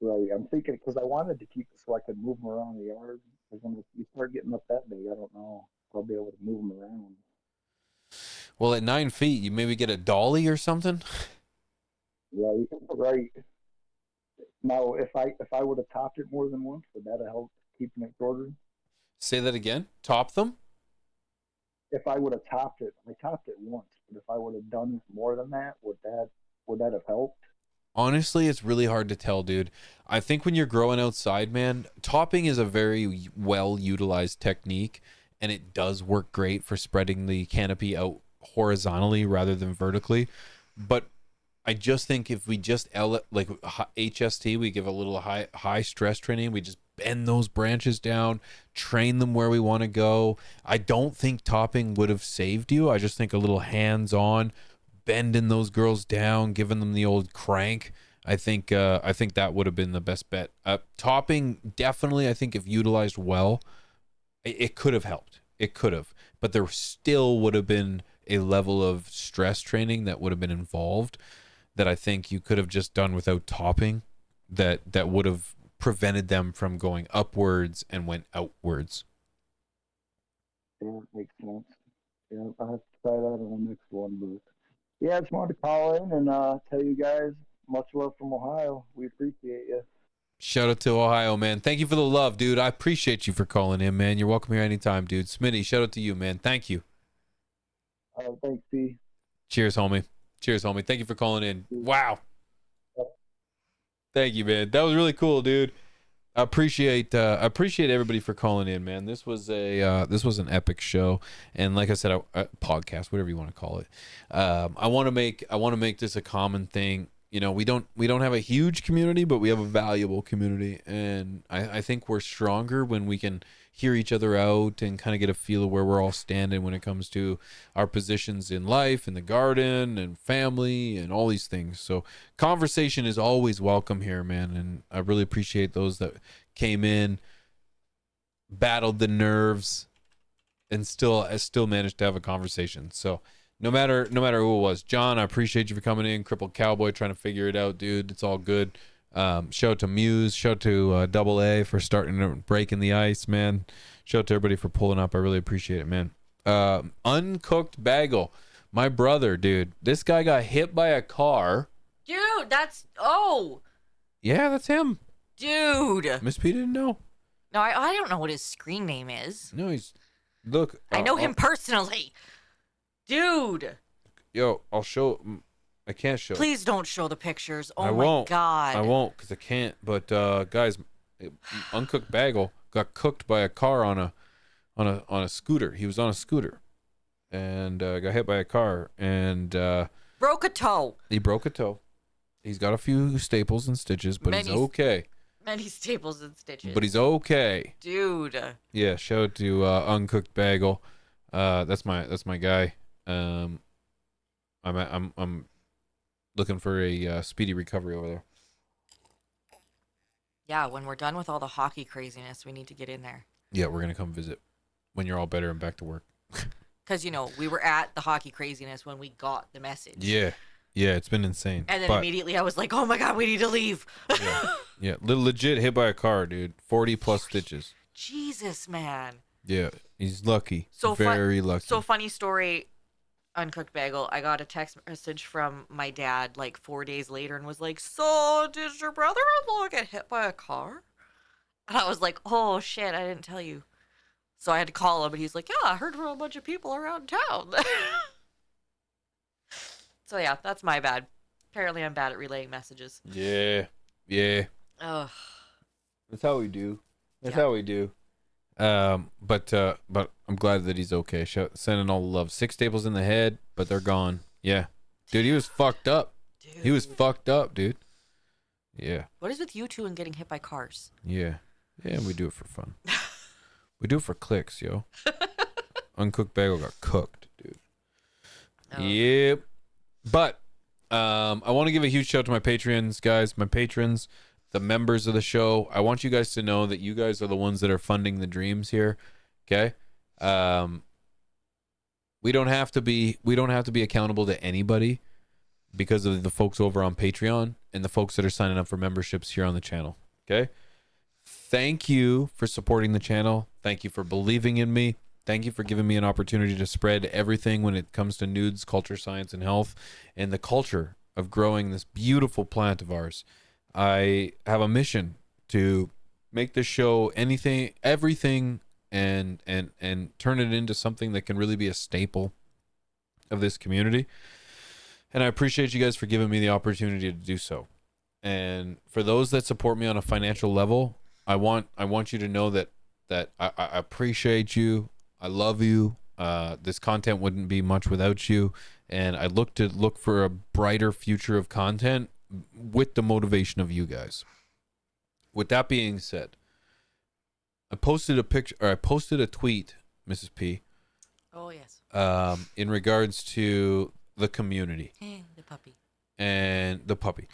Right. I'm thinking because I wanted to keep it so I could move them around the yard. Because when you start getting up that big, I don't know if I'll be able to move them around. Well, at 9 feet, you maybe get a dolly or something. Right. Now, if I would have topped it more than once, would that have helped keeping it shorter? Say that again. Top them? If I would have topped it, I topped it once, but if I would have done more than that, would that have helped? Honestly, it's really hard to tell, dude. I think when you're growing outside, man, topping is a very well utilized technique, and it does work great for spreading the canopy out horizontally rather than vertically. But I just think if we just like HST, we give a little high stress training. We just bend those branches down, train them where we want to go. I don't think topping would have saved you. I just think a little hands-on, bending those girls down, giving them the old crank. I think that would have been the best bet. Topping, definitely, I think if utilized well, it could have helped. It could have, but there still would have been a level of stress training that would have been involved that I think you could have just done without topping, that would have prevented them from going upwards and went outwards. Yeah, that makes sense. Yeah, I'll have to try that on the next one, but Yeah, I just wanted to call in and tell you guys much love from Ohio. We appreciate you. Shout out to Ohio, man. Thank you for the love, dude. I appreciate you for calling in, man. You're welcome here anytime, dude. Smitty, shout out to you, man. Thank you. Thanks, P. Cheers, homie. Cheers, homie. Thank you for calling in. Wow. Thank you, man. That was really cool, dude. I appreciate everybody for calling in, man. This was an epic show, and like I said, a podcast, whatever you want to call it. I want to make this a common thing. You know, we don't have a huge community, but we have a valuable community, and I think we're stronger when we can hear each other out and kind of get a feel of where we're all standing when it comes to our positions in life, in the garden, and family, and all these things. So conversation is always welcome here, man, and I really appreciate those that came in, battled the nerves, and still managed to have a conversation. So no matter who it was, John, I appreciate you for coming in. Crippled Cowboy trying to figure it out, dude. It's all good. Shout out to Muse, shout out to Double A for starting to breaking the ice, man. Shout out to everybody for pulling up. I really appreciate it, man. Uncooked Bagel, my brother, dude. This guy got hit by a car. Dude, Yeah, that's him. Dude. Miss P didn't know. No, I don't know what his screen name is. No, look. I know him personally. Dude. Yo, I'll show. I can't show. Please don't show the pictures. Oh I my won't. God. I won't because I can't. But guys, Uncooked Bagel got cooked by a car on a scooter. He was on a scooter, and got hit by a car and broke a toe. He broke a toe. He's got a few staples and stitches, but he's okay. Many staples and stitches. But he's okay. Dude. Yeah, shout out to Uncooked Bagel. That's my guy. I'm looking for a speedy recovery over there. Yeah, when we're done with all the hockey craziness, we need to get in there. Yeah, we're gonna come visit when you're all better and back to work. Because we were at the hockey craziness when we got the message. Yeah, it's been insane. And then immediately I was like, "Oh my God, we need to leave." Yeah, legit hit by a car, dude. 40 plus stitches. Jesus, man. Yeah, he's lucky. So very lucky. So funny story. Uncooked Bagel, I got a text message from my dad like 4 days later and was like, "So did your brother-in-law get hit by a car?" And I was like, "Oh shit, I didn't tell you." So I had to call him and he's like, "Yeah, I heard from a bunch of people around town." So yeah, that's my bad. Apparently I'm bad at relaying messages. Yeah. Ugh. That's how we do. How we do. But I'm glad that he's okay. Sending all the love. 6 staples in the head, but they're gone. Yeah, dude, he was fucked up. He was fucked up, dude. Yeah. What is with you two and getting hit by cars? Yeah, we do it for fun. We do it for clicks, yo. Uncooked Bagel got cooked, dude. Oh. Yep. But I want to give a huge shout out to my Patreons, guys. My patrons, the members of the show. I want you guys to know that you guys are the ones that are funding the dreams here. Okay? We don't have to be accountable to anybody because of the folks over on Patreon and the folks that are signing up for memberships here on the channel. Okay? Thank you for supporting the channel. Thank you for believing in me. Thank you for giving me an opportunity to spread everything when it comes to nudes, culture, science, and health, and the culture of growing this beautiful plant of ours. I have a mission to make this show everything, and turn it into something that can really be a staple of this community. And I appreciate you guys for giving me the opportunity to do so. And for those that support me on a financial level, I want you to know that I appreciate you. I love you. This content wouldn't be much without you. And I look for a brighter future of content with the motivation of you guys. With that being said, I posted a tweet, Mrs. P. Oh, yes. In regards to the community. The puppy. And the puppy.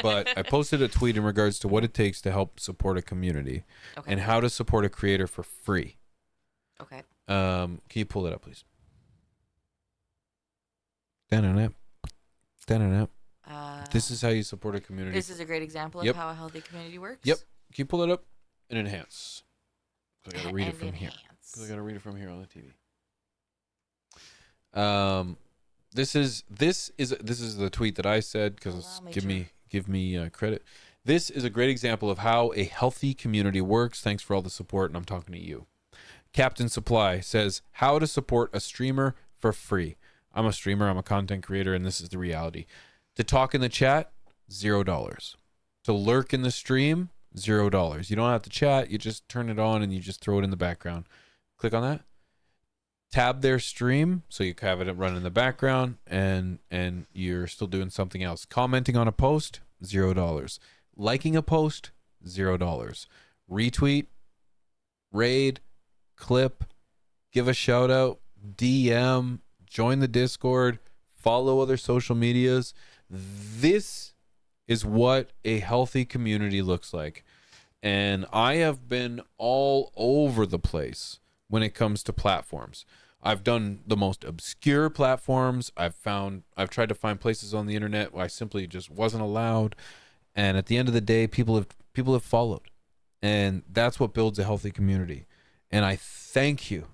But I posted a tweet in regards to what it takes to help support a community and how to support a creator for free. Okay. Can you pull that up, please? Da-na-na. This is how you support a community. This is a great example of how a healthy community works. Yep. Can you pull that up and enhance? I gotta read it from here. Because I gotta read it from here on the TV. This is the tweet that I said, because give me credit. This is a great example of how a healthy community works. Thanks for all the support, and I'm talking to you. Captain Supply says, how to support a streamer for free. I'm a streamer, I'm a content creator, and this is the reality. To talk in the chat, $0. To lurk in the stream, $0. You don't have to chat, you just turn it on and you just throw it in the background. Click on that. Tab their stream, so you have it run in the background, and you're still doing something else. Commenting on a post, $0. Liking a post, $0. Retweet, raid, clip, give a shout out, DM, join the Discord, follow other social medias. This is what a healthy community looks like. And I have been all over the place when it comes to platforms. I've done the most obscure platforms. I've tried to find places on the internet where I simply just wasn't allowed. And at the end of the day, people have followed. And that's what builds a healthy community. And I thank you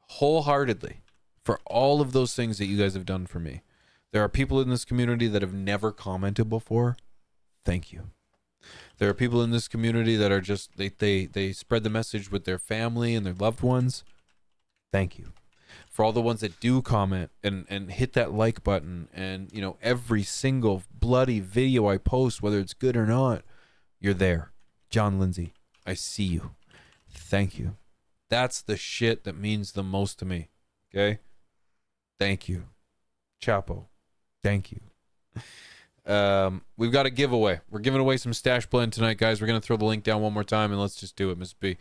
wholeheartedly for all of those things that you guys have done for me. There are people in this community that have never commented before. Thank you. There are people in this community that are just, they spread the message with their family and their loved ones. Thank you. For all the ones that do comment and hit that like button, and every single bloody video I post, whether it's good or not, you're there. John Lindsay, I see you. Thank you. That's the shit that means the most to me. Okay? Thank you. Chapo, thank you. We've got a giveaway. We're giving away some Stash Blend tonight, guys. We're going to throw the link down one more time, and let's just do it, Miss B.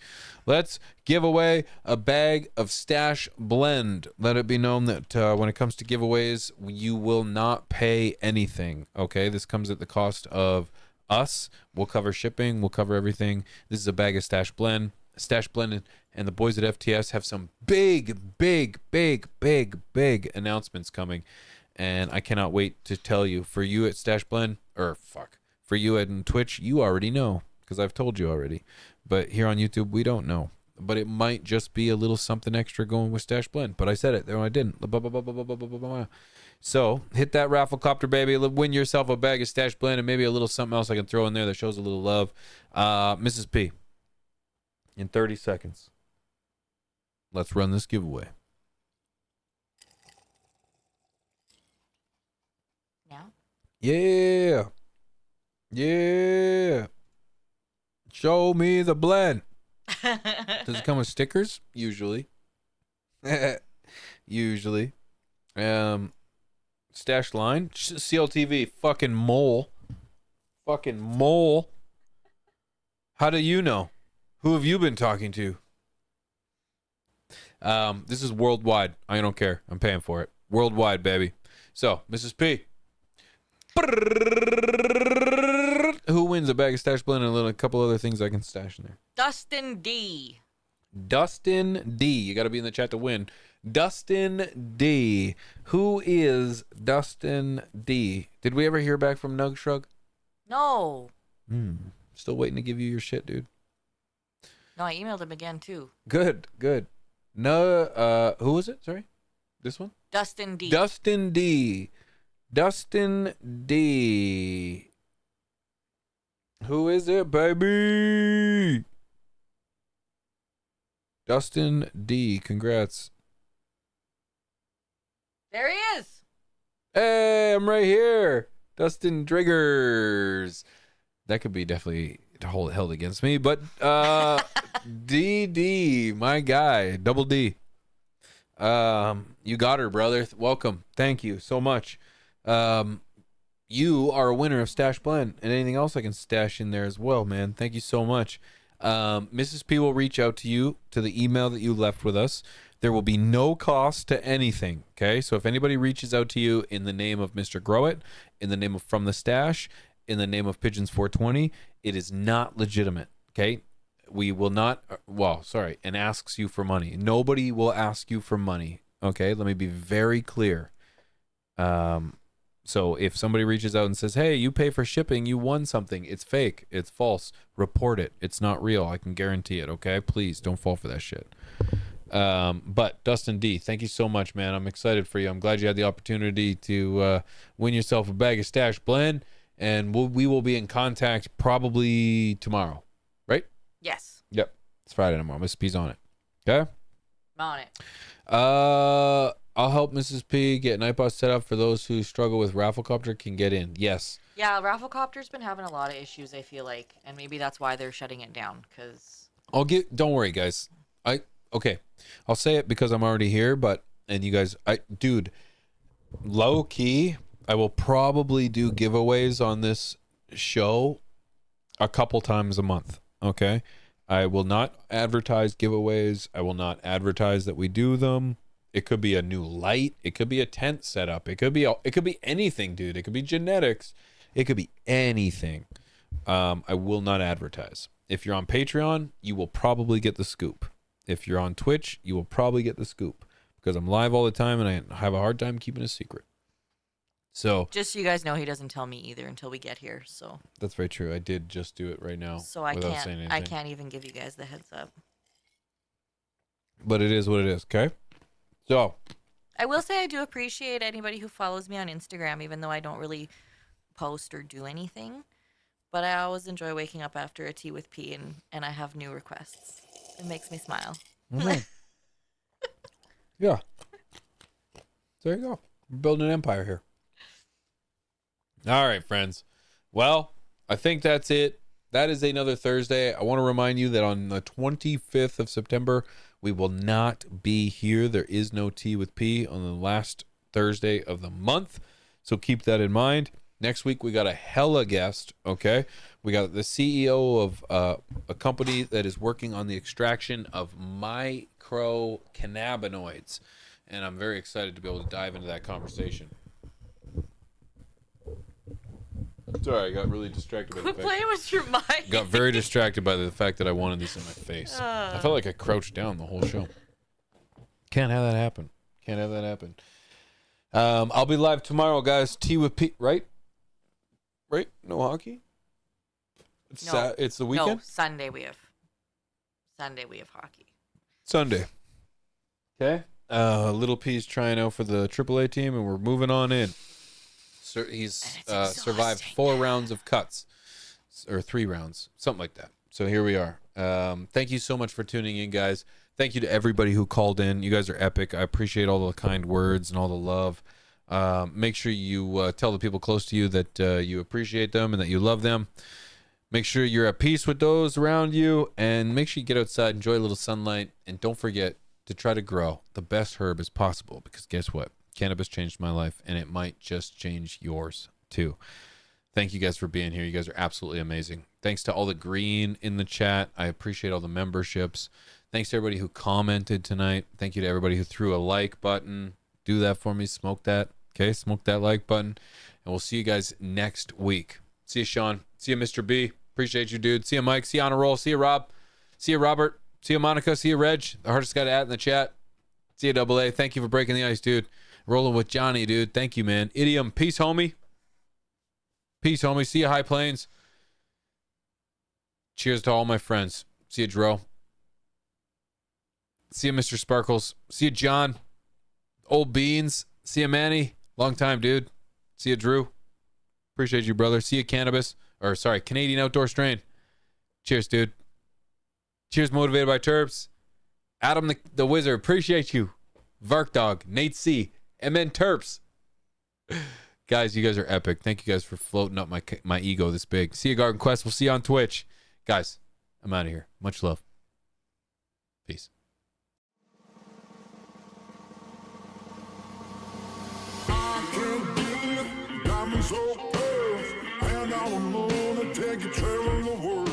Let's give away a bag of Stash Blend. Let it be known that when it comes to giveaways, you will not pay anything, okay? This comes at the cost of us. We'll cover shipping. We'll cover everything. This is a bag of Stash Blend. Stash Blend and the boys at FTS have some big announcements coming. And I cannot wait to tell you. For you at Stash Blend, for you at Twitch, you already know, because I've told you already. But here on YouTube, we don't know. But it might just be a little something extra going with Stash Blend. But I said it, though I didn't. So hit that raffle copter, baby. Win yourself a bag of Stash Blend and maybe a little something else I can throw in there that shows a little love. Mrs. P, in 30 seconds, let's run this giveaway. Yeah. Show me the blend. Does it come with stickers? Usually. Usually. Stash line. CLTV. Fucking mole. How do you know? Who have you been talking to? This is worldwide. I don't care. I'm paying for it. Worldwide, baby. So, Mrs. P. Who wins a bag of Stash Blend and a couple other things I can stash in there? Dustin D. You got to be in the chat to win. Dustin D. Who is Dustin D? Did we ever hear back from Nug Shrug? No. Still waiting to give you your shit, dude. No, I emailed him again too. Good. No, who was it? Sorry, this one. Dustin D. Dustin D. Who is it, baby? Dustin D. Congrats. There he is. Hey, I'm right here. Dustin Driggers. That could be definitely held against me, but DD, my guy, double D. You got her, brother. Welcome. Thank you so much. You are a winner of Stash Blend and anything else I can stash in there as well, man. Thank you so much. Mrs. P will reach out to you to the email that you left with us. There will be no cost to anything, okay? So if anybody reaches out to you in the name of Mr. Grow It, in the name of From the Stash, in the name of Pigeons 420, it is not legitimate, okay? We will not, and asks you for money. Nobody will ask you for money, okay? Let me be very clear. So if somebody reaches out and says, hey, you pay for shipping, you won something, it's fake, it's false, report it. It's not real. I can guarantee it, okay? Please don't fall for that shit. But Dustin D, thank you so much, man. I'm excited for you. I'm glad you had the opportunity to win yourself a bag of Stash Blend, and we will be in contact probably tomorrow, right? Yes. Yep. It's Friday tomorrow. Mrs. P's on it. Okay? I'm on it. I'll help Mrs. P get Nightbot set up for those who struggle with Rafflecopter can get in. Yes. Yeah, Rafflecopter's been having a lot of issues, I feel like, and maybe that's why they're shutting it down, because... Don't worry, guys. Okay. I'll say it because I'm already here, and you guys, dude, low key, I will probably do giveaways on this show a couple times a month. Okay. I will not advertise giveaways. I will not advertise that we do them. It could be a new light. It could be a tent setup. It could be anything, dude. It could be genetics. It could be anything. I will not advertise. If you're on Patreon, you will probably get the scoop. If you're on Twitch, you will probably get the scoop because I'm live all the time and I have a hard time keeping a secret. So just so you guys know, he doesn't tell me either until we get here. So that's very true. I did just do it right now. So I can't even give you guys the heads up. But it is what it is. Okay. So I will say I do appreciate anybody who follows me on Instagram, even though I don't really post or do anything. But I always enjoy waking up after a tea with P and I have new requests. It makes me smile. Mm-hmm. Yeah. There you go. We're building an empire here. All right, friends. Well, I think that's it. That is another Thursday. I want to remind you that on the 25th of September, we will not be here. There is no Tea with P on the last Thursday of the month. So keep that in mind. Next week, we got a hella guest, okay? We got the CEO of a company that is working on the extraction of microcannabinoids. And I'm very excited to be able to dive into that conversation. Sorry, I got really distracted by the Quit fact. playing with your mic. Got very distracted by the fact that I wanted this in my face. I felt like I crouched down the whole show. Can't have that happen. Can't have that happen. I'll be live tomorrow, guys. Tea with Pete, right? Right? No hockey? It's the weekend? No, Sunday we have hockey. Sunday. Okay. Little P's trying out for the AAA team, and we're moving on in. He's survived 4 rounds of cuts, or 3 rounds, something like that. So here we are. Thank you so much for tuning in, guys. Thank you to everybody who called in. You guys are epic. I appreciate all the kind words and all the love. Make sure you tell the people close to you that you appreciate them and that you love them. Make sure you're at peace with those around you, and make sure you get outside, enjoy a little sunlight, and don't forget to try to grow the best herb as possible, because guess what? Cannabis changed my life, and it might just change yours too. Thank you guys for being here. You guys are absolutely amazing. Thanks to all the green in the chat. I appreciate all the memberships. Thanks to everybody who commented tonight. Thank you to everybody who threw a like button. Do that for me. Smoke that. Okay, smoke that like button. And we'll see you guys next week. See you, Sean. See you, Mr. B. Appreciate you, dude. See you, Mike. See you, on a roll. See you, Rob. See you, Robert. See you, Monica. See you, Reg. The hardest guy to add in the chat. See you, Double A. Thank you for breaking the ice, dude. Rolling with Johnny, dude. Thank you, man. Idiom. Peace, homie. Peace, homie. See you, High Plains. Cheers to all my friends. See you, Dro. See you, Mr. Sparkles. See you, John. Old Beans. See you, Manny. Long time, dude. See you, Drew. Appreciate you, brother. See you, Cannabis. Or, sorry, Canadian Outdoor Strain. Cheers, dude. Cheers, Motivated by Terps. Adam the Wizard. Appreciate you. Vark Dog. Nate C. MN Terps. Guys, you guys are epic. Thank you guys for floating up my ego this big. See you, Garden Quest. We'll see you on Twitch. Guys, I'm out of here. Much love. Peace. Diamonds so pearls, and I don't know to take you traveling the world.